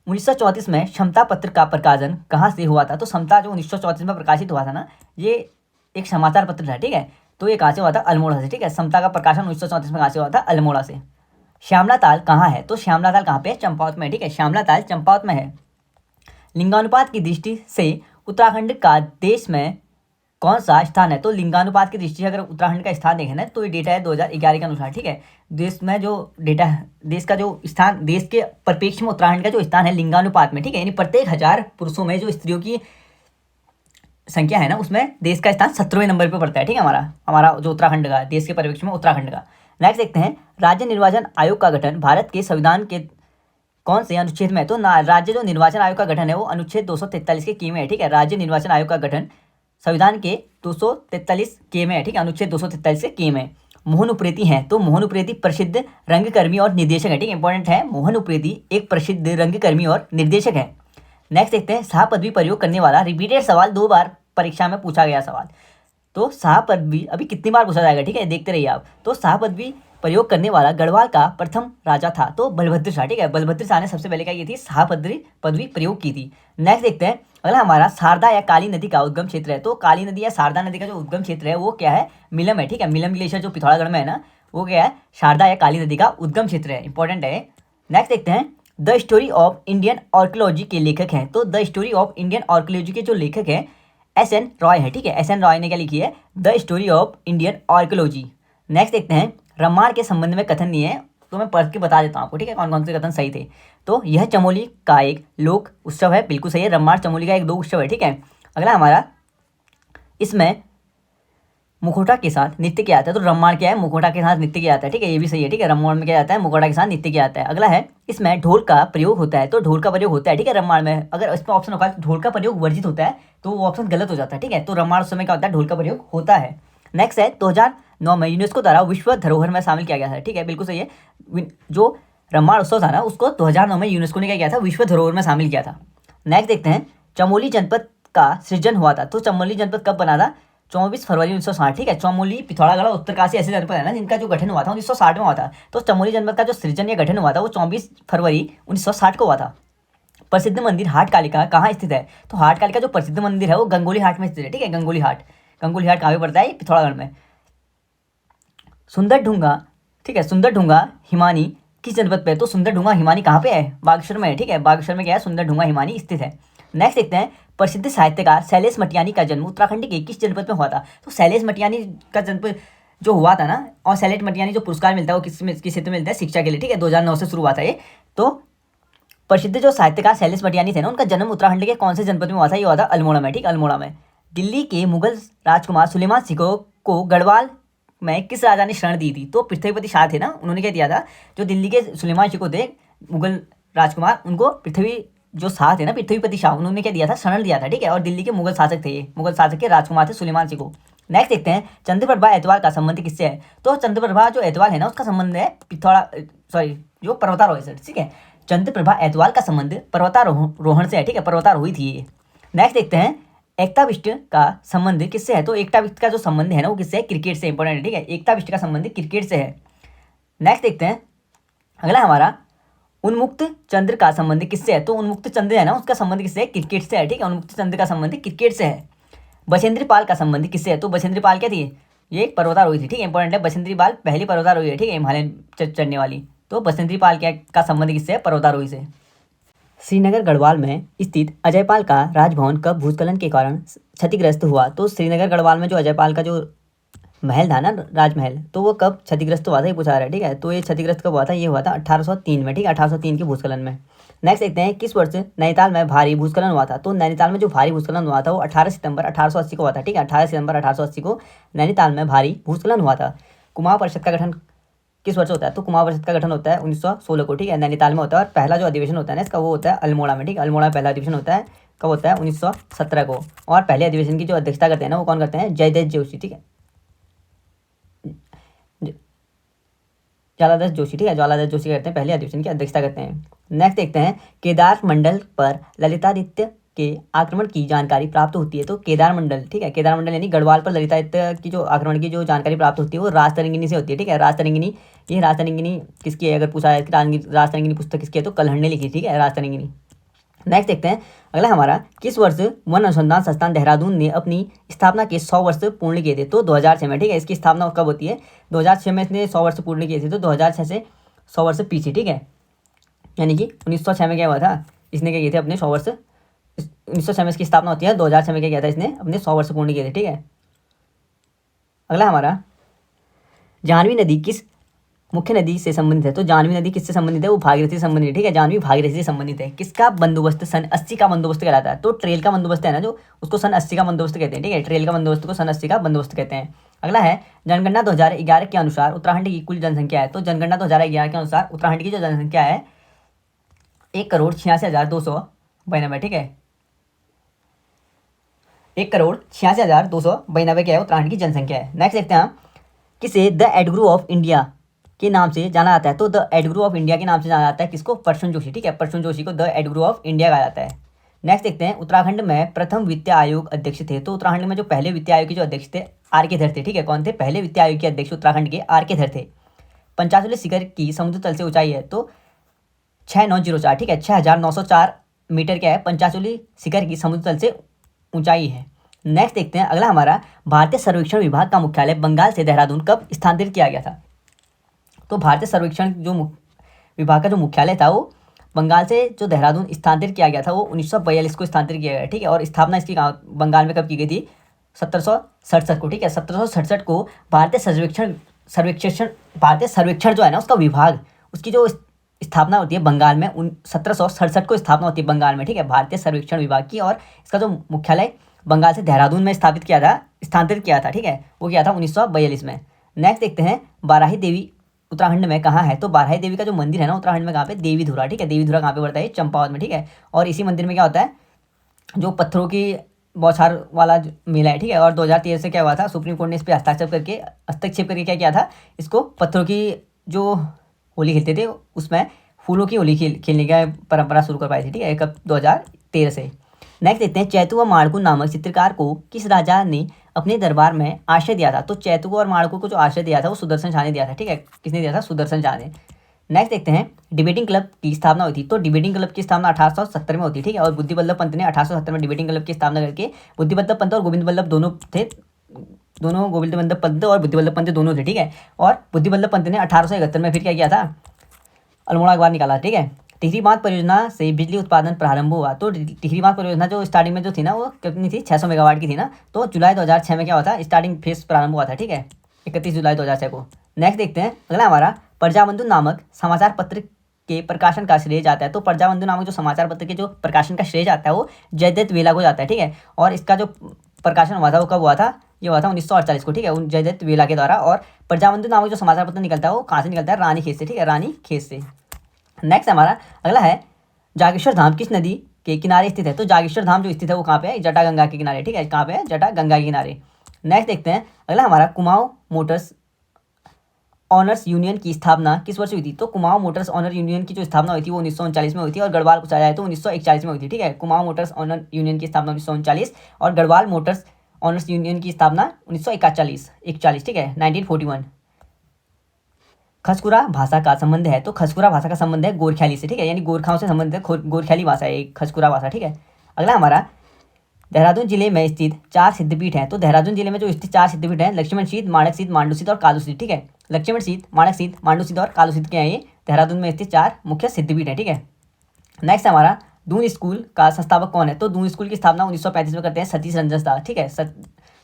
1934 में समता पत्र का प्रकाशन कहाँ से हुआ था? तो समता जो 1934 में प्रकाशित हुआ था ना, ये एक समाचार पत्र था, ठीक है। तो ये कहाँ से हुआ था? अल्मोड़ा से, ठीक है। समता का प्रकाशन 1934 में कहाँ से हुआ था? अल्मोड़ा से। श्यामला ताल कहाँ है? तो श्यामला ताल कहाँ पे है? चंपावत में, ठीक है। श्यामला ताल चंपावत में है। लिंगानुपात की दृष्टि से उत्तराखंड का देश में कौन सा स्थान है? तो लिंगानुपात की दृष्टि से अगर उत्तराखंड का स्थान देखें ना तो ये डेटा है 2011 के अनुसार, ठीक है। देश में जो डेटा है, देश का जो स्थान, देश के परिप्रेक्ष्य में उत्तराखंड का जो स्थान है लिंगानुपात में, ठीक है। यानी प्रत्येक 1000 पुरुषों में जो स्त्रियों की संख्या है ना उसमें देश का स्थान 17वें नंबर पर पड़ता है, ठीक है। हमारा जो उत्तराखंड का, देश के परिप्रेक्ष्य में उत्तराखंड का। नेक्स्ट देखते हैं, राज्य निर्वाचन आयोग का गठन भारत के संविधान के कौन से अनुच्छेद में है? तो राज्य जो निर्वाचन आयोग का गठन है वो अनुच्छेद 243 के की में है, ठीक है। राज्य निर्वाचन आयोग का गठन संविधान के 243 के में है, ठीक है। अनुच्छेद 243 के की में। मोहन उप्रेती हैं, तो मोहन उप्रेती प्रसिद्ध रंगकर्मी और निर्देशक है, ठीक है। इंपॉर्टेंट है, मोहन उप्रेती एक प्रसिद्ध रंगकर्मी और निर्देशक है। नेक्स्ट देखते हैं, सह पदवी प्रयोग करने वाला, रिपीटेड सवाल, 2 बार परीक्षा में पूछा गया सवाल। तो सह पदवी अभी कितनी बार पूछा जाएगा, ठीक है, देखते रहिए आप। तो सह पदवी प्रयोग करने वाला गढ़वाल का प्रथम राजा था, तो बलभद्र शाह, ठीक है। बलभद्र शाह ने सबसे पहले क्या की थी? सह पदवी प्रयोग की थी। नेक्स्ट देखते हैं, अगला हमारा शारदा या काली नदी का उद्गम क्षेत्र है। तो काली नदी या शारदा नदी का जो उद्गम क्षेत्र है वो क्या है? मिलम है, ठीक है। मिलम ग्लेशियर जो पिथौरागढ़ में है ना वो क्या है? शारदा या काली नदी का उद्गम क्षेत्र है, इंपॉर्टेंट है। नेक्स्ट देखते हैं, the story of Indian archaeology के लेखक हैं। तो the story of Indian archaeology के जो लेखक हैं SN रॉय है, ठीक है। SN रॉय ने क्या लिखी है? The story of Indian archaeology. Next देखते हैं, रम्माण के संबंध में कथन नहीं है तो मैं पढ़ के बता देता हूँ आपको, ठीक है, कौन कौन से कथन सही थे। तो यह चमोली का एक लोक उत्सव है, बिल्कुल सही है। रम्माण चमोली का एक लोक उत्सव है, ठीक है। अगला हमारा, इसमें मुखौटा के साथ नृत्य किया जाता है। तो रम्माण क्या है? मुखौटा के साथ नृत्य किया जाता है, ठीक है, ये भी सही है, ठीक है। रम्माण में क्या जाता है? मुखौटा के साथ नृत्य किया जाता है। अगला है, इसमें ढोल का प्रयोग होता है। तो ढोल का प्रयोग होता है, ठीक है, रम्माण में। अगर इसमें ऑप्शन होगा ढोल का प्रयोग वर्जित होता है तो वो ऑप्शन गलत हो जाता है, ठीक है। तो रम्माण उत्सव में क्या होता है? ढोल का प्रयोग होता है। नेक्स्ट है, 2009 में यूनेस्को द्वारा विश्व धरोहर में शामिल किया गया था, ठीक है, बिल्कुल सही है। जो रम्माण उत्सव था ना उसको 2009 में यूनेस्को ने क्या किया था? विश्व धरोहर में शामिल किया था। नेक्स्ट देखते हैं, चमोली जनपद का सृजन हुआ था। तो चमोली जनपद कब बना था? 24 फरवरी 1960, ठीक है। चमोली, पिथौरागढ़ और उत्तरकाशी ऐसे जनपद है ना जिनका जो गठन हुआ था 1960 में हुआ था। तो चमोली जनपद का जो सृजन या गठन हुआ था वो 24 फरवरी 1960 को हुआ था। प्रसिद्ध मंदिर हाट कालिका कहाँ स्थित है? तो हाट कालिका जो प्रसिद्ध मंदिर है वो गंगोली हाट में स्थित है, ठीक है। गंगोली हाट कहाँ पे पड़ता है? पिथौरागढ़ में। सुंदर ढूंगा, ठीक है, सुंदर ढूंगा हिमानी किस जनपद पे? तो सुंदर ढूंगा हिमानी कहाँ पे है? बागेश्वर में है, ठीक है। बागेश्वर में क्या है? सुंदर ढूंगा हिमानी स्थित है। नेक्स्ट देखते हैं, प्रसिद्ध साहित्यकार शैलेश मटियानी का जन्म उत्तराखंड के किस जनपद में हुआ था? तो शैलेश मटियानी का जन्म जो हुआ था ना, और शैलेश मटियानी जो पुरस्कार मिलता है वो किस क्षेत्र में मिलता है? शिक्षा के लिए, ठीक है। 2009 से शुरू हुआ था ये। तो प्रसिद्ध जो साहित्यकार शैलेश भटियानी थे ना, उनका जन्म उत्तराखंड के कौन से जनपद में हुआ था? ये हुआ था अल्मोड़ा में, ठीक, अल्मोड़ा में। दिल्ली के मुगल राजकुमार सुलेमान सिंह को गढ़वाल में किस राजा ने शरण दी थी? तो पृथ्वीपति शाह थे ना, उन्होंने क्या दिया था, जो दिल्ली के सुलेमान सिंह को थे मुगल राजकुमार, उनको पृथ्वी जो शाह थे ना, पृथ्वीपति शाह, उन्होंने क्या दिया था? शरण दिया था, ठीक है। और दिल्ली के मुगल शासक थे, ये मुगल शासक के राजकुमार थे सुलेमान सिंह को। नेक्स्ट देखते हैं, चंद्रप्रभा एतवाल का संबंध किससे है? तो चंद्रप्रभा जो एतवाल है ना, उसका संबंध है पिथौरा, सॉरी, जो पर्वतारोही से, ठीक है। चंद्रप्रभा एतवाल का संबंध पर्वतारोहण से है, ठीक है, पर्वतारोही थी ये। नेक्स्ट देखते हैं, एकता बिष्ट का संबंध किससे है? तो एकता बिष्ट का जो संबंध है ना, वो किससे है? क्रिकेट से, इंपॉर्टेंट है, ठीक है। एकता बिष्ट का संबंध क्रिकेट से है। नेक्स्ट देखते हैं, अगला हमारा उन्मुक्त चंद्र का संबंध किससे है? तो उन्मुक्त चंद्र है ना, उसका संबंध किससे है? क्रिकेट से है, ठीक है। उन्मुक्त चंद्र का संबंध क्रिकेट से है। बछेंद्री पाल का संबंध किससे है? तो बछेंद्री पाल क्या थी? ये एक पर्वतारोही थी, ठीक है, इंपॉर्टेंट है। बछेंद्री पाल पहली पर्वतारोही है, ठीक है, हिमालय चढ़ने वाली। तो बछेंद्री पाल क्या का संबंध किससे है? पर्वतारोही से। श्रीनगर गढ़वाल में स्थित अजयपाल का राजभवन कब भूस्खलन के कारण क्षतिग्रस्त हुआ? तो श्रीनगर गढ़वाल में जो अजयपाल का जो महल था ना, राजमहल, तो वो कब क्षतिग्रस्त हुआ था, ये पूछा रहा है, ठीक है। तो ये क्षतिग्रस्त कब हुआ था? ये हुआ था 1803 में, ठीक है, 1803 के भूस्खलन में। नेक्स्ट देखते हैं, किस वर्ष नैनीताल में भारी भूस्खलन हुआ था? तो नैनीताल में जो भारी भूस्खलन हुआ था वो 18 सितंबर 1880 को हुआ था, ठीक है। 18 सितंबर 1880 को नैनीताल में भारी भूस्खलन हुआ था। कुमाऊं परिषद का गठन किस वर्ष होता है? तो कुमाऊं परिषद का गठन होता है 1916 को, ठीक है, नैनीताल में होता है। और पहला जो अधिवेशन होता है ना इसका, वो होता है अल्मोड़ा में, ठीक है। अल्मोड़ा में पहला अधिवेशन होता है, कब होता है? 1917 को। और पहले अधिवेशन की जो अध्यक्षता करते हैं ना, वो कौन करते हैं? जयदेव जोशी, ठीक है, ज्वालादास जोशी, ठीक है, ज्वालादास जोशी करते हैं, पहले अधिवेशन की अध्यक्षता करते हैं। नेक्स्ट देखते हैं, केदार मंडल पर ललितादित्य के आक्रमण की जानकारी प्राप्त होती है। तो केदार मंडल, ठीक है, केदार मंडल यानी गढ़वाल पर ललितादित्य की जो आक्रमण की जो जानकारी प्राप्त होती है वो राजतरंगिणी से होती है, ठीक है। राजतरंगिणी, ये राजतरंगिणी किसकी है? अगर पूछा है कि राजतरंगिणी पुस्तक किसकी है, तो कलहड़ ने लिखी, ठीक है, राजतरंगिणी। नेक्स्ट देखते हैं, अगला हमारा, किस वर्ष वन अनुसंधान संस्थान देहरादून ने अपनी स्थापना के 100 वर्ष पूर्ण किए थे? तो 2006 में, ठीक है। इसकी स्थापना कब होती है? 2006 में इसने 100 वर्ष पूर्ण किए थे। तो 2006 से 100 वर्ष पीछे, ठीक है, यानी कि 1906 में क्या हुआ था? इसने क्या किए थे? अपने 100 वर्ष, 1906 में इसकी स्थापना होती है, 2006 में क्या किया था? इसने अपने 100 वर्ष पूर्ण किए थे, ठीक है। अगला हमारा, जाह्नवी नदी किस मुख्य नदी से संबंधित है? तो जाह्नवी नदी किससे संबंधित है? वो भागीरथी से संबंधित है, ठीक है, जाह्नवी भागीरथी से संबंधित है। किसका बंदोबस्त सन 80 का बंदोबस्त कहलाता है? तो ट्रेल का बंदोबस्त है ना, जो उसको सन 80 का बंदोबस्त कहते हैं, ठीक है, ट्रेल का बंदोबस्त को सन 80 का बंदोबस्त कहते हैं। अगला है, जनगणना 2011 के अनुसार उत्तराखंड की कुल जनसंख्या है। तो जनगणना 2011 के अनुसार उत्तराखंड की जो जनसंख्या है 1,86,292, ठीक है, 1,86,292 क्या है? उत्तराखंड की जनसंख्या है। नेक्स्ट देखते हैं, किसे द एडग्रू ऑफ इंडिया के नाम से जाना जाता है? तो द एडग्रू ऑफ इंडिया के नाम से जाना जाता है किसको? प्रसून जोशी, ठीक है, प्रसून जोशी को द एडग्रू ऑफ इंडिया कहा जाता है। नेक्स्ट देखते हैं, उत्तराखंड में प्रथम वित्त आयोग अध्यक्ष थे। तो उत्तराखंड में जो पहले वित्त आयोग के जो अध्यक्ष थे आर के धर थे, ठीक है। कौन थे? पहले वित्त आयोग के अध्यक्ष उत्तराखंड के आर के धर थे। पंचाशुली शिखर की समुद्र तल से ऊंचाई है, तो 6904, ठीक है, 6904 मीटर क्या है? पंचाशुली शिखर की समुद्र तल से ऊंचाई है। नेक्स्ट देखते हैं, अगला हमारा, भारतीय सर्वेक्षण विभाग का मुख्यालय बंगाल से देहरादून कब स्थानांतरित किया गया था? तो भारतीय सर्वेक्षण जो विभाग का जो मुख्यालय था वो बंगाल से जो देहरादून स्थानांतरित किया गया था वो 1942 को स्थानांतरित किया गया, ठीक है। और स्थापना इसकी बंगाल में कब की गई थी? 1767 को, ठीक है, 1767 को भारतीय सर्वेक्षण जो है ना उसका विभाग, उसकी जो स्थापना होती है बंगाल में 1767 को स्थापना होती है बंगाल में, ठीक है, भारतीय सर्वेक्षण विभाग की। और इसका जो मुख्यालय बंगाल से देहरादून में स्थानांतरित किया था, ठीक है, वो किया था 1942 में। नेक्स्ट देखते हैं, बाराही देवी उत्तराखंड में कहाँ है? तो बाराही देवी का जो मंदिर है ना उत्तराखंड में कहाँ पे? देवीधुरा, ठीक है, देवीधुरा कहाँ पे पड़ता है? चंपावत में, ठीक है। और इसी मंदिर में क्या होता है? जो पत्थरों की बौछार वाला मेला है, ठीक है। और 2013 से क्या हुआ था? सुप्रीम कोर्ट ने इस पर हस्तक्षेप करके क्या किया था? इसको पत्थरों की जो होली खेलते थे उसमें फूलों की होली खेलने की परंपरा शुरू कर पाई थी, ठीक है, कब? 2013 से। नेक्स्ट देखते हैं, चैतु व माड़कू नामक चित्रकार को किस राजा ने अपने दरबार में आश्रय दिया था? तो चैतु और माड़कू को जो आश्रय दिया था वो सुदर्शन शाह ने दिया था, ठीक है। किसने दिया था? सुदर्शन शाह ने। नेक्स्ट देखते हैं, डिबेटिंग क्लब की स्थापना हुई थी। तो डिबेटिंग क्लब की स्थापना 1870 में होती, ठीक है। और बुद्धि बल्लभ पंत ने 1870 में डिबेटिंग क्लब की स्थापना करके, बुद्धि बल्लभ पंत और गोविंद बल्लभ दोनों थे, गोविंद बल्लभ पंत और बुद्धि बल्लभ पंत दोनों थे, ठीक है। और बुद्धि बल्लभ पंत ने 1871 में फिर क्या किया था? अल्मोड़ा अखबार निकाला, ठीक है। टिहरी बांध परियोजना से बिजली उत्पादन प्रारंभ हुआ। तो टिहरी बांध परियोजना जो स्टार्टिंग में जो थी ना वो कितनी थी? 600 मेगावाट की थी ना। तो जुलाई 2006 में क्या हुआ था? स्टार्टिंग फेज प्रारंभ हुआ था, ठीक है, 31 जुलाई 2006 को। नेक्स्ट देखते हैं, अगला हमारा, प्रजाबंधु नामक समाचार पत्र के प्रकाशन का श्रेय जाता है। तो प्रजाबंधु नामक जो समाचार पत्र के जो प्रकाशन का श्रेय जाता है वो जयदत्त वेला को जाता है, ठीक है। और इसका जो प्रकाशन हुआ था वो कब हुआ था, ये हुआ था 1948 को, ठीक है, जयदत्त वेला के द्वारा। और प्रजाबंधु नामक जो समाचार पत्र निकलता है वो कहाँ से निकलता है, रानीखेत से, ठीक है, रानीखेत से। नेक्स्ट हमारा अगला है जागेश्वर धाम किस नदी के किनारे स्थित है। तो जागेश्वर धाम जो स्थित है वो कहाँ पे है, जटा गंगा के किनारे, ठीक है, कहाँ पे है, जटा गंगा के किनारे। नेक्स्ट देखते हैं अगला हमारा कुमाऊं मोटर्स ऑनर्स यूनियन की स्थापना किस वर्ष हुई थी। तो कुमाऊं मोटर्स ऑनर यूनियन की जो स्थापना हुई थी वो 1939 में हुई थी, और गढ़वाल पूछा जाए तो 1941 में हुई थी, ठीक है। कुमाऊं मोटर्स ऑनर यूनियन की स्थापना 1939 और गढ़वाल मोटर्स ऑनर्स यूनियन की स्थापना 1941, ठीक है, 1941। खसकुरा भाषा का संबंध है। तो खसकुरा भाषा का संबंध है गोरख्याली से, ठीक है, यानी गोरखाओं से संबंधित है, गोरख्याली भाषा है एक खसकुरा भाषा, ठीक है। अगला हमारा देहरादून जिले में स्थित 4 सिद्धपीठ हैं। तो देहरादून जिले में जो स्थित 4 सिद्धपीठ हैं, लक्ष्मण सीध, माणक सीध, मांडू सीध और कालू सीध, ठीक है। लक्ष्मण सीध, माणक सीध, मांडू सीध और कालू सीध के हैं ये देहरादून में स्थित 4 मुख्य सिद्धपीठ है, ठीक है। नेक्स्ट हमारा दून स्कूल का संस्थापक कौन है। तो दून स्कूल की स्थापना 1935 में करते हैं सतीश रंजन दास, ठीक है।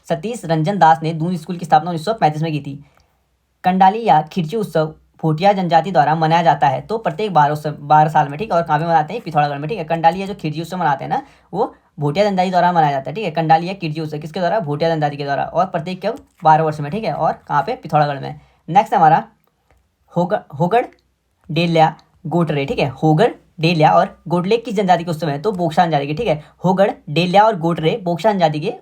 सतीश रंजन दास ने दून स्कूल की स्थापना 1935 में की थी। कंडाली या खिरची उत्सव भोटिया जनजाति द्वारा मनाया जाता है। तो प्रत्येक 12 साल में, ठीक है, और कहाँ पे मनाते हैं, पिथौरागढ़ में, ठीक है। कंडाली या जो खिरची उत्सव मनाते हैं ना वो भोटिया जनजाति द्वारा मनाया जाता है, ठीक है। कंडाली या खिरची उत्सव किसके द्वारा, भोटिया जनजाति के द्वारा, और प्रत्येक कब 12 वर्ष में, ठीक है, और कहाँ पे, पिथौरागढ़ में। नेक्स्ट हमारा होगड़ डेल्या गोटरे, ठीक है। होगड़ डेल्या और गोटले किस जनजाति के उत्सव है। तो बोक्सा जनजाति के, ठीक है। होगड़ डेल्या और गोटरे बोक्सा जनजाति के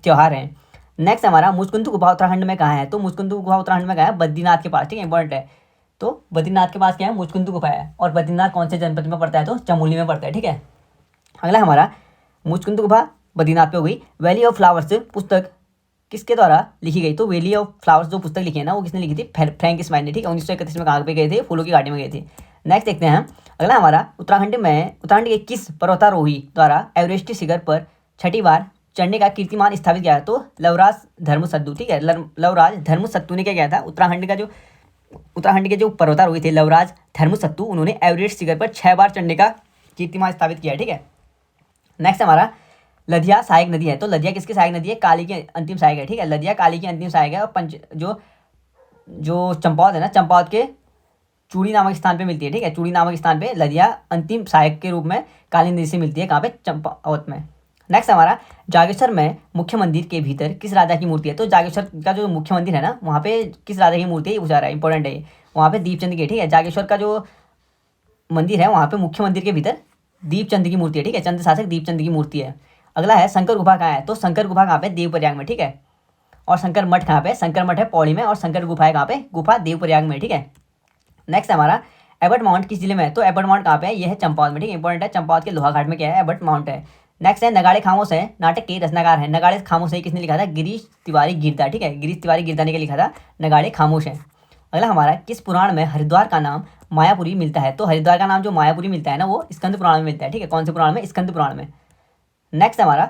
त्योहार हैं। नेक्स्ट हमारा मुचकुंद गुफा उत्तराखंड में कहाँ है। तो मुचकुंद गुफा उत्तराखंड में कहाँ है, बद्रीनाथ के पास, ठीक है, इंपॉर्टेंट है। तो बद्रीनाथ के पास क्या है, मुचकुंद गुफा है। और बद्रीनाथ कौन से जनपद में पड़ता है, तो चमोली में पड़ता है, ठीक है। अगला हमारा मुचकुंद गुफा बद्रीनाथ पे हो गई। वैली ऑफ फ्लावर्स पुस्तक किसके द्वारा लिखी गई। तो वैली ऑफ फ्लावर्स जो पुस्तक लिखी है ना वो किसने लिखी थी, फ्रैंक स्माइल ने, ठीक है। 1931 में कहाँ पे गए थे, फूलों की घाटी में गए थे। नेक्स्ट देखते हैं अगला हमारा उत्तराखंड के किस पर्वतारोही द्वारा एवरेस्ट शिखर पर 6ठी बार चढ़ने का कीर्तिमान स्थापित किया है। तो लवराज धर्मसत्तू, ठीक है, लवराज धर्मसत्तू ने क्या किया था, उत्तराखंड के जो पर्वतारोही थे लवराज धर्मसत्तू, उन्होंने एवरेस्ट शिखर पर 6 बार चढ़ने का कीर्तिमान स्थापित किया है, ठीक है। नेक्स्ट हमारा लदिया सहायक नदी है। तो लदिया किसकी सहायक नदी है, काली की अंतिम सहायक है, ठीक है। लदिया काली की अंतिम सहायक है। और जो चंपावत है ना, चंपावत के चूड़ी नामक स्थान पे मिलती है, ठीक है। चूड़ी नामक स्थान पे लदिया अंतिम सहायक के रूप में काली नदी से मिलती है, कहाँ पे, चंपावत में। नेक्स्ट हमारा जागेश्वर में मुख्य मंदिर के भीतर किस राजा की मूर्ति है। तो जागेश्वर का जो मुख्य मंदिर है ना वहाँ पे किस राजा की मूर्ति है, ये पूछा रहा है, इंपॉर्टेंट है। वहाँ पे दीपचंद की, ठीक है। जागेश्वर का जो मंदिर है वहाँ पे मुख्य मंदिर के भीतर दीपचंद की मूर्ति है, ठीक है। चंद्र शासक दीपचंद की मूर्ति है। अगला है शंकर गुफा कहाँ है। तो शंकर गुफा कहाँ पे, देवप्रयाग में, ठीक है। और शंकर मठ कहाँ पे, शंकर मठ है पौड़ी में, और शंकर गुफा है कहाँ पे, गुफा देवप्रयाग में, ठीक है। नेक्स्ट हमारा एबट माउंट किस जिले में है। तो एबट माउंट कहाँ पे है, ये है चंपावत में, ठीक है, इंपॉर्टेंट है। चंपावत के लोहाघाट में क्या है, एबट माउंट है। नेक्स्ट है नगाड़े खामोश है नाटक के रचनाकार है। नगाड़े खामोश है किसने लिखा था, गिरीश तिवारी गिरदा, ठीक है। गिरीश तिवारी गिरदा ने क्या लिखा था, नगाड़े खामोश है। अगला हमारा किस पुराण में हरिद्वार का नाम मायापुरी मिलता है। तो हरिद्वार का नाम जो मायापुरी मिलता है ना वो स्कंद पुराण में मिलता है, ठीक है। कौन से पुराण में, स्कंद पुराण में। नेक्स्ट हमारा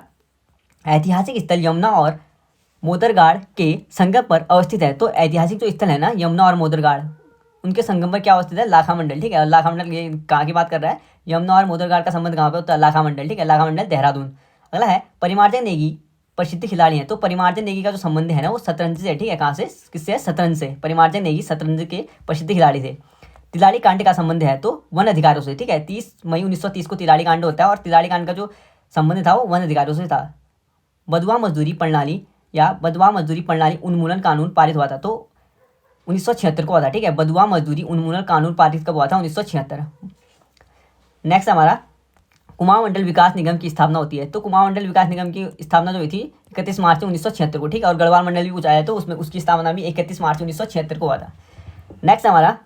ऐतिहासिक स्थल यमुना और मोदरगाड़ के संगम पर अवस्थित है। तो ऐतिहासिक जो स्थल है ना यमुना और मोदरगाड़, उनके संगम पर क्या अवस्थित है, लाखा मंडल, ठीक है। लाखा मंडल ये कहाँ की बात कर रहा है, यमुना और मोदरगाड़ का संबंध कहाँ पे होता है, लाखा मंडल, ठीक है, लाखा मंडल देहरादून। अगला है परिमार्जन नेगी प्रसिद्ध खिलाड़ी हैं। तो परिमार्जन नेगी का जो संबंध है ना वो शतरंज से, ठीक है। कहाँ से, किससे, शतरंज से। परिमार्जन नेगी शतरंज के प्रसिद्ध खिलाड़ी थे। तिलाड़ी कांड का संबंध है तो वन अधिकारों से, ठीक है। 30 मई 1930 को तिलाड़ी कांड होता है, और तिलाड़ी कांड का जो संबंध था वो वन अधिकारों से था। बधुआ मजदूरी प्रणाली उन्मूलन कानून पारित हुआ था। तो 1976 को हुआ था, ठीक है। बधुआ मजदूरी उन्मूलन कानून पारित कब हुआ था, 1976। नेक्स्ट हमारा कुमाऊं मंडल विकास निगम की स्थापना होती है। तो कुमाऊं मंडल विकास निगम की स्थापना जो हुई थी 31 मार्च 1976 को, ठीक है। और गढ़वाल मंडल भी पूछा है तो उसमें उसकी स्थापना भी 31 मार्च 1976 को हुआ था। नेक्स्ट हमारा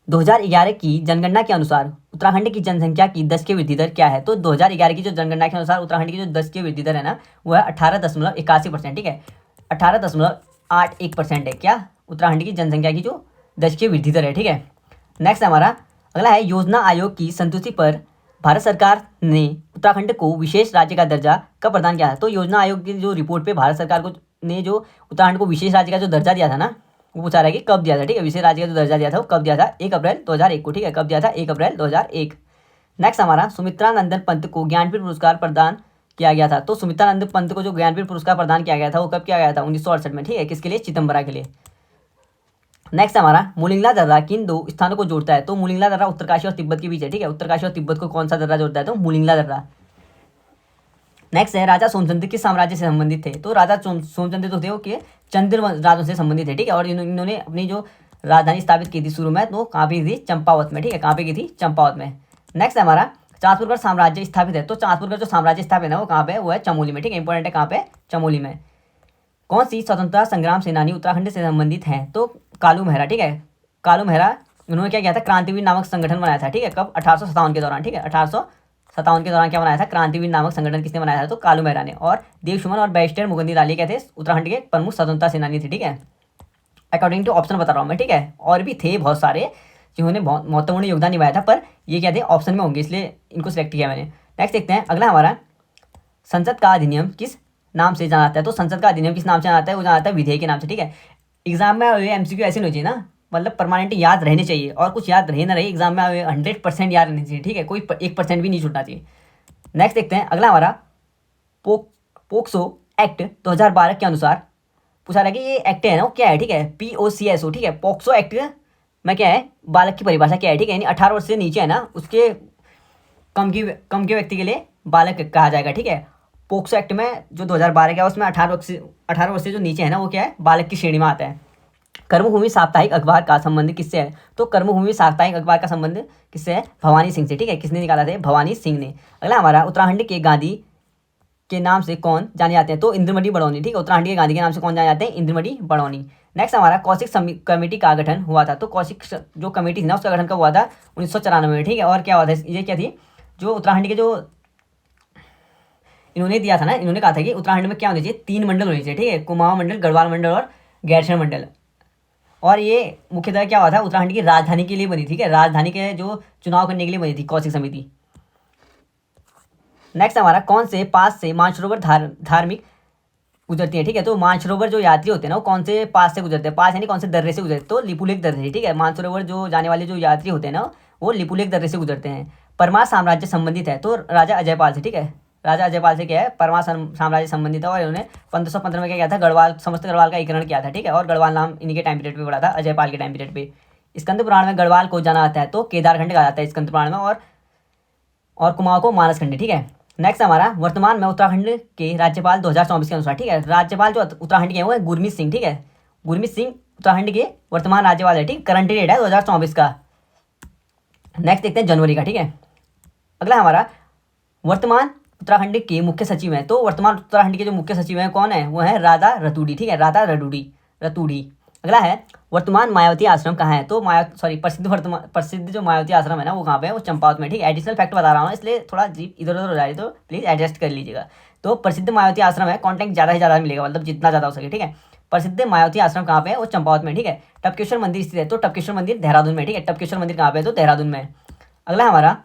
2011 की जनगणना के अनुसार उत्तराखंड की जनसंख्या की 10 की वृद्धि दर क्या है। तो 2011 की जो जनगणना के अनुसार उत्तराखंड की जो 10 की वृद्धि दर है ना वो है 18.81%, ठीक है। 18.81% है क्या, उत्तराखंड की जनसंख्या की जो 10 की वृद्धि दर है, ठीक है। नेक्स्ट हमारा अगला है योजना आयोग की संतुष्टि पर भारत सरकार ने उत्तराखंड को विशेष राज्य का दर्जा कब प्रदान किया है। तो योजना आयोग की जो रिपोर्ट पे भारत सरकार को ने जो उत्तराखंड को विशेष राज्य का जो दर्जा दिया था ना वो पूछा रहा है कि कब दिया था, ठीक है। विशेष राज्य का जो दर्जा दिया था वो कब दिया था, 1 अप्रैल 2001 को, ठीक है। कब दिया था, 1 अप्रैल 2001। नेक्स्ट हमारा सुमित्रानंदन पंत को ज्ञानपीठ पुरस्कार प्रदान किया गया था। तो सुमित्रानंद पंत को जो ज्ञानपीठ पुरस्कार प्रदान किया गया था वो कब किया गया था, 1968 में, ठीक है। किसके लिए, चिदम्बरा के लिए। नेक्स्ट हमारा मुलिंगला दर्रा किन दो स्थानों को जोड़ता है? तो मुलिंगला दर्रा उत्तरकाशी और तिब्बत के बीच है, ठीक है। उत्तरकाशी और तिब्बत को कौन सा दर्रा जोड़ता है? तो मुलिंगला दर्रा। नेक्स्ट है राजा सोमचंद्र किस साम्राज्य से संबंधित थे? तो राजा सोमचंद्र तो थे वो के चंद्र राजों से संबंधित है, ठीक है। और इन्होंने अपनी जो राजधानी स्थापित की थी शुरू में, तो कहाँ पे की थी? चंपावत में, ठीक है। कहाँ पे की थी? चंपावत में। नेक्स्ट है हमारा चाँदपुरगढ़ साम्राज्य स्थापित है। तो चाँदपुरगढ़ जो साम्राज्य स्थापित है वो कहाँ पे है? वो है चमोली में, ठीक है। इंपॉर्टेंट है, कहाँ पे? चमोली में। कौन सी स्वतंत्रता संग्राम सेनानी उत्तराखंड से संबंधित हैं? तो कालू मेहरा, ठीक है। कालू मेहरा, उन्होंने क्या किया था? क्रांतिवीर नामक संगठन बनाया था, ठीक है। कब? 1857 के दौरान, ठीक है। 1857 के दौरान क्या बनाया था? क्रांतिवीर नामक संगठन किसने बनाया था? तो कालू मेहरा ने। और देव सुमन और बैरिस्टर मुकुंदी लाली क्या थे? उत्तराखंड के प्रमुख स्वतंत्रता सेनानी थे, ठीक है। अकॉर्डिंग टू ऑप्शन बता रहा हूँ मैं, ठीक है। और भी थे बहुत सारे जिन्होंने बहुत महत्वपूर्ण योगदान निभाया था, पर ये क्या थे? ऑप्शन में होंगे, इसलिए इनको सिलेक्ट किया मैंने। नेक्स्ट देखते हैं अगला हमारा, संसद का अधिनियम किस नाम से जाना जाता है? तो संसद का अधिनियम किस नाम से जाना जाता है? वो जाना जाता है विधेयक के नाम से, ठीक है। एग्जाम में आए एमसीक्यू ऐसे नहीं चाहिए ना, मतलब परमानेंट याद रहने चाहिए, और कुछ याद रहे ना रहे, एग्जाम में आए 100% याद रहनी चाहिए, ठीक है। कोई 1% भी नहीं छूटना चाहिए। नेक्स्ट देखते हैं अगला हमारा, पोक्सो एक्ट 2012 के अनुसार पूछा रहा है कि ये एक्ट है ना वो क्या है, ठीक है। POCSO, ठीक है। पोक्सो एक्ट में क्या है? बालक की परिभाषा क्या है, ठीक है। यानी 18 वर्ष से नीचे है ना, उसके कम के व्यक्ति के लिए बालक कहा जाएगा, ठीक है। पोक्सो एक्ट में जो 2012 का है उसमें 18 वर्ष से जो नीचे है ना वो क्या है? बालक की श्रेणी में आता है। कर्मभूमि साप्ताहिक अखबार का संबंध किससे है? तो कर्मभूमि साप्ताहिक अखबार का संबंध किससे है? भवानी सिंह से, ठीक है। किसने निकाला था? भवानी सिंह ने। अगला हमारा, उत्तराखंड के गांधी के नाम से कौन जाने जाते हैं? तो इंद्रमणि बड़ौनी, ठीक है। उत्तराखंड के गांधी के नाम से कौन जाने जाते हैं? इंद्रमणि बड़ौनी। नेक्स्ट हमारा, कौशिक कमेटी का गठन हुआ था। तो कौशिक जो कमेटी थी ना उसका गठन कब हुआ था? 1994 में, ठीक है। और क्या हुआ था? ये क्या थी? जो उत्तराखंड के जो इन्होंने दिया था ना, इन्होंने कहा था कि उत्तराखंड में क्या होने चाहिए? 3 मंडल होने चाहिए, ठीक है। कुमाऊं मंडल, गढ़वाल मंडल और गैरसैंण मंडल। और ये मुख्यतः क्या हुआ था? उत्तराखंड की राजधानी के लिए बनी, ठीक है। राजधानी के जो चुनाव करने के लिए बनी थी कौशिक समिति। नेक्स्ट हमारा, कौन से पास से मानसरोवर धार्मिक गुजरती है, ठीक है। तो मानसरोवर जो यात्री होते हैं ना वो कौन से पास से गुजरते हैं? पास यानी कौन से दर्रे से गुजरते? तो लिपुलेख दर्रे, ठीक है। मानसरोवर जो जाने वाले जो यात्री होते हैं ना वो लिपुलेख दर्रे से गुजरते हैं। परमार साम्राज्य संबंधित है तो राजा अजयपाल से, ठीक है। राजा अजयपाल से क्या है? परमार साम्राज्य संबंधित है। और इन्होंने 1515 में क्या किया था? गढ़वाल, समस्त गढ़वाल का एकीकरण किया था, ठीक है। और गढ़वाल नाम इन्हीं के टाइम पीरियड पे पड़ा था, अजयपाल के टाइम पीरियड पे। स्कंद पुराण में गढ़वाल को जाना जाता है तो केदारखंड कहा जाता है स्कंद पुराण में, और कुमाऊं को मानसखंडी, ठीक है। नेक्स्ट हमारा, वर्तमान में उत्तराखंड के राज्यपाल 2024 के अनुसार, ठीक है। राज्यपाल जो उत्तराखंड के हैं वो है गुरमीत सिंह, ठीक है। गुरमीत सिंह उत्तराखंड के वर्तमान राज्यपाल है, ठीक। करंट डेट है 2024 का। नेक्स्ट देखते हैं जनवरी का, ठीक है। अगला हमारा, वर्तमान उत्तराखंड के मुख्य सचिव हैं। तो वर्तमान उत्तराखंड के जो मुख्य सचिव हैं कौन है? वो है राधा रतूड़ी, ठीक है। राधा रतूड़ी। अगला है, वर्तमान मायावती आश्रम कहाँ है? तो प्रसिद्ध जो मायावती आश्रम है ना वो कहाँ पे है? वो चंपावत में, ठीक है। एडिशनल फैक्ट बता रहा हूँ इसलिए थोड़ा जीप इधर उधर हो जाए तो प्लीज़ एडजस्ट कर लीजिएगा। तो प्रसिद्ध मायावती आश्रम है, कॉन्टेंट ज़्यादा से ज़्यादा मिलेगा, मतलब जितना ज़्यादा हो सके, ठीक है। प्रसिद्ध मायावती आश्रम कहाँ पे है? वो चंपावत में, ठीक है। टपकेश्वर मंदिर स्थित है तो टपकेश्वर मंदिर देहरादून में, ठीक है। टपकेश्वर मंदिर कहाँ पे है? तो देहरादून में। अगला हमारा,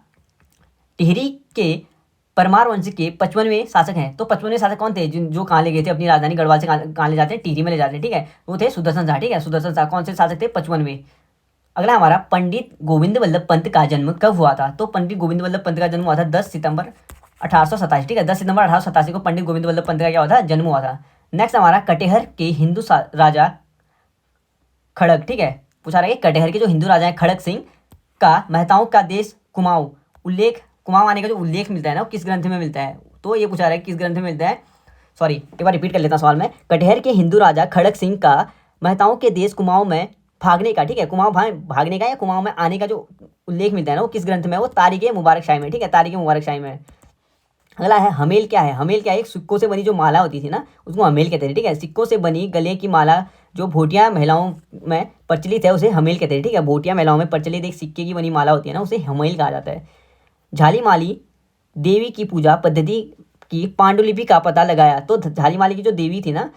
टिहरी के परमार वंश के 55वें शासक हैं। तो 55वें शासक कौन थे? जो कहाँ ले गए थे अपनी राजधानी गढ़वाल से कहाँ ले जाते हैं? टिहरी में ले जाते हैं, ठीक है। वो थे सुदर्शन शाह, ठीक है। सुदर्शन शाह कौन से शासक थे? 55वें। अगला हमारा, पंडित गोविंद वल्लभ पंत का जन्म कब हुआ था? तो पंडित गोविंद वल्लभ पंत का जन्म हुआ था 10 सितंबर 1887, ठीक है। 10 सितंबर 1887 को पंडित गोविंद वल्लभ पंत का क्या हुआ था? जन्म हुआ था। नेक्स्ट हमारा, कटेहर के हिंदू राजा खड़ग, ठीक है। पूछा रहा है कटेहर के जो हिंदू राजा है खड़ग सिंह का महताओं का देश कुमाऊं उल्लेख, कुमाऊं आने का जो उल्लेख मिलता है ना वो किस ग्रंथ में मिलता है? तो ये पूछा रहा है किस ग्रंथ में मिलता है। सॉरी, एक बार रिपीट कर लेता हूँ सवाल में। कटेहर के हिंदू राजा खड़ग सिंह का महताओं के देश कुमाऊं में भागने का, ठीक है। कुमाऊं भागने का या कुमाऊं में आने का जो उल्लेख मिलता है ना वो किस ग्रंथ में? वो तारीख मुबारक शाही में, ठीक है। तारीख मुबारक शाही में। अगला है, हमेल क्या है? हमेल क्या है? एक सिक्कों से बनी जो माला होती थी ना उसको हमेल कहते थे, ठीक है। सिक्कों से बनी गले की माला जो भोटिया महिलाओं में प्रचलित है उसे हमेल कहते हैं, ठीक है। भोटिया महिलाओं में प्रचलित एक सिक्के की बनी माला होती है ना उसे हमेल कहा जाता है। झालीमाली देवी की पूजा पद्धति की पांडुलिपि का पता लगाया। तो झालीमाली की जो देवी थी ना,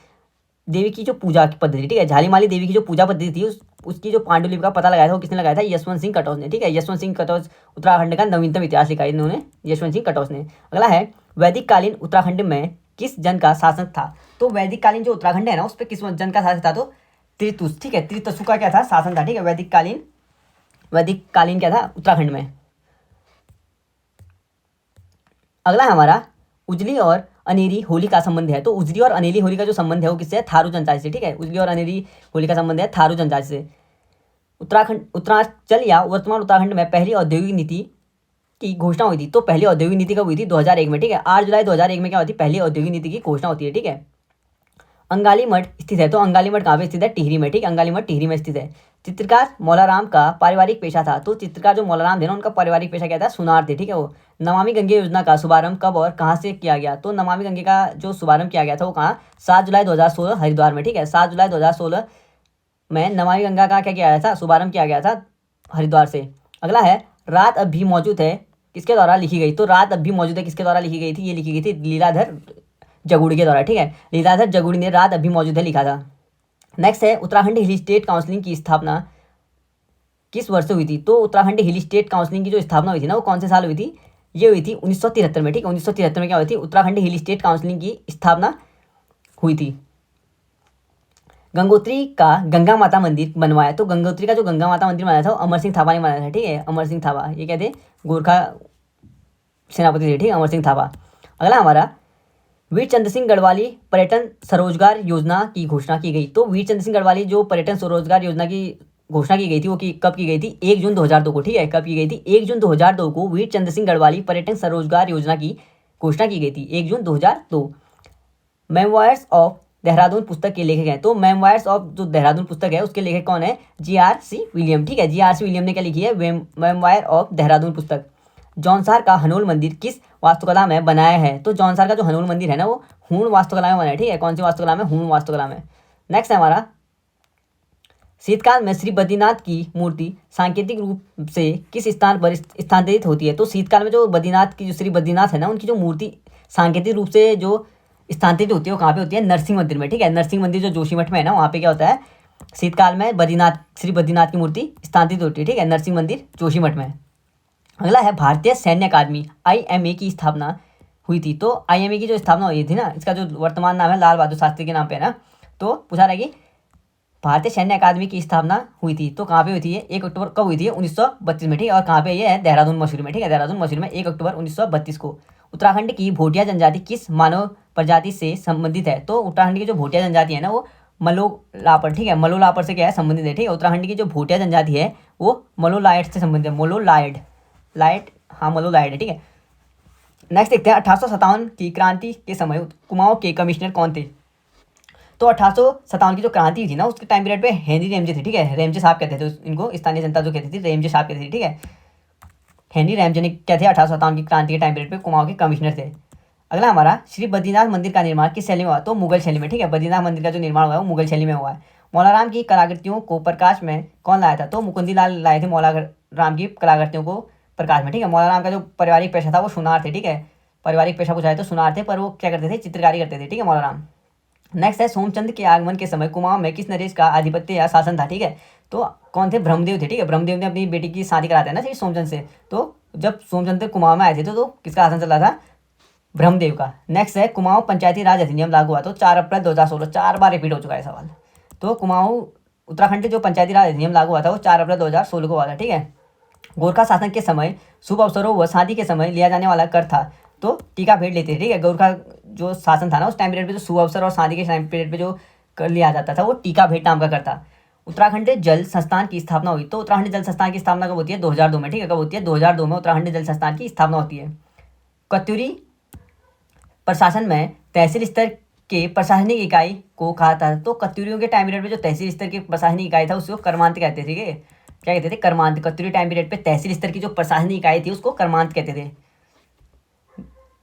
देवी की जो पूजा की पद्धति, ठीक है। झालीमाली देवी की जो पूजा पद्धति थी उसकी जो पांडुलिपि का पता लगाया था वो किसने लगाया था? यशवंत सिंह कटोच ने, ठीक है। यशवंत सिंह कटोच उत्तराखंड का नवीनतम इतिहास लिखा इन्होंने, यशवंत सिंह कटोच ने। अगला है, वैदिक कालीन उत्तराखंड में किस जन का शासन था? तो वैदिक कालीन जो उत्तराखंड है ना उस पर किस जन का शासन था? तो त्रितुष, ठीक है। त्रितसु का क्या था? शासन था, ठीक है। वैदिक कालीन क्या था उत्तराखंड में। अगला हमारा, उजली और अनेरी होली का संबंध है। तो उजली और अनेरी होली का जो संबंध है वो किससे है? थारू जनजाति से, ठीक है। उजली और अनेरी होली का संबंध है थारू जनजाति से। उत्तरांचल या वर्तमान उत्तराखंड में पहली औद्योगिक नीति की घोषणा हुई थी। तो पहली औद्योगिक नीति कब हुई थी? 2001 में, ठीक है। 8 जुलाई 2001 में क्या होती है? पहली औद्योगिक नीति की घोषणा होती है, ठीक है। अंगाली मठ स्थित है, तो अंगाली मठ कहाँ पे स्थित है? टिहरी में, ठीक है। अंगाली मठ टिहरी में स्थित है। चित्रकार मौलाराम का पारिवारिक पेशा था, तो चित्रकार जो मौलाराम थे ना, उनका पारिवारिक पेशा क्या था? सुनार थे, ठीक है। वो नमामि गंगे योजना का शुभारंभ कब और कहाँ से किया गया? तो नमामि गंगे का जो शुभारंभ किया गया था वो कहाँ? 7 जुलाई 2016 हरिद्वार में, ठीक है। 7 जुलाई 2016 में नमामि गंगा का क्या किया गया था? शुभारंभ किया गया था हरिद्वार से। अगला है, रात अब भी मौजूद है किसके द्वारा लिखी गई? तो रात अब भी मौजूद है किसके द्वारा लिखी गई थी? ये लिखी गई थी लीलाधर जगुड़ी के द्वारा, ठीक है। लीलाधर जगुड़ी ने रात अभी मौजूद है लिखा था। नेक्स्ट है, उत्तराखंड हिल स्टेट काउंसिलिंग की स्थापना किस वर्ष हुई थी? तो उत्तराखंड हिल स्टेट काउंसिलिंग की जो स्थापना हुई थी ना, वो कौन से साल हुई थी? ये हुई थी 1973 में, ठीक है। 1973 में क्या हुई थी? उत्तराखंड हिल स्टेट काउंसिलिंग की स्थापना हुई थी। गंगोत्री का गंगा माता मंदिर बनवाया, तो गंगोत्री का जो गंगा माता मंदिर बनाया था वो अमर सिंह थापा ने बनाया था, ठीक है। अमर सिंह थापा, ये क्या थे? गोरखा सेनापति थे, ठीक है, अमर सिंह थापा। अगला हमारा, वीर चंद्र सिंह गढ़वाली पर्यटन स्वरोजगार योजना की घोषणा की गई। तो वीर चंद्र सिंह गढ़वाली जो पर्यटन स्वरोजगार योजना की घोषणा की गई थी वो कब की गई थी? 1 जून 2002 को, ठीक है। कब की गई थी? 1 जून 2002 को वीर चंद्र सिंह गढ़वाली पर्यटन स्वरोजगार योजना की घोषणा की गई थी, 1 जून 2002। मेमोयर्स ऑफ देहरादून पुस्तक के लेखक हैं, तो मेमोयर्स ऑफ जो देहरादून पुस्तक है उसके लेखक कौन है? GRC विलियम, ठीक है। GRC विलियम ने क्या लिखी है? मेमोयर ऑफ देहरादून पुस्तक। जौनसार का हनोल मंदिर किस वास्तुकला में बनाया है? तो जौनसार का जो हनोल मंदिर है ना, वो हूण वास्तुकला में बना है, ठीक है। कौन सी वास्तुकला में? हूण वास्तुकला में। नेक्स्ट है हमारा, शीतकाल में श्री बद्रीनाथ की मूर्ति सांकेतिक रूप से किस स्थान पर स्थानांतरित होती है? तो शीतकाल में जो बद्रीनाथ की जो श्री बद्रीनाथ है ना, उनकी जो मूर्ति सांकेतिक रूप से जो स्थानांतरित होती है वो कहाँ पे होती है? नरसिंह मंदिर में, ठीक है। नरसिंह मंदिर जो जोशीमठ में है ना, वहाँ पे क्या होता है? शीतकाल में श्री बद्रीनाथ की मूर्ति स्थानांतरित होती है, ठीक है। नरसिंह मंदिर जोशीमठ में। अगला है, भारतीय सैन्य अकादमी IMA की स्थापना हुई थी। तो IMA की जो स्थापना हुई थी ना, इसका जो वर्तमान नाम है लाल बहादुर शास्त्री के नाम पे है ना। तो पूछा रहा कि भारतीय सैन्य अकादमी की स्थापना हुई थी, तो कहाँ पे हुई थी? 1 अक्टूबर कब हुई थी? 1932 में, ठीक है। और कहाँ पे? ये है देहरादून मसूरी में, ठीक है। देहरादून मसूरी में 1 अक्टूबर 1932 को। उत्तराखंड की भोटिया जनजाति किस मानव प्रजाति से संबंधित है? तो उत्तराखंड की जो भोटिया जनजाति है ना, वो मलोलापर, ठीक है। मलोलापर से क्या है? संबंधित है, ठीक है। उत्तराखंड की जो भोटिया जनजाति है वो मलोलायड से संबंधित है। मलोलायड, हाँ मलोलायड है, ठीक है। नेक्स्ट देखते हैं, 1857 की क्रांति के समय कुमाऊं के कमिश्नर कौन थे? तो 1857 की जो क्रांति हुई थी ना, उसके टाइम पीरियड पे हेनरी रेमजे थे, ठीक है। रेमजे साहब कहते थे इनको, स्थानीय जनता जो कहती थी रेमजे साहब कहती थी, ठीक है। हेनरी रेमजे ने क्या थे? 1857 की क्रांति के टाइम पीरियड पे कुमाऊं के कमिश्नर थे। अगला हमारा, श्री बद्रीनाथ मंदिर का निर्माण किस शैली में हुआ? तो मुगल शैली में, ठीक है। बद्रीनाथ मंदिर का जो निर्माण हुआ है वो मुगल शैली में हुआ है। मौलाराम की कलाकृतियों को प्रकाश में कौन लाया था? तो मुकुंदी लाल लाए थे मौलाराम की कलाकृतियों को प्रकाश में, ठीक है। मौलाराम का जो पारिवारिक पेशा था वो सुनार थे, ठीक है। पारिवारिक पेशा पूछा है तो सुनार थे, पर वो क्या करते थे? चित्रकारी करते थे, ठीक है, मौलाराम। नेक्स्ट है, सोमचंद के आगमन के समय कुमाऊं में किस नरेश का आधिपत्य या शासन था? ठीक है। तो कौन थे? ब्रह्मदेव थे, ठीक है। ब्रह्मदेव ने अपनी बेटी की शादी कराते हैं ना श्री सोमचंद से। तो जब सोमचंद कुमाऊं में आए थे तो किसका शासन चल रहा था? ब्रह्मदेव का। नेक्स्ट है, कुमाऊं पंचायती राज अधिनियम लागू हुआ तो 4 अप्रैल 2016। 4 बार रिपीट हो चुका है सवाल। तो कुमाऊं उत्तराखंड के जो पंचायती राज अधिनियम लागू हुआ था वो 4 अप्रैल 2016 को हुआ था, ठीक है। गोरखा शासन के समय शुभ अवसरों व शादी के समय लिया जाने वाला कर था तो टीका भेंट लेते थे, ठीक है। गोरखा जो शासन था ना उस टाइम पीरियड पे जो शुभ अवसर और शादी के टाइम पीरियड पे जो कर लिया जाता था वो टीका भेंट नाम का कर था। उत्तराखंड जल संस्थान की स्थापना हुई तो उत्तराखंड जल संस्थान की स्थापना कब होती है? 2002 में, ठीक है। कब होती है? 2002 में उत्तराखंड जल संस्थान की स्थापना होती है। कत्यूरी प्रशासन में तहसील स्तर के प्रशासनिक इकाई को कहा था तो कत्यूरियों के टाइम पीरियड में जो तहसील स्तर की प्रशासनिक इकाई था उसको कर्मांत कहते थे, ठीक है। क्या कहते थे? कर्मांत। कत्यूरी टाइम पीरियड पे तहसील स्तर की जो प्रशासनिक इकाई थी उसको कर्मांत कहते थे।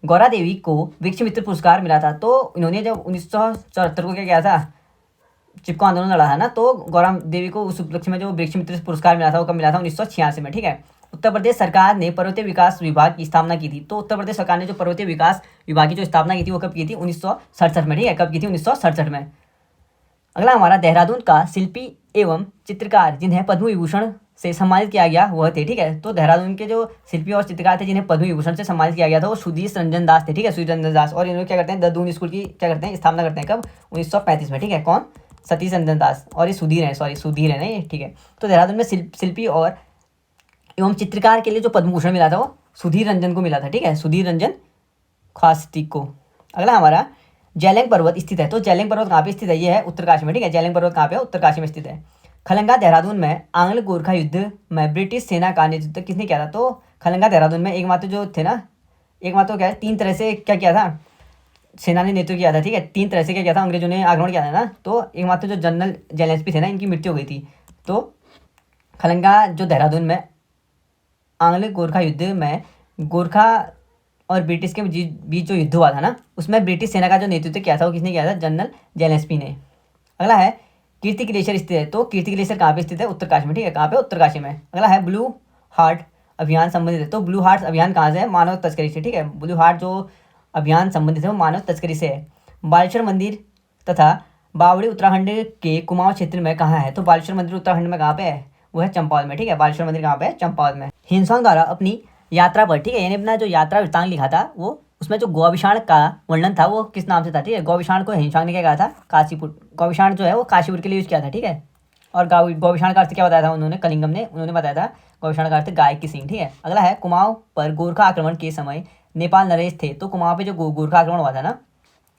गौरा देवी को वृक्ष मित्र पुरस्कार मिला था तो इन्होंने जब 1974 को क्या किया था? चिपको आंदोलन लड़ा था ना, तो गौरा देवी को उस उपलक्ष्य में जो वृक्ष मित्र पुरस्कार मिला था वो कब मिला था? 1986 में, ठीक है। उत्तर प्रदेश सरकार ने पर्वतीय विकास विभाग की स्थापना की थी तो उत्तर प्रदेश सरकार ने जो पर्वतीय विकास विभाग की जो स्थापना की थी वो कब की थी? 1967 में, ठीक है। कब की थी? 1967 में। अगला हमारा, देहरादून का शिल्पी एवं चित्रकार जिन्हें पद्म विभूषण से सम्मानित किया गया वह थे, ठीक है। तो देहरादून के जो शिल्पी और चित्रकार थे जिन्हें पद्म विभूषण से सम्मानित किया गया था वो सुधीर रंजन दास थे, ठीक है। सुधीर रंजन दास। और इन्होंने क्या करते हैं? देहरादून स्कूल की क्या करते हैं? स्थापना करते हैं कब? 1935 में, ठीक है। कौन? सतीश रंजन दास। और ये सुधीर है, सॉरी सुधीर है ना ये, ठीक है। तो देहरादून में शिल्पी और एवं चित्रकार के लिए जो पद्म भूषण मिला था वो सुधीर रंजन को मिला था, ठीक है। सुधीर रंजन खास्ती को। अगला हमारा, जैलेंग पर्वत स्थित है तो जैलेंग पर्वत कहाँ पे स्थित है? ये है उत्तरकाशी में, ठीक है। जैलेंग पर्वत कहाँ पे है? उत्तरकाशी में स्थित है। खलंगा देहरादून में आंग्ल गोरखा युद्ध में ब्रिटिश सेना का नेतृत्व किसने किया था? तो खलंगा देहरादून में एकमात्र जो थे ना, एकमात्र क्या है, 3 तरह से क्या किया था, सेना ने नेतृत्व किया था, ठीक है। 3 तरह से क्या किया था, अंग्रेजों ने आक्रमण किया था ना। तो एकमात्र जो जनरल जेलेंस्की थे ना, इनकी मृत्यु हो गई थी। तो खलंगा जो देहरादून में आंग्ल गोरखा युद्ध में गोरखा और ब्रिटिश के बीच जो युद्ध हुआ था ना, उसमें ब्रिटिश सेना का जो नेतृत्व किया था वो किसने किया था? जनरल जेलेंस्की ने। अगला है कीर्ति ग्लेशियर स्थित है। तो कीर्ति ग्लेशियर कहाँ पे स्थित है? उत्तरकाशी में, ठीक है। कहाँ पे? उत्तरकाशी में। अगला है ब्लू हार्ट अभियान संबंधित है। तो ब्लू हार्ट अभियान कहाँ से है? मानव तस्करी से, ठीक है। ब्लू हार्ट जो अभियान संबंधित है वो मानव तस्करी से है। बालेश्वर मंदिर तथा बावड़ी उत्तराखंड के कुमाऊं क्षेत्र में कहाँ है? तो बालेश्वर मंदिर उत्तराखंड में कहाँ पे है? वो है चंपावत में, ठीक है। बालेश्वर मंदिर कहाँ पे है? चंपावत में। हिंसोंग द्वारा अपनी यात्रा पर, ठीक है, यानी अपना जो यात्रा वृत्तांत लिखा था वो, उसमें जो गौविषाण का वर्णन था वो किस नाम से था? ठीक है, गौविषाण को हिंसोंग ने क्या कहा था? काशीपुर। गौविषाण जो है वो काशीपुर के लिए यूज किया था, ठीक है। और गौविषाण का अर्थ क्या बताया था उन्होंने? कलिंगम ने उन्होंने बताया था गौविषाण का अर्थ गाय की सींग, ठीक है। अगला है कुमाऊं पर गोरखा आक्रमण के समय नेपाल नरेश थे। तो कुमाऊं पे जो गोरखा आक्रमण हुआ था ना,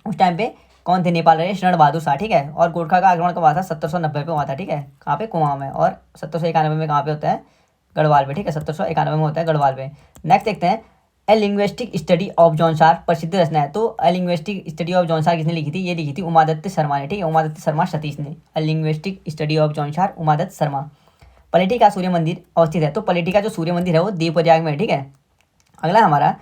उस टाइम पे कौन थे? नेपाल नरेश रण बहादुर शाह, ठीक है। और गोरखा का आक्रमण कब हुआ था? 1790 पे हुआ था, ठीक है। कहाँ पे? कुमाऊं में। और 1791 में कहाँ पे होता है? गढ़वाल पे, ठीक है। 1791 में होता है गढ़वाल पे। नेक्स्ट देखते हैं ए लिंग्विस्टिक स्टडी ऑफ जॉनसार प्रसिद्ध रचना है। तो ए लिंग्विस्टिक स्टडी ऑफ जॉनसार किसने लिखी थी? ये लिखी थी उमादत्त शर्मा ने, ठीक है। उमादत्त शर्मा सतीश ने। A linguistic study of Jaunsar, Umadatt Sharma. Paleti का सूर्य मंदिर अवस्थित है। तो पलेटी का जो सूर्य मंदिर है वो देवप्रयाग में है, ठीक है। अगला हमारा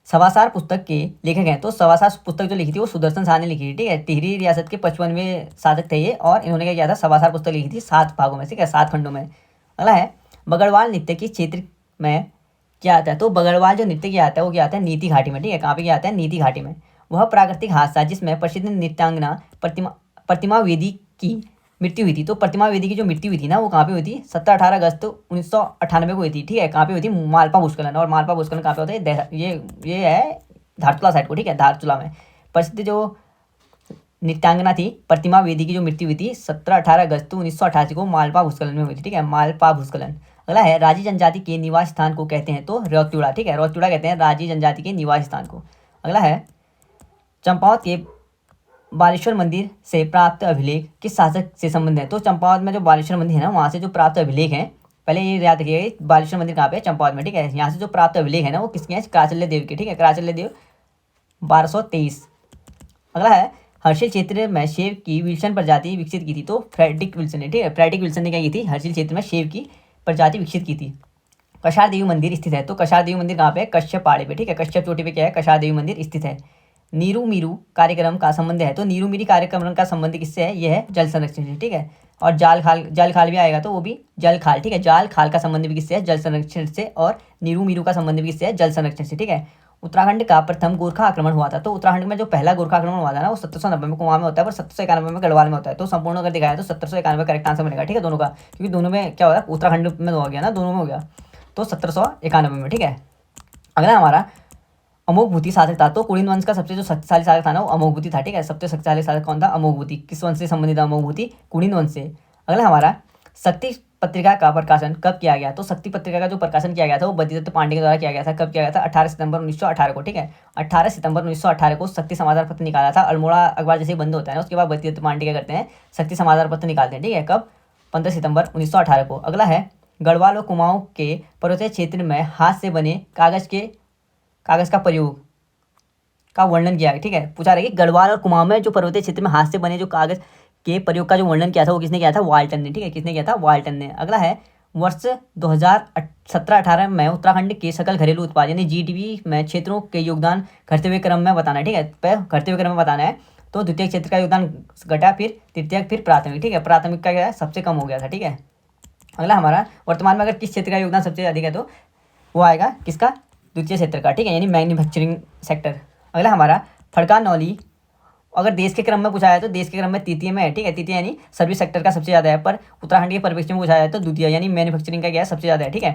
सवासार पुस्तक के लेखक हैं। तो सवासार पुस्तक जो लिखी थी वो सुदर्शन शाह ने लिखी थी, ठीक है। टिहरी रियासत के 55वें शासक थे ये, और इन्होंने क्या किया था? सवासार पुस्तक लिखी थी 7 भागों में, ठीक है, 7 खंडों में। अगला है बगड़वाल नृत्य के क्षेत्र में क्या आता है? तो बगड़वाल जो नृत्य किया आता है वो क्या आता है? नीति घाटी में, ठीक है। कहाँ पे क्या आता है? नीति घाटी में। वह प्राकृतिक हादसा जिसमें प्रसिद्ध नृत्यांगना प्रतिमा वेदी की मृत्यु हुई थी। तो प्रतिमा वेदी की जो मृत्यु हुई थी ना, वो कहाँ पे हुई थी? 17-18 अगस्त 1998 को हुई थी, ठीक है। कहाँ पे हुई थी? मालपा भूस्खलन। और मालपा भूस्खलन कहाँ पे होता है? ये है धारचूला साइड को, ठीक है, धारचूला में। प्रसिद्ध जो नृत्यांगना थी प्रतिमा वेदी की जो मृत्यु हुई थी 17-18 अगस्त 1988 को मालपा भूस्खलन में हुई थी, ठीक है, मालपा भूस्खलन। अगला है राजी जनजाति के निवास स्थान को कहते हैं? तो रौतुड़ा, ठीक है, रौतुड़ा कहते हैं राजी जनजाति के निवास स्थान को। अगला है चंपावत के बालेश्वर मंदिर से प्राप्त अभिलेख किस शासक से संबंध है? तो चंपावत में जो बालेश्वर मंदिर है ना, वहाँ से जो प्राप्त अभिलेख हैं, पहले ये याद रखिएगा बालेश्वर मंदिर कहाँ पे है? चंपावत में, ठीक है। यहाँ से जो प्राप्त अभिलेख है ना वो किसके हैं? कराचल्य देव के, ठीक है, कराचल्य देव 1223। अगला है हर्षिल क्षेत्र में सेब की विल्सन प्रजाति विकसित की थी। तो फ्रेडरिक विल्सन ने, ठीक है, फ्रेडरिक विल्सन ने क्या की थी? हर्षिल क्षेत्र में सेब की प्रजाति विकसित की थी। कशार देवी मंदिर स्थित है। तो कशार देवी मंदिर कहाँ पे है? कश्यप पहाड़ी पे, ठीक है, कश्यप चोटी पे क्या है? कशार देवी मंदिर स्थित है। नीरू मीरू कार्यक्रम का संबंध है। तो नीरू मीरी कार्यक्रम का संबंध किससे है? यह है जल संरक्षण से, ठीक है। और जल खाल भी आएगा तो वो भी जल खाल, ठीक है। जाल खाल का संबंध भी किससे है? जल संरक्षण से। और नीरू मीरू का संबंध भी किससे है? जल संरक्षण से, ठीक है। उत्तराखंड का प्रथम गोरखा आक्रमण हुआ था। तो उत्तराखंड में जो पहला गोरखा आक्रमण हुआ था ना वो 1790 में कुमाऊं में होता है, पर 1791 में गढ़वाल में होता है। तो संपूर्ण अगर दिखाया तो 1791 करेक्ट आंसर बनेगा, ठीक है, दोनों का, क्योंकि दोनों में क्या हो रहा है? उत्तराखंड में हो गया ना, दोनों में हो गया। तो 1791 में, ठीक है। अगला हमारा अमोघभूति शासक था। तो कुलीन वंश का सबसे जो शक्तिशाली शासक था ना वो अमोघभूति था, ठीक है। सबसे शक्तिशाली शासक कौन था? अमोघभूति। किस वंश से संबंधित अमोघभूति? कुलीन वंश से। अगला हमारा शक्ति पत्रिका का प्रकाशन कब किया गया? तो शक्ति पत्रिका का जो प्रकाशन किया गया था वो बद्रीदत्त पांडे के द्वारा किया गया था। कब किया गया था? 18 सितंबर 1918 को, ठीक है। 18 सितंबर 1918 को शक्ति समाचार पत्र निकाला था। अल्मोड़ा अखबार जैसे ही बंद होता है ना उसके बाद बद्रीदत्त पांडे क्या करते हैं? शक्ति समाचार पत्र निकालते हैं, ठीक है। कब? 15 सितंबर 1918 को। अगला है गढ़वाल और कुमाऊं के पर्वतीय क्षेत्र में हाथ से बने कागज का प्रयोग का वर्णन किया है, ठीक है। पूछा रहा है कि गढ़वाल और कुमाऊं में जो पर्वतीय क्षेत्र में हाथ से बने जो कागज के प्रयोग का जो वर्णन किया था वो किसने किया था? वाल्टन ने, ठीक है। किसने किया था? वाल्टन ने। अगला है वर्ष 2017-18 में उत्तराखंड के सकल घरेलू उत्पाद यानी जीडीपी में क्षेत्रों के योगदान घटते हुए क्रम में बताना है, ठीक है। घटते हुए क्रम में बताना है। तो द्वितीय क्षेत्र का योगदान घटा, फिर तृतीयक, फिर प्राथमिक, ठीक है। प्राथमिक का क्या है? सबसे कम हो गया था, ठीक है। अगला हमारा वर्तमान में अगर किस क्षेत्र का योगदान सबसे अधिक है तो वो आएगा किसका? द्वितीय क्षेत्र का, ठीक है, यानी मैन्युफैक्चरिंग सेक्टर। अगला हमारा फड़का नौली अगर देश के क्रम में पूछा है तो देश के क्रम में तृतीय में है, ठीक है। तृतीय यानी सर्विस सेक्टर का सबसे ज़्यादा है, पर उत्तराखंड के परिप्रेक्ष्य में पूछा है तो द्वितीय यानी मैन्युफैक्चरिंग का क्या है? सबसे ज़्यादा है, ठीक है।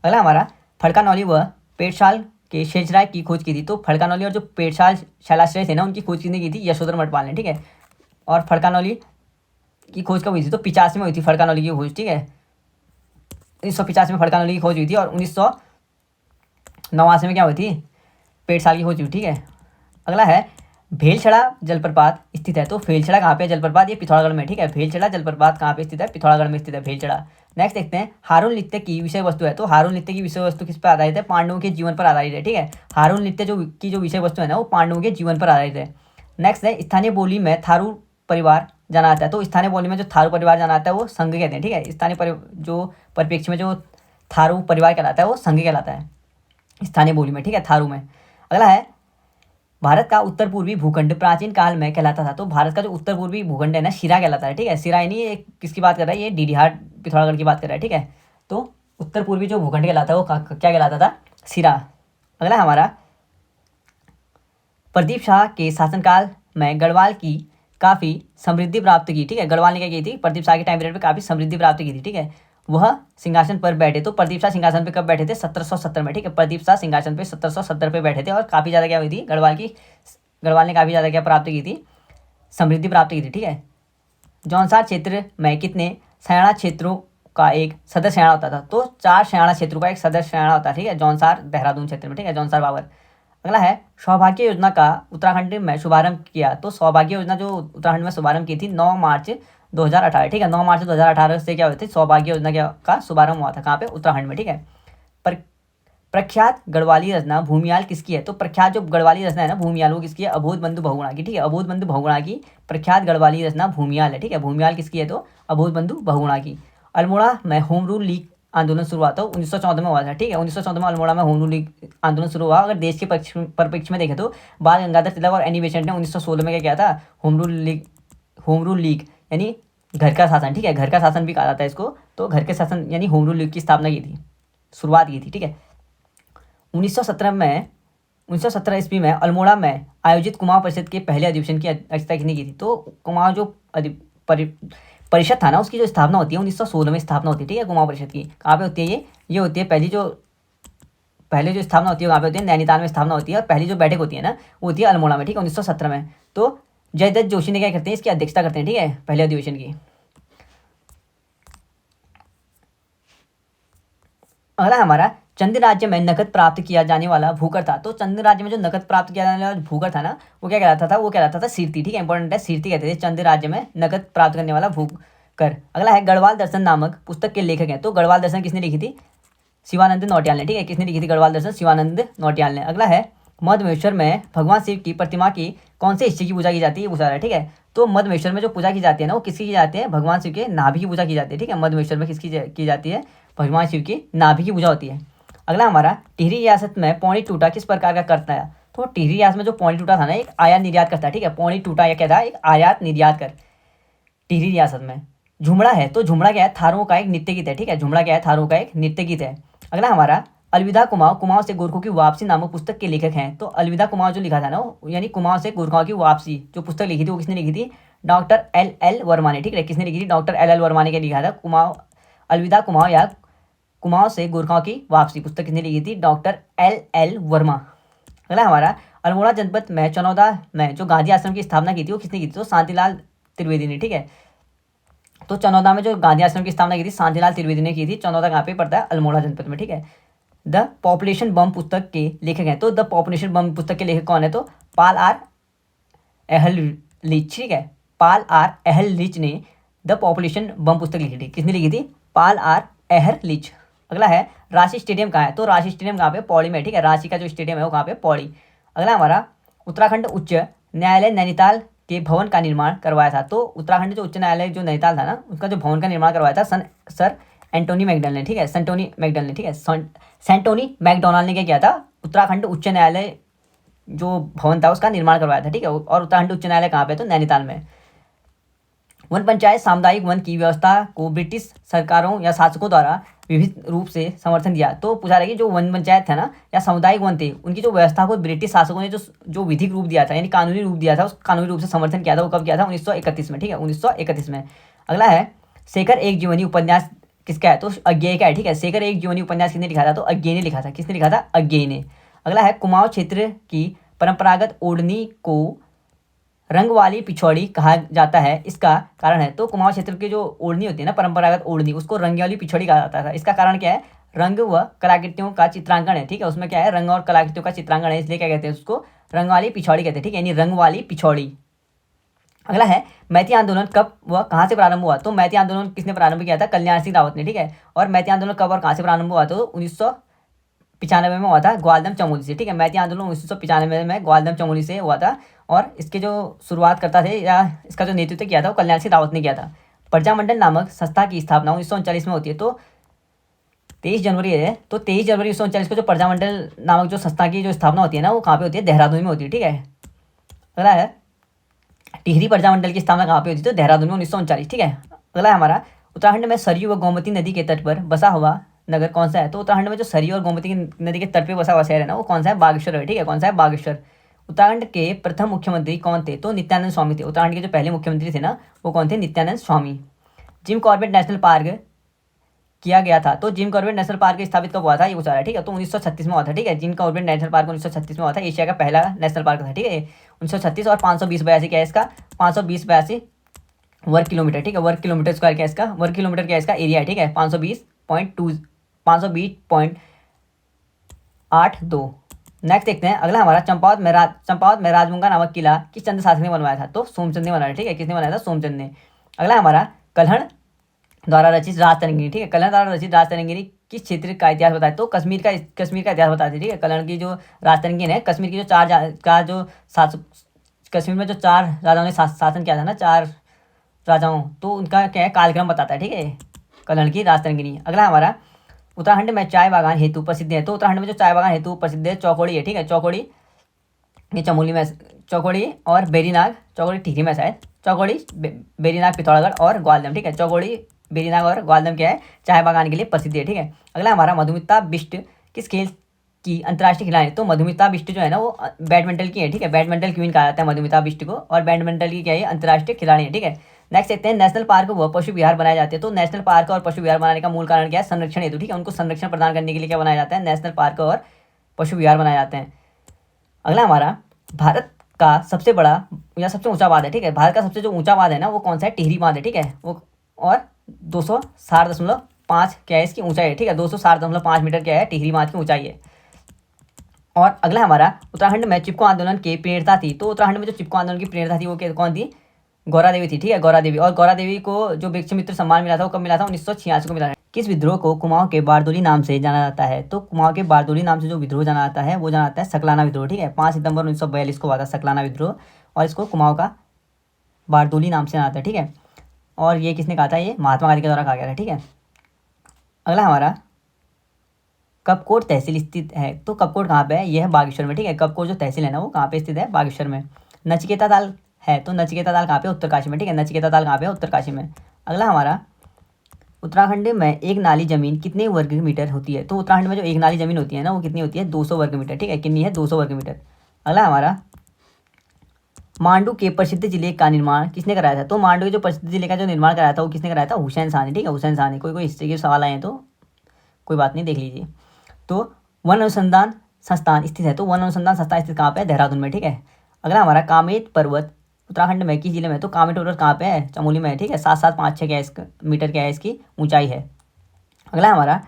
अगला हमारा फड़का नौली व पेटशाल के शेषराय की खोज की थी। तो फड़का नौली और जो पेटशाल शैलाश्रय थे ना उनकी खोज किसने की थी? यशोधर मठपाल ने, ठीक है। और फड़का नौली की खोज कब हुई थी? तो 85 में हुई थी फड़का नौली की खोज, ठीक है। 1985 में फड़का नौली की खोज हुई थी और 1989 में क्या हुई थी? पेटशाल की खोज हुई, ठीक है। अगला है भेलछड़ा जलप्रपात स्थित है। तो भेलछड़ा कहाँ पे है? जलप्रपात ये पिथौरागढ़ में, ठीक है। भेलछड़ा जलप्रपात कहाँ पे स्थित है? पिथौरागढ़ में स्थित है भेलछड़ा। नेक्स्ट देखते हैं, हारून नृत्य की विषय वस्तु है। तो हारून नृत्य की विषय वस्तु किस पर आधारित है? पांडवों के जीवन पर आधारित है, ठीक है। हारून नृत्य जो विषय वस्तु है ना, वो पांडवों के जीवन पर आधारित है। नेक्स्ट है, स्थानीय बोली में थारू परिवार जाना जाता है। तो स्थानीय बोली में जो थारू परिवार जाना जाता है वो संघ कहते हैं, ठीक है। जो परिप्रेक्ष्य में जो थारू परिवार कहलाता है वो संघ कहलाता है स्थानीय बोली में, ठीक है, थारू में। अगला है, भारत का उत्तर पूर्वी भूखंड प्राचीन काल में कहलाता था। तो भारत का जो उत्तर पूर्वी भूखंड है ना, शिरा कहलाता है, ठीक है। शिरा यानी ये किसकी बात कर रहा है? ये डीडीहाट पिथौरागढ़ की बात कर रहा है, ठीक है। तो उत्तर पूर्वी जो भूखंड कहलाता है वो क्या कहलाता था? शिरा। अगला हमारा, प्रदीप शाह के शासनकाल में गढ़वाल की काफ़ी समृद्धि प्राप्त की, ठीक है। गढ़वाल ने क्या की थी? प्रदीप शाह के टाइम पीरियड में काफ़ी समृद्धि प्राप्त की थी, ठीक है। वह सिंहासन पर बैठे। तो प्रदीप शाह सिंहासन पे कब बैठे थे? 1770 में, ठीक है। प्रदीप शाह सिंहासन पे 1770 पे बैठे थे और काफ़ी ज़्यादा क्या हुई थी? गढ़वाल ने काफ़ी ज़्यादा क्या प्राप्त की थी? समृद्धि प्राप्त की थी, ठीक है। जौनसार क्षेत्र में कितने सयाणा क्षेत्रों का एक सदर सयाणा होता था? तो 4 सयाणा क्षेत्रों का एक सदर सयाणा होता है, ठीक है। जौनसार देहरादून क्षेत्र में, ठीक है, जौनसार बाबर। अगला है, सौभाग्य योजना का उत्तराखंड में शुभारंभ किया। तो सौभाग्य योजना जो उत्तराखंड में शुभारंभ की थी 9 मार्च 2018, ठीक है। 9 मार्च 2018 से क्या हुई थी? सौभाग्य योजना का शुभारंभ हुआ था। कहाँ पे? उत्तराखंड में, ठीक है। पर प्रख्यात गढ़वाली रचना भूमियाल किसकी है? तो प्रख्यात जो गढ़वाली रचना है ना भूमियाल, वो किसकी है? अबोध बंधु बहुगुणा की, ठीक है। अबोध बंधु बहुगुणा की प्रख्यात गढ़वाली रचना भूमियाल है, ठीक है। भूमियाल किसकी है? तो अबोध बंधु बहुगुणा की। अल्मोड़ा में होम रूल लीग आंदोलन शुरू हुआ था 1914 में हुआ था, ठीक है। 1914 में अल्मोड़ा में होम रूल लीग आंदोलन शुरू हुआ। अगर देश के परिप्रेक्ष्य में देखें तो बाल गंगाधर तिलक और एनी बेसेंट ने 1916 में क्या किया था? होम रूल लीग यानी घर का शासन, ठीक है। घर का शासन भी कहा जाता है इसको। तो घर के शासन यानी होम रूल लीग की स्थापना की थी, शुरुआत की थी, ठीक है। 1917 ईस्वी में अल्मोड़ा में आयोजित कुमाऊं परिषद के पहले अधिवेशन की अध्यक्षता किसने की थी? तो कुमाऊं जो परिषद था ना, उसकी जो स्थापना होती है 1916 में स्थापना होती है, ठीक है। कुमाऊं परिषद की कहाँ पे होती है? ये होती है पहले जो स्थापना होती है वहाँ पे होती है नैनीताल में स्थापना होती है। और पहली जो बैठक होती है ना, वो होती है अल्मोड़ा में, ठीक है, 1917 में। तो जयदत्त जोशी ने क्या करते हैं? इसकी अध्यक्षता करते हैं, ठीक है, पहले अधिवेशन की। अगला हमारा, चंद राज्य में नकद प्राप्त किया जाने वाला भूकर था। तो चंद राज्य में जो नकद प्राप्त किया जाने वाला भूकर था ना, वो क्या कहलाता था? वो कहलाता था सीरती, ठीक है। इंपॉर्टेंट है, सीरती कहते थे चंद राज्य में नकद प्राप्त करने वाला भूकर। अगला है, गढ़वाल दर्शन नामक पुस्तक के लेखक हैं। तो गढ़वाल दर्शन किसने लिखी थी? शिवानंद नौटियाल ने, ठीक है। किसने लिखी थी गढ़वाल दर्शन? शिवानंद नौटियाल ने। अगला है, मधुमेश्वर में भगवान शिव की प्रतिमा की कौन से हिस्से की पूजा की जाती है? ये पूछा रहा है, ठीक है। तो मधुमेश्वर में जो पूजा की जाती है ना, वो किसकी की जाती है? भगवान शिव के नाभि की पूजा की जाती है, ठीक है। मधुमेश्वर में किसकी की जाती है? भगवान शिव की नाभि की पूजा होती है। अगला हमारा, टिहरी रियासत में पौड़ी टूटा किस प्रकार का करता है? तो टिहरी रियासत में जो पौड़ी टूटा था ना, एक आयात निर्यात करता है, ठीक है। पौड़ी टूटा या क्या था? एक आयात निर्यात कर टिहरी रियासत में। झुमड़ा है, तो झुमड़ा क्या है? थारों का एक नृत्य गीत है, ठीक है। झुमड़ा क्या है? थारों का एक नृत्य गीत है। अगला हमारा, अलविदा कुमाऊं, कुमाऊं से गोरखों की वापसी नामक पुस्तक के लेखक हैं। तो अलविदा कुमाऊं जो लिखा था ना, यानी कुमाऊं से गोरखों की वापसी जो पुस्तक लिखी थी, वो किसने लिखी थी? डॉक्टर एल वर्मा ने, ठीक है। किसने लिखी थी? डॉक्टर एल वर्मा ने क्या लिखा था? अलविदा कुमाऊं या कुमाऊं से गोरखाओं की वापसी पुस्तक किसने लिखी थी? Doctor L Verma. अगला हमारा, अल्मोड़ा जनपद में चनौदा में जो गांधी आश्रम की स्थापना की थी, वो किसने की थी? तो शांतिलाल त्रिवेदी ने, ठीक है। तो चनौदा में जो गांधी आश्रम की स्थापना की थी, शांतिलाल त्रिवेदी ने की थी। चनौदा कहाँ पे पड़ता है? अल्मोड़ा जनपद में, ठीक है। द पॉपुलेशन बम पुस्तक के लेखक हैं। तो द पॉपुलेशन बम पुस्तक के लेखक कौन है? तो पाल आर एहरलिच, ठीक है। पाल आर एहरलिच ने द पॉपुलेशन बम पुस्तक लिखी थी। किसने लिखी थी? पाल आर एहरलिच। अगला है, रांची स्टेडियम कहाँ है? तो रांची स्टेडियम कहाँ पे? पौड़ी में, ठीक है। रांची का जो स्टेडियम है वो कहाँ पे? पौड़ी। अगला हमारा, उत्तराखंड उच्च न्यायालय नैनीताल के भवन का निर्माण करवाया था। तो उत्तराखंड जो उच्च न्यायालय जो नैनीताल था ना, उसका जो भवन का निर्माण करवाया था सर एंटोनी मैकडॉनल्ड ने, ठीक है। सेंटोनी मैकडॉनल्ड ने, ठीक है। सेंटोनी मैकडॉनल्ड ने क्या किया था? उत्तराखंड उच्च न्यायालय जो भवन था उसका निर्माण करवाया था, ठीक है। और उत्तराखंड उच्च न्यायालय कहाँ पे? तो नैनीताल में। वन पंचायत सामुदायिक वन की व्यवस्था को ब्रिटिश सरकारों या शासकों द्वारा विविध रूप से समर्थन दिया। तो पूछा रहा है कि जो वन पंचायत था ना या सामुदायिक वन थे, उनकी जो व्यवस्था को ब्रिटिश शासकों ने जो विधिक रूप दिया था, यानी कानूनी रूप दिया था, उस कानूनी रूप से समर्थन किया था। वो कब किया था? 1931 में, ठीक है। 1931 में। अगला है, शेखर एक जीवनी उपन्यास किसका है? तो अज्ञेय का है, ठीक है। शेखर एक जीवनी उपन्यास किसने लिखा था? तो अज्ञेय ने लिखा था। किसने लिखा था? अज्ञेय ने। अगला है, कुमाऊं क्षेत्र की परंपरागत ओढ़नी को रंग वाली पिछौड़ी कहा जाता है, इसका कारण है। तो कुमाऊं क्षेत्र की जो ओढ़नी होती है ना, परंपरागत ओढ़नी, उसको रंग वाली पिछौड़ी कहा जाता था। इसका कारण क्या है? रंग व कलाकृतियों का चित्रांकन है, ठीक है। उसमें क्या है, रंग और कलाकृतियों का चित्रांकन है, इसलिए क्या कहते हैं उसको, रंग वाली पिछौड़ी कहते हैं, ठीक है, यानी रंग वाली पिछौड़ी। अगला है मैती आंदोलन कब व कहाँ से प्रारंभ हुआ। तो मैती आंदोलन किसने प्रारंभ किया था, कल्याण सिंह रावत ने, ठीक है। और मैती आंदोलन कब और कहाँ से प्रारंभ हुआ, तो 1995 में हुआ था ग्वालदम चमोली से, ठीक है। मैती आंदोलन 1995 में ग्वालदम चमोली से हुआ था, और इसके जो शुरुआत करता थे या इसका जो नेतृत्व किया था वो कल्याण सिंह रावत ने किया था। प्रजामंडल नामक संस्था की स्थापना 1939 में होती है, तो 23 जनवरी है, तो 23 जनवरी 1939 को जो प्रजामंडल नामक जो संस्था की जो स्थापना होती है ना, वो कहाँ पे होती है, देहरादून में होती है, ठीक है। अगला है टिहरी प्रजामंडल की स्थापना कहाँ पे होती है, तो देहरादून में 1939, ठीक है। अगला है हमारा उत्तराखंड में सरयू व गोमती नदी के तट पर बसा हुआ नगर कौन सा है। तो उत्तराखंड में जो सरयू और गोमती नदी के तट पर बसा हुआ शहर है ना, वो कौन सा है, बागेश्वर है, ठीक है। कौन सा है, बागेश्वर। उत्तराखंड के प्रथम मुख्यमंत्री कौन थे, तो नित्यानंद स्वामी थे। उत्तराखंड के जो पहले मुख्यमंत्री थे ना, वो कौन थे, Nityanand Swami. Jim Corbett national park किया गया था, तो जिम कॉर्बेट नेशनल पार्क स्थापित कब हुआ था, ये पूछा है, ठीक है। तो 1936 में हुआ था, ठीक है। जिम कॉर्बेट नेशनल पार्क 1936 में हुआ था, एशिया का पहला नेशनल पार्क था, ठीक है। 1936 और 520 क्या है इसका, 520 वर्ग किलोमीटर, ठीक है। वर्ग किलोमीटर स्क्वायर क्या है इसका, वर्ग किलोमीटर क्या है इसका एरिया है, ठीक है। 520.82। नेक्स्ट देखते हैं अगला हमारा चंपावत में राजमुंगा नामक किला किस चंद्र शासक ने बनवाया था। तो सोमचंद ने बनाया, ठीक है। किसने बनाया था, सोमचंद ने। अगला हमारा कल्हण द्वारा रचित राजतरंगिणी, ठीक है। कल्हण द्वारा रचित राजतरंगिणी किस क्षेत्र का इतिहास बताए। तो कश्मीर का इतिहास बताते, ठीक है। कल्हण की जो राजतरंगिणी है, कश्मीर की जो कश्मीर में जो 4 राजाओं ने शासन किया था ना, 4 राजाओं, तो उनका क्या है, कालक्रम बताता है, ठीक है, कल्हण की राजतरंगिणी। अगला हमारा उत्तराखंड में चाय बागान हेतु प्रसिद्ध है। तो उत्तराखंड में जो चाय बागान हेतु प्रसिद्ध है, चौकोड़ी है, ठीक है। चौकोड़ी ये चमोली में, चौकोड़ी और बेरीनाग, चौकोड़ी टिहरी में शायद, चौकोड़ी बेरीनाग पिथौरागढ़ और ग्वालदम, ठीक है। चौकोड़ी बेरीनाग और ग्वालदम क्या है, चाय बागान के लिए प्रसिद्ध है, ठीक है। अगला हमारा मधुमिता बिष्ट किस खेल की अंतर्राष्ट्रीय खिलाड़ी है। तो मधुमिता बिष्ट जो है ना, वो बैडमिंटन की है, ठीक है। बैडमिंटन क्वीन कहा जाता है मधुमिता बिष्ट को, और बैडमिंटन की क्या है, अंतर्राष्ट्रीय खिलाड़ी है, ठीक है। नेक्स्ट देखते हैं नेशनल पार्क व पशु विहार बनाए जाते हैं। तो नेशनल पार्क और पशु विहार बनाने का मूल कारण क्या है, संरक्षण हेतु, ठीक है। उनको संरक्षण प्रदान करने के लिए क्या बनाया जाता है, नेशनल पार्क और पशु विहार बनाए जाते हैं। अगला हमारा भारत का सबसे बड़ा या सबसे ऊंचा बांध है, ठीक है। भारत का सबसे जो ऊंचा बांध है ना, वो कौन सा है, टिहरी बांध है, ठीक है। वो और 260.5 क्या है इसकी ऊंचाई है, ठीक है। 260.5 मीटर क्या है, टिहरी बांध की ऊंचाई है। और अगला हमारा उत्तराखंड में चिपको आंदोलन की प्रेरणा थी। तो उत्तराखंड में जो चिपको आंदोलन की प्रेरणा थी वो कौन थी, गौरा देवी थी, ठीक है, गौरा देवी। और गौरा देवी को जो वृक्षमित्र सम्मान मिला था, वो कब मिला था, 1986 को मिला था। किस विद्रोह को कुमाऊं के बारदोली नाम से जाना जाता है। तो कुमाऊं के बारदोली नाम से जो विद्रोह जाना जाता है, वो जाना जाता है सकलाना विद्रोह, ठीक है। 5 सितंबर 1942 को हुआ था सकलाना विद्रोह, और इसको कुमाऊं का बारदोली नाम से जाना जाता है, ठीक है। और ये किसने कहा था, ये महात्मा गांधी के द्वारा कहा गया था, ठीक है। अगला हमारा कपकोट तहसील स्थित है। तो कपकोट कहाँ पे है, यह है बागेश्वर में, ठीक है। कपकोट जो तहसील है ना, वो कहाँ पे स्थित है, बागेश्वर में। नचिकेता ताल है, तो नचिकेता ताल कहाँ पे, उत्तरकाशी में, ठीक है। नचिकेता ताल कहाँ पे, उत्तरकाशी में। अगला हमारा उत्तराखंड में एक नाली जमीन कितने वर्ग मीटर होती है। तो उत्तराखंड में जो एक नाली जमीन होती है ना, वो कितनी होती है, 200 वर्ग मीटर, ठीक है। कितनी है, 200 वर्ग मीटर। अगला हमारा मांडू के प्रसिद्ध जिले का निर्माण किसने कराया था। तो मांडू के जो प्रसिद्ध जिले का जो निर्माण कराया था, वो किसने कराया था, हुसैन शाह ने, ठीक है, हुसैन शाह ने। कोई हिस्ट्री के सवाल आए हैं तो कोई बात नहीं, देख लीजिए। तो वन अनुसंधान संस्थान स्थित है। तो वन अनुसंधान संस्थान स्थित कहाँ पे है, देहरादून में, ठीक है। अगला हमारा कामेत पर्वत उत्तराखंड में किस जिले में। तो कामेत पर्वत कहाँ पे है, चमोली में है, ठीक है। 7,756 क्या है इसका मीटर क्या है इसकी ऊंचाई है। अगला हमारा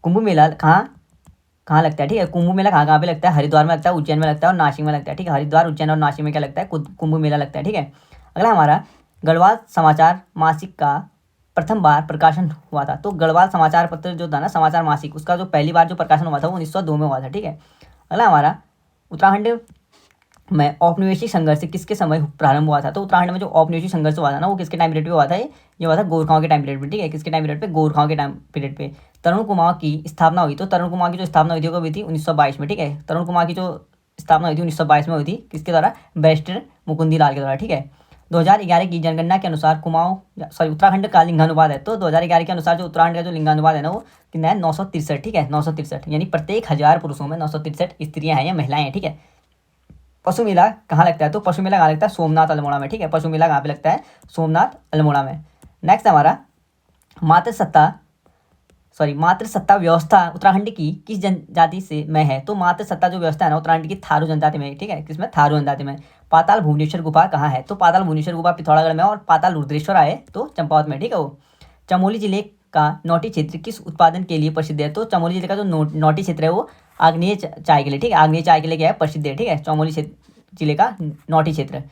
कुंभ मेला कहाँ लगता है, ठीक है। कुंभ मेला कहाँ पे लगता है, हरिद्वार में लगता है, उज्जैन में लगता है और नासिक में लगता है, ठीक है। हरिद्वार, उज्जैन और नासिक में क्या लगता है, कुंभ मेला लगता है, ठीक है। अगला हमारा गढ़वाल समाचार मासिक का प्रथम बार प्रकाशन हुआ था। तो गढ़वाल समाचार पत्र जो था ना, समाचार मासिक, उसका जो पहली बार जो प्रकाशन हुआ था, वो 1902 में हुआ था, ठीक है। अगला हमारा उत्तराखंड में औपनिवेशिक संघर्ष किसके समय प्रारंभ हुआ था। तो उत्तराखंड में जो औपनिवेशिक संघर्ष हुआ था ना, वो किसके टाइम पीरियड पे हुआ था, ये हुआ था गोरखाओं के टाइम पीरियड पे, ठीक है। किसके टाइम पीरियड पे, गोरखाओं के टाइम पीरियड पे। तरुण कुमार की स्थापना हुई। तो तरुण कुमार की जो स्थापना हुई थी, वो हुई थी 1922 में, ठीक है। तरुण कुमार की जो स्थापना हुई थी 1922 में हुई थी, किसके द्वारा, बैरिस्टर मुकुंदी लाल के द्वारा, ठीक है। 2011 की जनगणना के अनुसार उत्तराखंड का लिंगानुपात है। तो 2011 के अनुसार जो उत्तराखंड का जो लिंगानुपात है ना, वो कितना है, 963, ठीक है, 963, यानी प्रत्येक 1000 पुरुषों में 963 स्त्रियां हैं या महिलाएं हैं, ठीक है। पशु मेला कहाँ लगता है। तो पशु मेला कहाँ लगता है, सोमनाथ अल्मोड़ा में, ठीक है। पशु मेला कहाँ पे लगता है, सोमनाथ अल्मोड़ा में। नेक्स्ट हमारा मातृ सत्ता व्यवस्था उत्तराखंड की किस जनजाति से में है। तो मातृ सत्ता जो व्यवस्था है ना, उत्तराखंड की थारू जनजाति में, ठीक है। किसमें, थारू जनजाति में। पाताल भुवनेश्वर गुफा कहाँ है। तो पाताल भुवनेश्वर गुफा पिथौरागढ़ में, और पाताल रुद्रेश्वर आए तो चंपावत में, ठीक है। वो चमोली जिले का नोटी क्षेत्र किस उत्पादन के लिए प्रसिद्ध है? तो चमोली जिले का जो नोटी क्षेत्र है वो आग्नेय चाय के लिए, ठीक है, आग्नेय चाय के लिए क्या है, प्रसिद्ध है, ठीक है, चमोली जिले का नोटी क्षेत्र।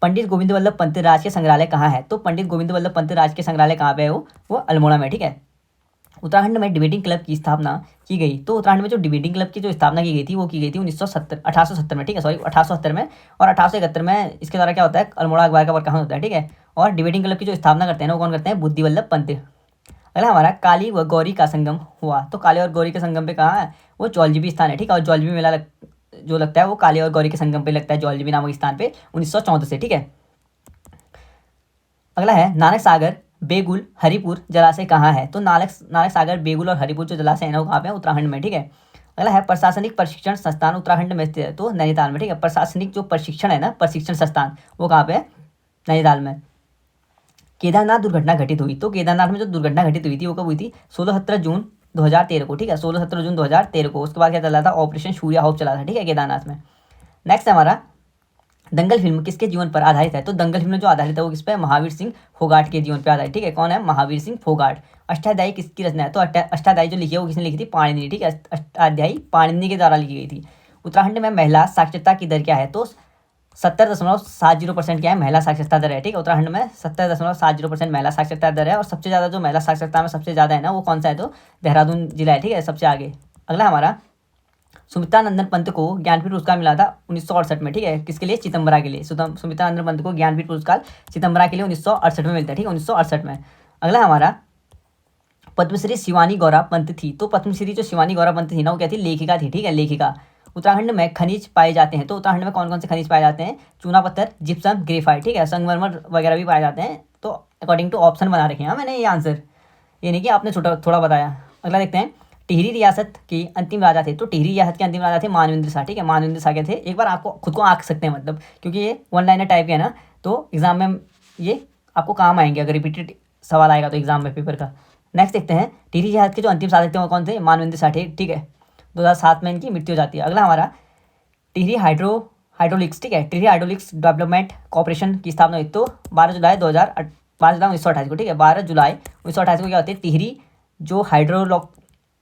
पंडित गोविंद वल्लभ पंत राजकीय संग्रहालय कहाँ है? तो पंडित गोविंद वल्लभ पंत राजकीय संग्रहालय कहाँ पे है? वो अल्मोड़ा में, ठीक है। उत्तराखंड में डिबेटिंग क्लब की स्थापना की गई। तो उत्तराखंड में जो डिबेटिंग क्लब की जो स्थापना की गई थी वो की गई थी 1870 में, ठीक है, सॉरी 1870 में। और 1871 में इसके द्वारा क्या होता है, अल्मोड़ा अखबार का प्रकाशन होता है, ठीक है। और डिबेटिंग क्लब की जो स्थापना करते हैं ना वो कौन करते हैं? बुद्धि वल्लभ पंत। अगला हमारा काली व गौरी का संगम हुआ। तो काली और गौरी के संगम पे कहाँ है? वो जौलजीबी स्थान है, ठीक है। और जौलजीबी मेला जो लगता है वो काली और गौरी के संगम पे लगता है, जौलजीबी नामक स्थान पे 1914 से, ठीक है। अगला है नानक सागर बेगुल हरिपुर जलाशय कहाँ है? तो नानक सागर बेगुल और हरिपुर जो जलाशय है ना वो कहाँ पे है? उत्तराखंड में, ठीक है। अगला है प्रशासनिक प्रशिक्षण संस्थान उत्तराखंड में स्थित है। तो नैनीताल में, ठीक है। प्रशासनिक जो प्रशिक्षण है ना, प्रशिक्षण संस्थान वो कहाँ पे है? नैनीताल में। केदारनाथ दुर्घटना घटित हुई। तो केदारनाथ में जो दुर्घटना घटित हुई थी वो कब हुई थी? 16-17 जून 2013 को, ठीक है, 16-17 जून 2013 को। उसके बाद क्या चला था? ऑपरेशन सूर्या होप चला था, ठीक है, केदारनाथ में। नेक्स्ट है हमारा दंगल फिल्म किसके जीवन पर आधारित है? तो दंगल फिल्म जो आधारित है वो किस पे? महावीर सिंह फोगाट के जीवन पर आधारित, ठीक है। कौन है? महावीर सिंह फोगाट। अष्टाध्यायी किसकी रचना है? तो अष्टाध्यायी जो लिखी है वो किसने लिखी थी? पाणिनि, ठीक है, अष्टाध्यायी पाणिनि के द्वारा लिखी गई थी। उत्तराखंड में महिला साक्षरता की दर क्या है? तो 70.70% क्या है? महिला साक्षरता दर है, ठीक है। उत्तराखंड में 70.70% महिला साक्षरता दर है। और सबसे ज़्यादा जो महिला साक्षरता में सबसे ज़्यादा है ना वो कौन सा है? तो देहरादून जिला है, ठीक है, सबसे आगे। अगला हमारा सुमित्रा नंदन पंत को ज्ञानपीठ पुरस्कार मिला था 1968 में, ठीक है, किसके लिए? चिदम्बरा के लिए। सुमित्रा नंदन पंत को ज्ञानपीठ पुरस्कार चिदम्बरा के लिए 1968 में मिलता है, ठीक है, 1968 में। अगला हमारा पद्मश्री शिवानी गौरा पंत थी। तो पद्मश्री जो शिवानी गौरा पंत थी ना वो क्या थी? लेखिका थी, ठीक है, लेखिका। उत्तराखंड में खनिज पाए जाते हैं। तो उत्तराखंड में कौन कौन से खनिज पाए जाते हैं? चूना पत्थर, जिप्सम, ग्रेफाइट, ठीक है, संगमरमर वगैरह भी पाए जाते हैं। तो अकॉर्डिंग टू ऑप्शन बना रखे हैं मैंने ये आंसर, ये नहीं कि आपने थोड़ा बताया। अगला देखते हैं टिहरी रियासत के अंतिम राजा थे। तो टिहरी रियासत के अंतिम राजा थे मानवेंद्र शाह, ठीक है, मानवेंद्र शाह के थे। एक बार आपको खुद को आंक सकते हैं, मतलब क्योंकि ये वन लाइनर टाइप के है ना, तो एग्जाम में ये आपको काम आएंगे अगर रिपीटेड सवाल आएगा तो एग्जाम में पेपर का। नेक्स्ट देखते हैं टिहरी रियासत के जो अंतिम शासक थे वो कौन थे? मानवेंद्र शाह, ठीक है, 2007 में इनकी मृत्यु हो जाती है। अगला हमारा टिहरी हाइड्रोलिक्स, ठीक है, टिहरी हाइड्रोलिक्स डेवलपमेंट कॉर्पोरेशन की स्थापना हुई तो 12 जुलाई 1928 को, ठीक है, 12 जुलाई 1928 को क्या होती है? टिहरी जो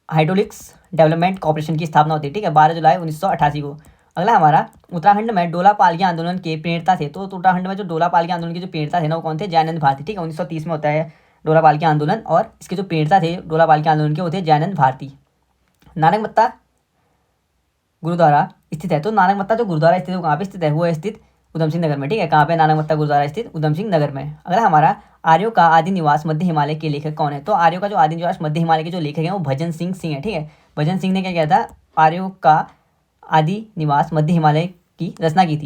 हाइड्रोलिक्स डेवलपमेंट कॉर्पोरेशन की स्थापना होती है, ठीक है, 12 जुलाई 1988 को। अगला हमारा उत्तराखंड में डोला पालकी आंदोलन के प्रेरणा थे। तो उत्तराखंड में जो डोला पालकी आंदोलन के जो प्रेरणा थे ना वो कौन थे? जयानंद भारती, ठीक है, 1930 में होता है डोला पालकी आंदोलन। और इसके जो प्रेरणा थे डोला पालकी आंदोलन के वो थे जयानंद भारती। नानकमत्ता गुरुद्वारा स्थित है। तो नानकमत्ता जो गुरुद्वारा स्थित है वो कहाँ पे स्थित है? वो है स्थित उधम सिंह नगर में, ठीक है। कहाँ पे? नानकमत्ता गुरुद्वारा स्थित उधम सिंह नगर में। अगला हमारा आर्यों का आदि निवास मध्य हिमालय के लेखक कौन है? तो आर्यों का जो आदि निवास मध्य हिमालय के जो लेखक हैं वो भजन सिंह है, ठीक है। भजन सिंह ने क्या किया था? आर्यों का आदि निवास मध्य हिमालय की रचना की थी।